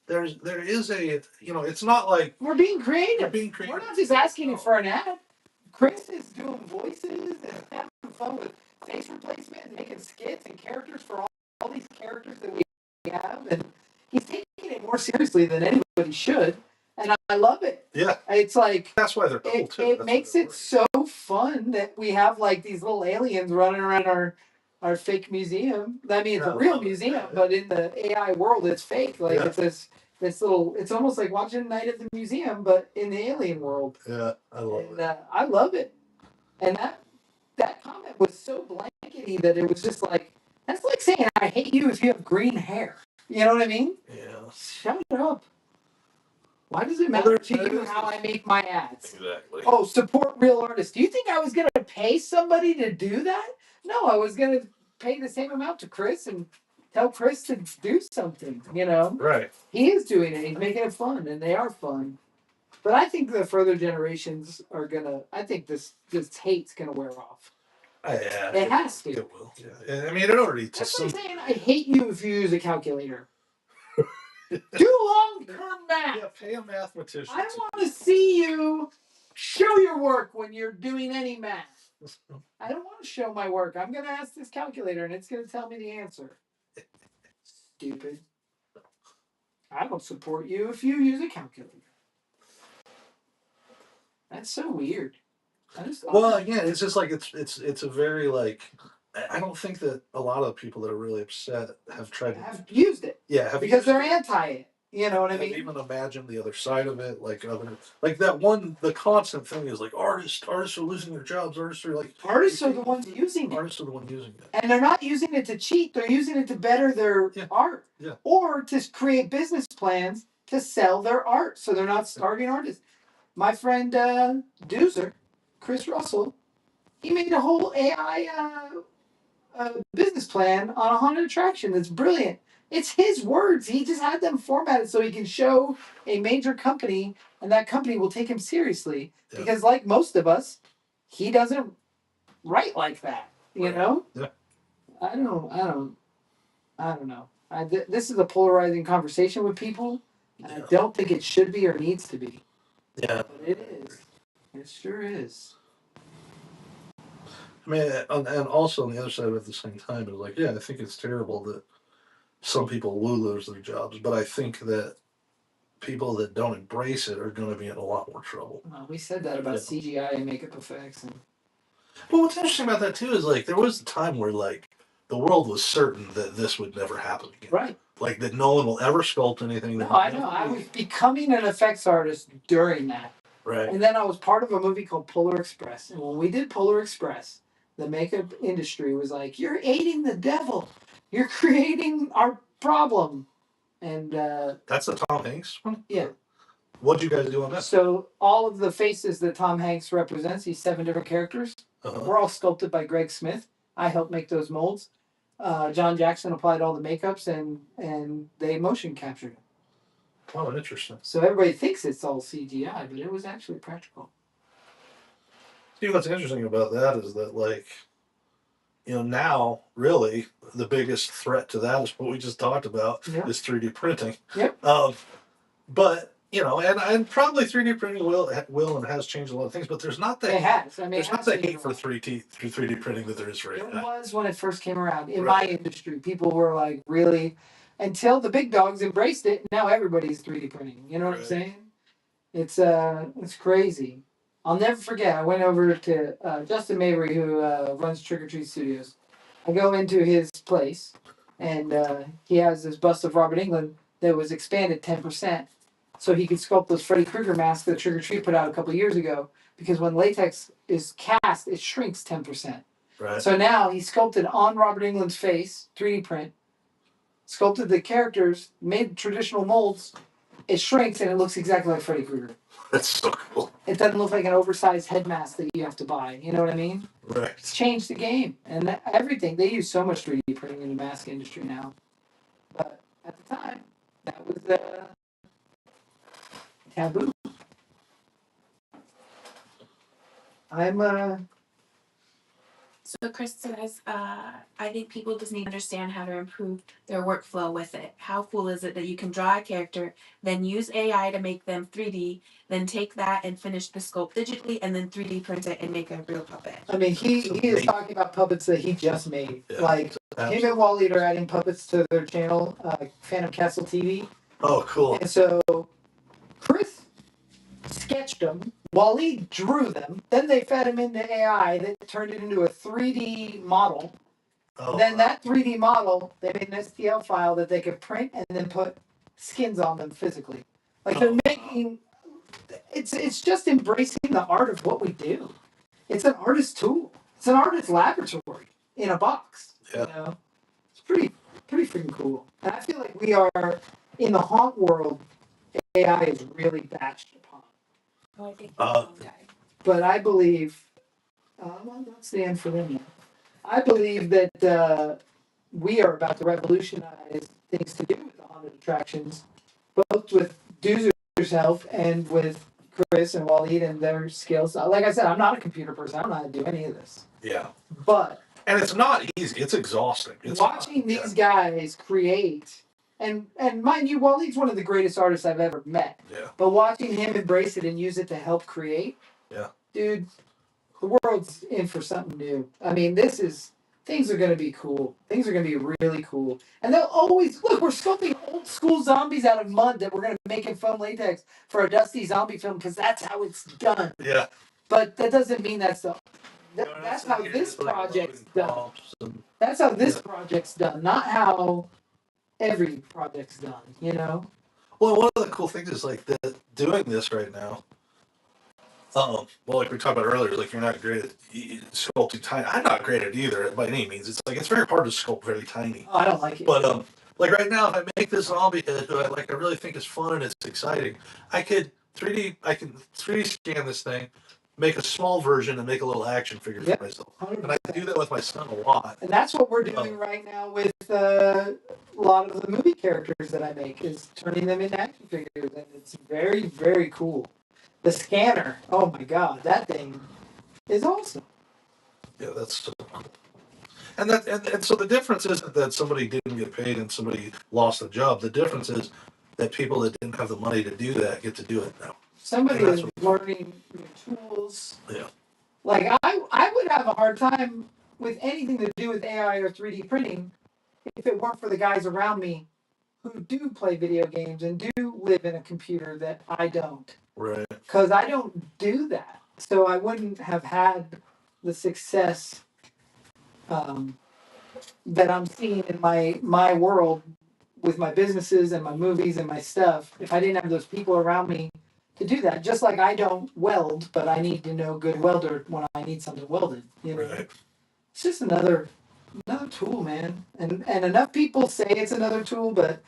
there is a it's not like We're being creative. We're being creative. We're not just asking you for an ad. Chris is doing voices and having fun with face replacement and making skits and characters for all these characters that we have. And he's taking it more seriously than anybody should. And I love it. Yeah. It's like that's why they're cool too. It makes it so fun that we have like these little aliens running around our fake museum. I mean, it's a real museum, but in the AI world, it's fake. Like it's this little. It's almost like watching Night at the Museum, but in the alien world. Yeah, I love it. I love it. And that comment was so blankety that it was just like, that's like saying I hate you if you have green hair. You know what I mean? Yeah. Shut up. Why does it matter to you how I make my ads? Exactly. Oh, support real artists. Do you think I was going to pay somebody to do that? No, I was going to pay the same amount to Chris and tell Chris to do something, Right. He is doing it. He's making it fun, and they are fun. But I think the further generations are going to, I think this hate's going to wear off. Yeah. It has to. It will. Yeah. I mean, it already. That's like saying I hate you if you use a calculator. Do long-term math. Yeah, pay a mathematician. I want to see you show your work when you're doing any math. I don't want to show my work. I'm going to ask this calculator and it's going to tell me the answer. Stupid. I don't support you if you use a calculator. That's so weird. Well, again, it's just like it's a very like I don't think that a lot of people that are really upset have tried to have used it. Yeah, have because used they're it. anti it. You know what I Have mean? even imagined the other side of it, like that one. The constant thing is like artists are losing their jobs. Artists are like Artists are the ones using it. artists are the ones using it. And they're not using it to cheat, they're using it to better their art. Yeah. Or to create business plans to sell their art so they're not starving artists. My friend Doozer, Chris Russell, he made a whole AI business plan on a haunted attraction that's brilliant. It's his words. He just had them formatted so he can show a major company, and that company will take him seriously. Yeah. Because, like most of us, he doesn't write like that. You know? Yeah. I don't know. This is a polarizing conversation with people, and I don't think it should be or needs to be. Yeah. But it is. It sure is. I mean, and also on the other side of it at the same time is like, yeah, I think it's terrible that some people will lose their jobs, but I think that people that don't embrace it are going to be in a lot more trouble. We said that about CGI and makeup effects. Well, what's interesting about that too is like there was a time where like the world was certain that this would never happen again. Right. Like that no one will ever sculpt anything. No, I know. I was becoming an effects artist during that. Right. And then I was part of a movie called Polar Express. And when we did Polar Express, the makeup industry was like, "You're aiding the devil. You're creating our problem." And that's the Tom Hanks one? Yeah. What'd you guys do on that? So all of the faces that Tom Hanks represents, these 7 different characters, were all sculpted by Greg Smith. I helped make those molds. John Jackson applied all the makeups and they motion captured it. Oh, interesting. So everybody thinks it's all CGI, but it was actually practical. See, what's interesting about that is that, like, you know, now really the biggest threat to that is what we just talked about is 3D printing. Yep. But you know, and probably 3D printing will and has changed a lot of things, but there's not that. It has. I mean, there's not the hate for 3D printing that there is for AI. It was when it first came around in my industry. People were like, really, until the big dogs embraced it. Now everybody's 3D printing. You know what I'm saying? It's crazy. I'll never forget. I went over to Justin Mabry, who runs Trick or Treat Studios. I go into his place, and he has this bust of Robert Englund that was expanded 10%, so he could sculpt those Freddy Krueger masks that Trick or Treat put out a couple years ago. Because when latex is cast, it shrinks 10%. Right. So now he sculpted on Robert Englund's face, 3D print, sculpted the characters, made traditional molds. It shrinks and it looks exactly like Freddy Krueger. That's so cool. It doesn't look like an oversized head mask that you have to buy. You know what I mean? Right. It's changed the game. And everything. They use so much 3D printing in the mask industry now. But at the time, that was taboo. So Chris says, I think people just need to understand how to improve their workflow with it. How cool is it that you can draw a character, then use AI to make them 3D, then take that and finish the sculpt digitally, and then 3D print it and make a real puppet? I mean, he is talking about puppets that he just made. Yeah, like, him and Wally are adding puppets to their channel, Phantom Castle TV. Oh, cool. And so Chris sketched them. Wally drew them. Then they fed him into AI that turned it into a 3D model. Oh, then that 3D model, they made an STL file that they could print and then put skins on them physically. Like they're making, it's just embracing the art of what we do. It's an artist tool. It's an artist laboratory in a box. Yeah. You know, it's pretty freaking cool. And I feel like we are in the haunt world. AI is really bashed upon. Oh, I think But I believe, I'm not standing for them now. I believe that we are about to revolutionize things to do with the haunted attractions, both with Doozer's help and with Chris and Waleed and their skills. Like I said, I'm not a computer person. I don't know how to do any of this. Yeah. But and it's not easy. It's exhausting. It's watching these guys create, and mind you, Waleed's one of the greatest artists I've ever met. Yeah. But watching him embrace it and use it to help create, dude, the world's in for something new. I mean, things are going to be cool. Things are going to be really cool. And they'll always, look, we're sculpting old school zombies out of mud that we're going to make in foam latex for a dusty zombie film because that's how it's done. Yeah. But that doesn't mean that's how this project's done. That's how this project's done, not how every project's done, you know? Well, one of the cool things is like that doing this right now. Well, like we talked about earlier, like you're not great at sculpting tiny. I'm not great at it either by any means. It's like it's very hard to sculpt very tiny. Oh, I don't like it. But like right now, if I make this zombie head who I really think is fun and it's exciting, I can 3D scan this thing, make a small version, and make a little action figure for myself. 100%. And I do that with my son a lot. And that's what we're doing right now with a lot of the movie characters that I make, is turning them into action figures, and it's very, very cool. The scanner, oh my god, that thing is awesome. Yeah, that's so cool. And so the difference isn't that somebody didn't get paid and somebody lost a job. The difference is that people that didn't have the money to do that get to do it now. Somebody is learning new tools. Yeah. Like I would have a hard time with anything to do with AI or 3D printing if it weren't for the guys around me who do play video games and do live in a computer that I don't. Right. Because I don't do that. So I wouldn't have had the success that I'm seeing in my world with my businesses and my movies and my stuff if I didn't have those people around me to do that. Just like I don't weld, but I need to know good welder when I need something welded. You know, right. It's just another tool, man. And enough people say it's another tool, but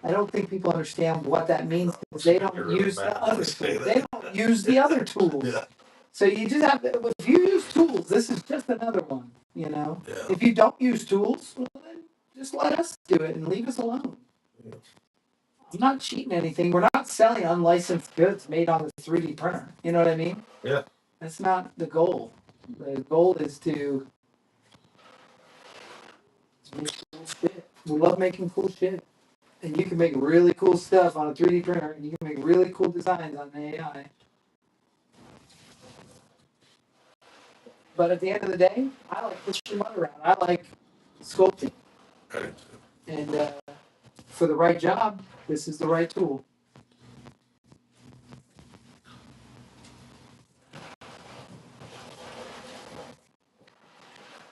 I don't think people understand what that means because they don't use the other tools. They don't use the other tools. Yeah. So you just have to, if you use tools, this is just another one, you know? Yeah. If you don't use tools, well, then just let us do it and leave us alone. Yeah. I'm not cheating anything. We're not selling unlicensed goods made on the 3D printer. You know what I mean? Yeah. That's not the goal. The goal is to make cool shit. We love making cool shit. And you can make really cool stuff on a 3D printer, and you can make really cool designs on the AI. But at the end of the day, I like pushing mud around. I like sculpting. Right. And for the right job, this is the right tool.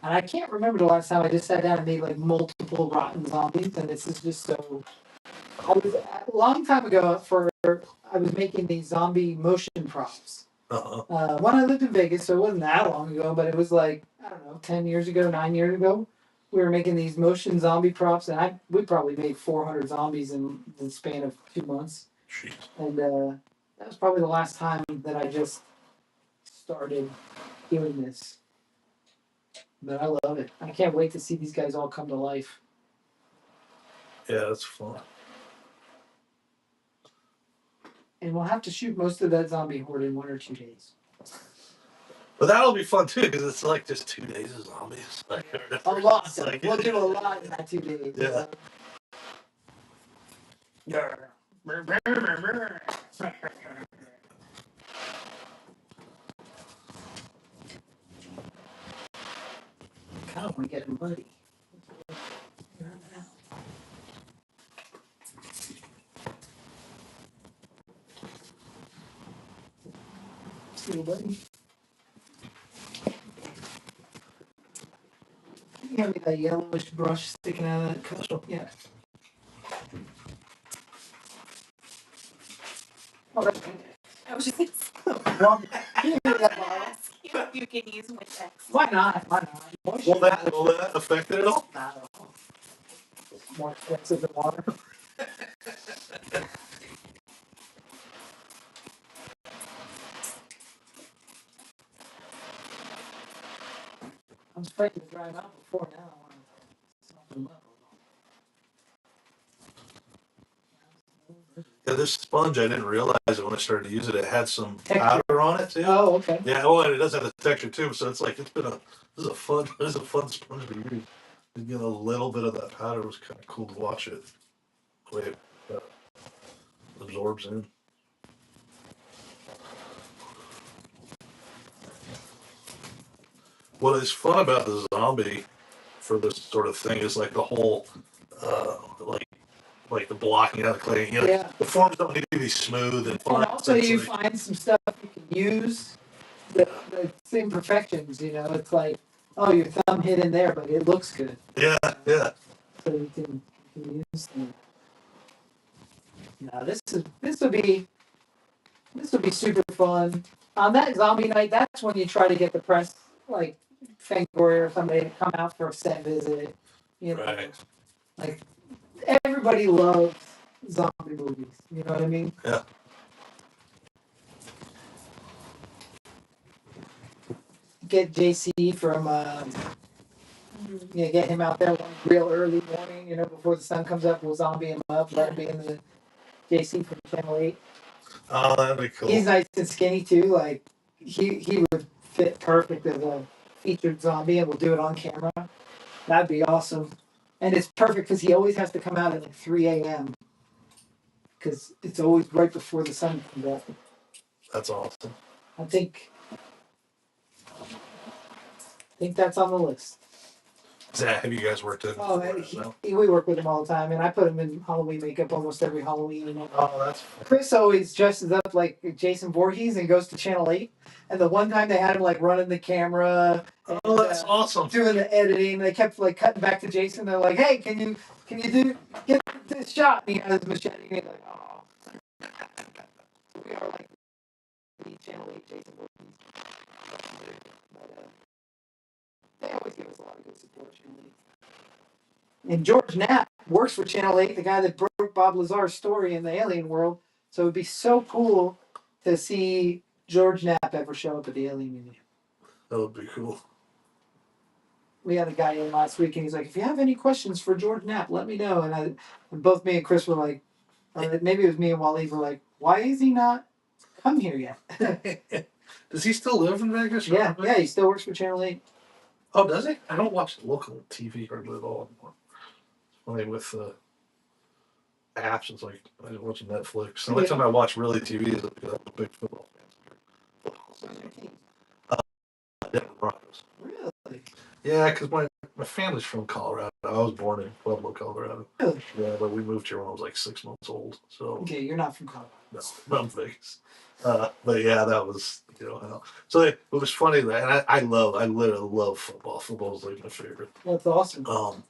And I can't remember the last time I just sat down and made like multiple rotten zombies, and this is just so. I was a long time ago I was making these zombie motion props. When I lived in Vegas, so it wasn't that long ago, but it was like, I don't know, 10 years ago, 9 years ago. We were making these motion zombie props, and we probably made 400 zombies in the span of 2 months. Jeez. And that was probably the last time that I just started doing this. But I love it. I can't wait to see these guys all come to life. Yeah, that's fun. And we'll have to shoot most of that zombie horde in 1 or 2 days. But that'll be fun too, because it's like just 2 days of zombies. Like, a lot. Like, we'll do a lot in that 2 days. Yeah. I kind of want to get muddy. See you, buddy. You have me that yellowish brush sticking out of that cup. Yeah. Oh, that's good. I was just going Well, you can that bottle. ask you if you can use Windex. Why not? Why not? Will that affect it at all? Not at all. It's more expensive than water. I was afraid to dry them out before. Now I want to soften them up a little. Yeah, this sponge, I didn't realize it when I started to use it. It had some powder on it too. Oh, okay. Yeah, well, and it does have the texture too. So it's like this is a fun sponge to use. You get a little bit of that powder. It was kind of cool to watch it. The way it absorbs in. What is fun about the zombie for this sort of thing is like the whole, like the blocking out of clay. You know, Yeah. the forms don't need to be smooth and fun. And also, It's you like, find some stuff you can use the imperfections. You know, it's like, oh, your thumb hit in there, but it looks good. Yeah, yeah. So you can use them. No, this would be super fun. On that zombie night, that's when you try to get the press, like Fangoria or somebody to come out for a set visit. You know, Right. like everybody loves zombie movies. You know what I mean? Yeah. Get JC from get him out there one real early morning. You know, before the sun comes up, we'll zombie him up. Let him be in the JC from Channel 8. Oh, that'd be cool. He's nice and skinny too. Like he would fit perfect as a featured zombie, and we'll do it on camera. That'd be awesome. And it's perfect because he always has to come out at like 3 a.m. because it's always right before the sun comes up. That's awesome. I think that's on the list. Zach, have you guys worked in? Oh, we work with him all the time, and I put him in Halloween makeup almost every Halloween. Oh, that's. Chris always dresses up like Jason Voorhees and goes to Channel 8. And the one time they had him like running the camera and That's awesome. doing the editing, they kept like cutting back to Jason. They're like, "Hey, can you get this shot?" And he has his machete. And he's like, "Oh." So we are like the Channel 8 Jason Voorhees. But they always give us a lot of good support. Channel 8. And George Knapp works for Channel 8, the guy that broke Bob Lazar's story in the alien world. So it'd be so cool to see George Knapp ever show up at the Alien Museum. That would be cool. We had a guy in last week, and he's like, "If you have any questions for George Knapp, let me know." And both me and Chris were like, or maybe it was me and Waleed were like, "Why is he not come here yet?" Does he still live in Vegas? Yeah, he still works for Channel 8. Oh, does he? I don't watch local TV hardly at all anymore. Only with apps, it's like I just watch Netflix. The only time I watch really TV is because I'm a big football fan. Denver Broncos. Really? Yeah, because my family's from Colorado. I was born in Pueblo, Colorado. Really? Yeah, but we moved here when I was like 6 months old. So Okay, you're not from Colorado. no, not Vegas. But yeah, that was So it was funny that, and I literally love football. Football is like my favorite. That's awesome.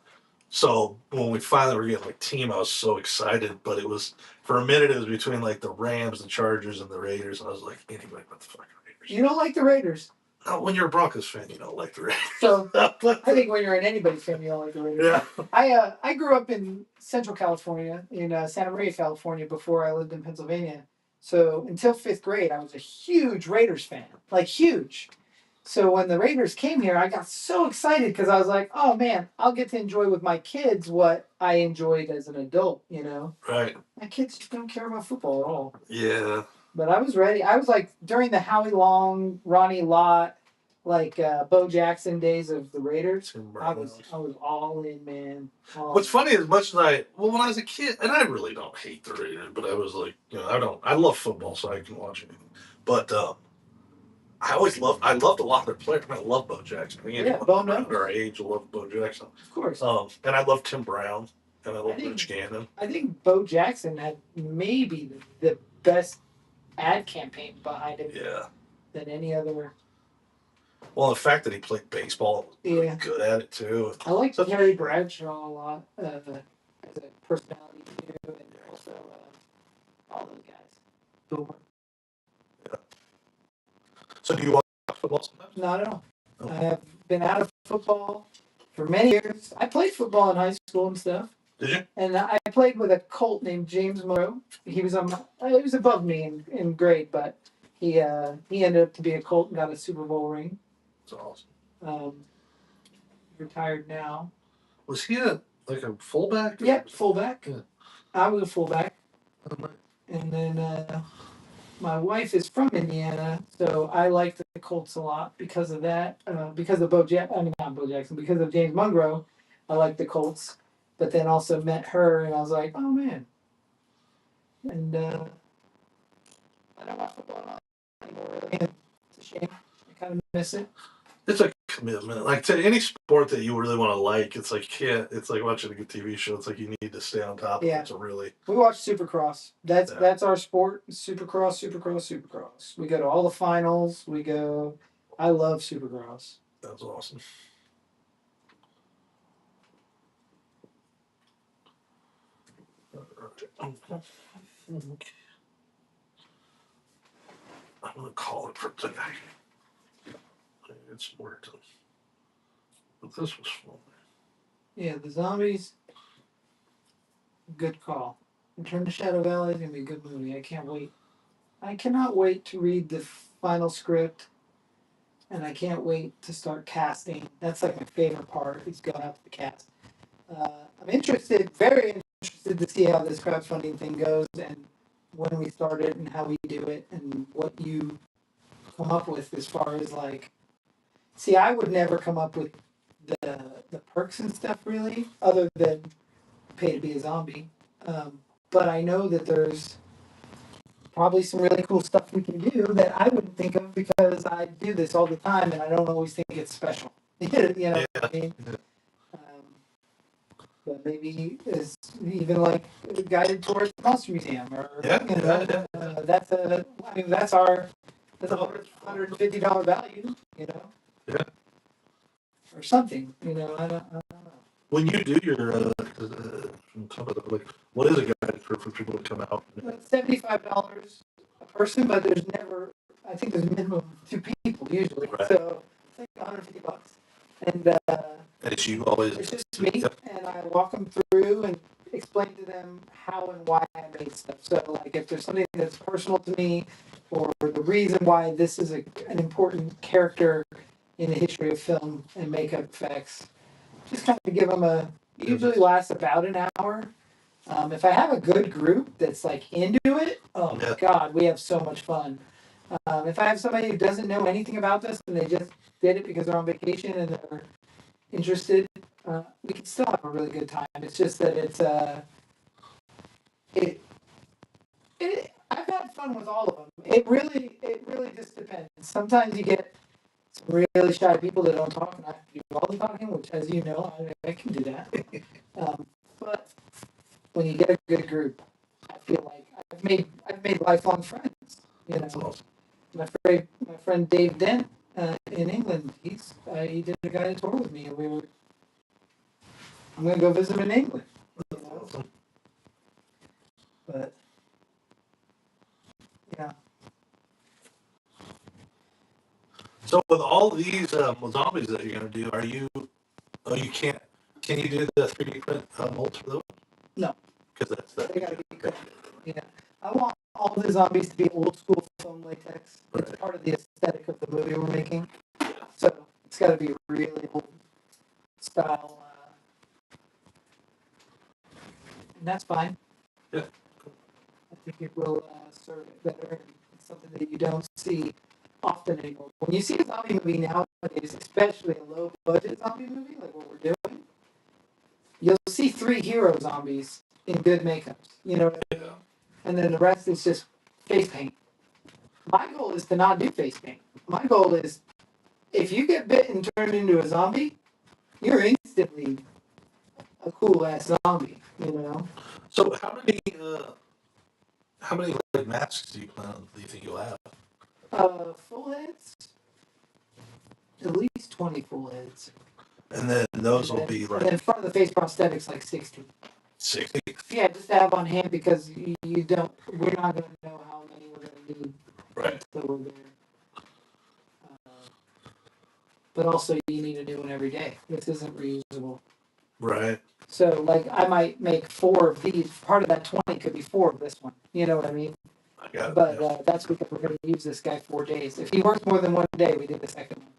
So when we finally were getting like team, I was so excited. But it was for a minute, it was between like the Rams, the Chargers, and the Raiders. And I was like, anyway, what the fuck, Raiders? You don't like the Raiders? No, when you're a Broncos fan, you don't like the Raiders. So I think when you're an anybody's fan, you don't like the Raiders. Yeah. I grew up in Central California, in Santa Maria, California, before I lived in Pennsylvania. So until 5th grade, I was a huge Raiders fan, like huge. So when the Raiders came here, I got so excited because I was like, "Oh man, I'll get to enjoy with my kids what I enjoyed as an adult." You know, Right. my kids just don't care about football at all. Yeah. But I was ready. I was like during the Howie Long, Ronnie Lott, like Bo Jackson days of the Raiders. I was all in, man. What's funny is much as when I was a kid, and I really don't hate the Raiders, but I was like, I love football, so I can watch anything. But I loved a lot of their players. I love Bo Jackson. Bo around our age loved Bo Jackson. Of course. And I love Tim Brown, and I love Rich Gannon. I think Bo Jackson had maybe the best ad campaign behind him. Yeah. Than any other. Well, the fact that he played baseball, was really good at it too. I like Terry Bradshaw a lot as a personality too, and also all those guys. Boomer. Yeah. So do you watch football sometimes? Not at all. Oh. I have been out of football for many years. I played football in high school and stuff. Did you? And I played with a Colt named James Monroe. He was above me in grade, but he ended up to be a Colt and got a Super Bowl ring. That's awesome. Retired now. Was he a fullback? Yep, fullback. Yeah. I was a fullback. Okay. And then my wife is from Indiana, so I liked the Colts a lot because of that. Because of not Bo Jackson, because of James Monroe, I liked the Colts. But then also met her, and I was like, oh man. And I don't watch football anymore, really. It's a shame. I kind of miss it. It's okay. commitment. Like to any sport that you really want to like, it's like you can't. It's like watching a good TV show. It's like you need to stay on top of Yeah. it to really. We watch Supercross. Yeah. That's our sport. Supercross. We go to all the finals. We go. I love Supercross. That's awesome. I'm gonna call it for today. It's worked. But this was fun. Yeah, the zombies. Good call. Return to Shadow Valley is gonna be a good movie. I can't wait. I cannot wait to read the final script, and I can't wait to start casting. That's like my favorite part is going out to the cast. I'm interested, very interested to see how this crowdfunding thing goes and when we start it and how we do it and what you come up with as far as like. See, I would never come up with the perks and stuff really, other than pay to be a zombie. But I know that there's probably some really cool stuff we can do that I wouldn't think of because I do this all the time and I don't always think it's special. You know what I mean? But maybe it's even like a guided tour at the Monster Museum or that's that's our $150 value, you know. Yeah. Or something, you know. I don't know. When you do your like, what is a guide for people to come out? It's $75 a person, but there's never. I think there's a minimum of 2 people usually, Right. so it's like $150. And It's you always. it's just me, and I walk them through and explain to them how and why I made stuff. So, like, if there's something that's personal to me, or the reason why this is an important character in the history of film and makeup effects, just kind of give them a. Usually lasts about an hour. If I have a good group that's like into it, oh my god, we have so much fun. If I have somebody who doesn't know anything about this and they just did it because they're on vacation and they're interested, we can still have a really good time. It's just that I've had fun with all of them. It really just depends. Sometimes you get some really shy people that don't talk, and I have to do all the talking, which, as you know, I can do that. But when you get a good group, I feel like I've made lifelong friends. You know, awesome. my friend Dave Dent in England, he did a guided tour with me, and I'm gonna go visit him in England. You know? Awesome. But yeah. So with all these zombies that you're gonna do, are you? Oh, you can't. Can you do the 3D print molds for those? No. Because They gotta be good. Yeah. I want all the zombies to be old school foam latex. It's Right. part of the aesthetic of the movie we're making. So it's got to be really old style. And that's fine. Yeah. I think it will serve it better. It's something that you don't see often anymore. When you see a zombie movie nowadays, especially a low budget zombie movie like what we're doing, you'll see 3 hero zombies in good makeups. You know what I mean? And then the rest is just face paint. My goal is to not do face paint. My goal is if you get bit and turned into a zombie, you're instantly a cool ass zombie, you know? So how many like masks do you think you'll have? Full heads? At least 20 full heads. And then those will be And like then front of the face prosthetics like 60. 60. Yeah, just to have on hand because we're not going to know how many we're going to need Right. until we're there. But also you need a new one every day. This isn't reusable. Right. So like I might make 4 of these. Part of that 20 could be 4 of this one. You know what I mean? I got it. But that's because we're going to use this guy 4 days. If he works more than 1 day, we do the second one.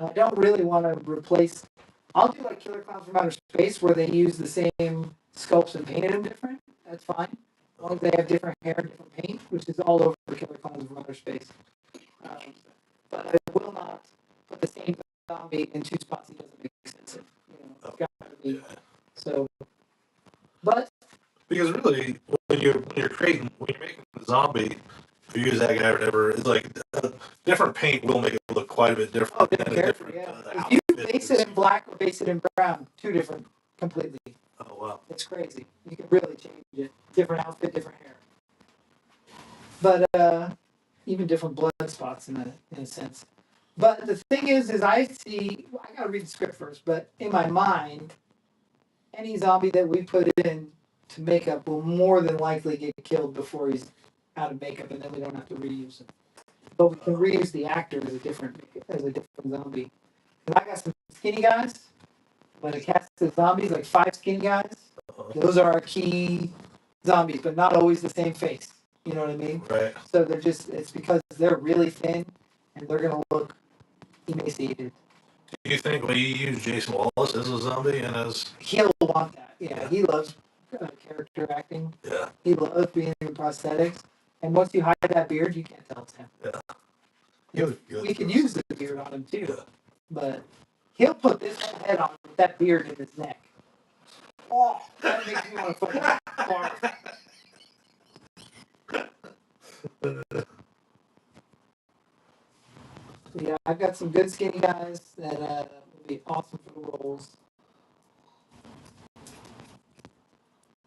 I don't really want to replace. I'll do like Killer Clowns from Outer Space where they use the same sculpts and painted them different. That's fine. As long as they have different hair and different paint, which is all over Killer Clowns from Outer Space. But I will not put the same zombie in 2 spots. He doesn't make sense. You know, it's got to be. So, but because really, when you're making the zombie, if you use that guy or whatever, it's like different paint will make it look quite a bit different. Oh, different character, yeah. If you base it in black or base it in brown, two different completely. Oh wow. It's crazy. You can really change it. Different outfit, different hair. But even different blood spots in a sense. But the thing is I gotta read the script first, but in my mind, any zombie that we put in to makeup will more than likely get killed before he's out of makeup, and then we don't have to reuse him. But we can reuse the actor as a different zombie. And I got some skinny guys. When it casts the zombies, like 5 skinny guys, those are our key zombies, but not always the same face. You know what I mean? Right. So it's because they're really thin and they're gonna look emaciated. Do you think when you use Jason Wallace as a zombie and as He'll want that. Yeah. He loves character acting. yeah. He loves being in prosthetics. And once you hide that beard, you can't tell it's him. Yeah. He was good. We could use the beard on him too. Yeah. But he'll put this whole head on with that beard in his neck. Oh, that makes me want to fucking barf. Yeah, I've got some good skinny guys that will be awesome for the roles.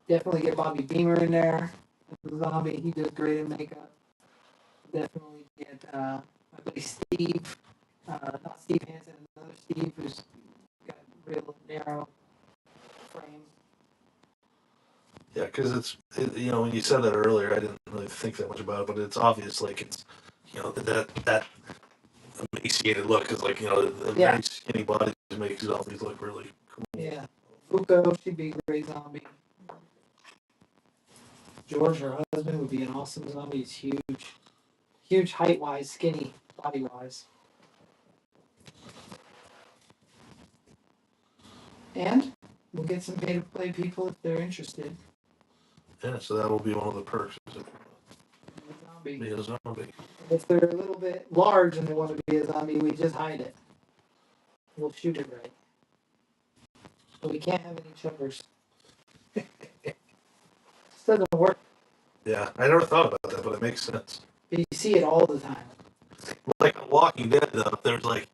Definitely get Bobby Beamer in there as the zombie. He does great in makeup. Definitely get my buddy Steve, not Steve Hansen, another Steve who's got real narrow frame. Yeah, because when you said that earlier, I didn't really think that much about it, but it's obvious, like it's, that emaciated look is like, the very skinny bodies make zombies look really cool. Yeah, Fuko, she'd be a great zombie. George, her husband, would be an awesome zombie. He's huge height wise, skinny body wise. And we'll get some pay to play people if they're interested. Yeah, so that will be one of the perks. Zombie. Be a zombie. If they're a little bit large and they want to be a zombie, we just hide it. We'll shoot it right. But we can't have any chuggers. This doesn't work. Yeah, I never thought about that, but it makes sense. You see it all the time. Like on Walking Dead, though, there's like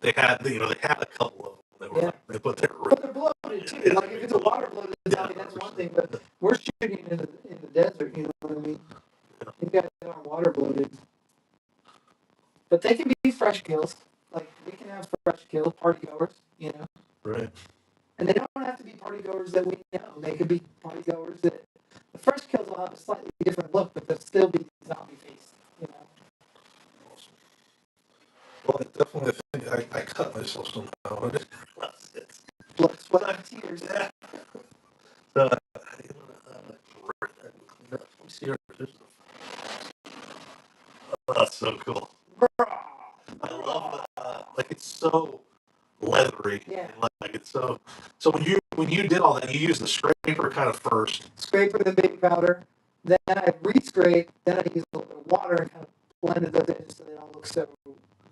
they had a couple of them. But they're bloated too. Like if it's a water bloated zombie, that's one thing. But we're shooting in the desert. You know what I mean? These guys are water bloated. But they can be fresh kills. Like we can have fresh kills, party goers. Right. And they don't have to be party goers that we know. They could be party goers that the first kills will have a slightly different look, but they'll still be zombie face. Awesome. Well, I definitely think I cut myself somehow. Blood, sweat, and tears. Yeah. Let me see her. Oh, that's so cool. I love that. Like it's so leathery. Yeah. Like it's so. So when you did all that, you used the scraper kind of first. Scraper the baby powder. Then I re-scrape. Then I use a little bit of water and kind of blended those edges so they don't look so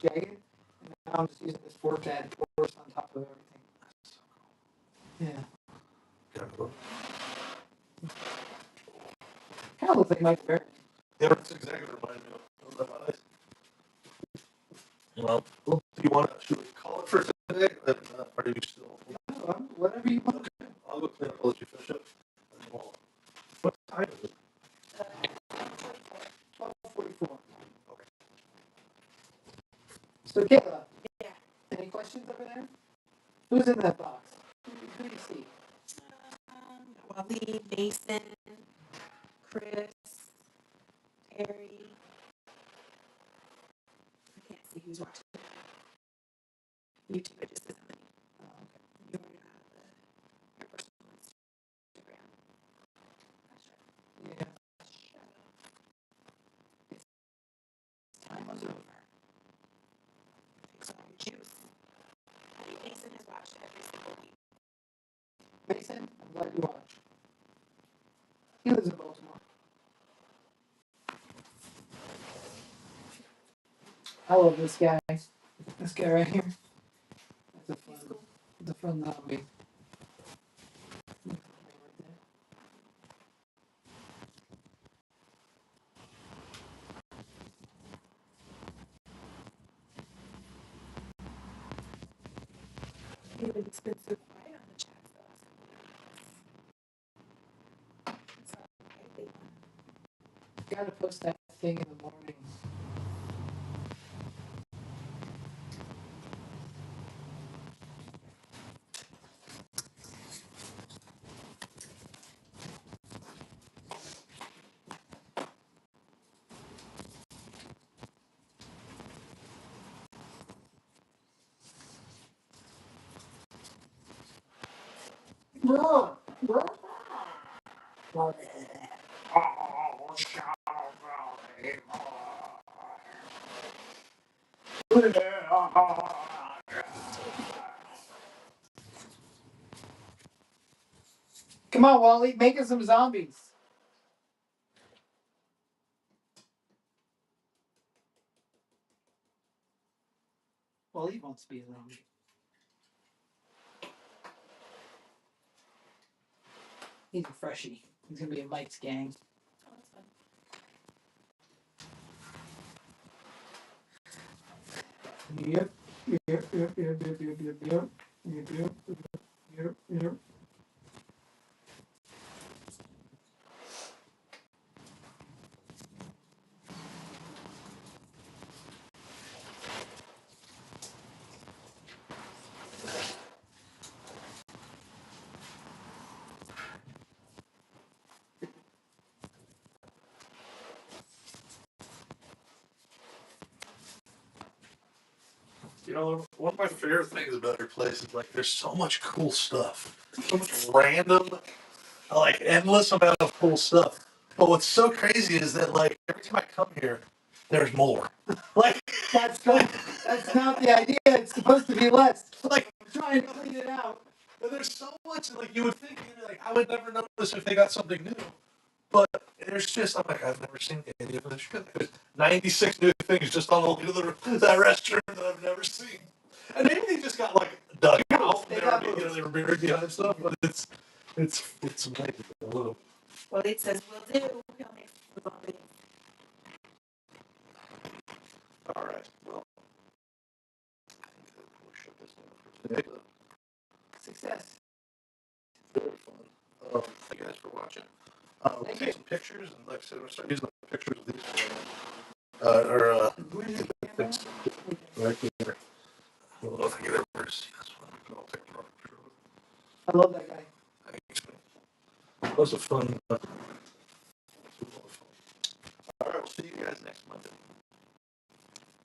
jagged. And now I'm just using this fork to add pores on top of everything. Yeah. Kind of looks like Mike Barron. Yeah, that's exactly what reminded me of that eyes. Do you want to call it for today? Or do you still? No, whatever you want. Okay, I'll go clean up. I'll let you finish up. What time is it? 12:44. Okay. So Kayla. Yeah. Any questions over there? Who's in that box? Who do you see? Wally, Mason, Chris, Terry. I can't see who's watching. YouTube, it just doesn't let me. Oh, okay. You already have your personal Instagram. Yeah. Time was over. Take some more juice. I think Mason has watched every single week. Mason, I'm glad you watched. He lives in Baltimore. I love this guy. This guy right here. That's a fun zombie. It's been so quiet on the chat though. Gotta post that thing in the morning. Come on, Wally, making some zombies. Wally wants to be a zombie. He's a freshie. He's gonna be in Mike's gang. Oh, that's fun. Yep. Yep. You know, one of my favorite things about your place is like there's so much cool stuff, so much random, like endless amount of cool stuff. But what's so crazy is that like every time I come here, there's more. like, That's not the idea. It's supposed to be less. like I'm trying to clean it out. there's so much. Like you would think, like I would never notice if they got something new. But there's just, I'm like, I've never seen any of this shit. There's 96 new things just on the way to that restroom that I've never seen. And maybe they just got like dug out. They got moved. They were buried behind stuff, but it's amazing. Well, it says will do. He'll make the zombies. All right. Well, I think that we'll shut this down for today. Success. Very fun. Thank you guys for watching. We'll take some pictures, and like I said, we'll start using the pictures of these. Things right here. I don't know if I can ever see this one. I'll take a picture of it. I love that guy. Thanks, man. That was a fun. All right, we'll see you guys next Monday.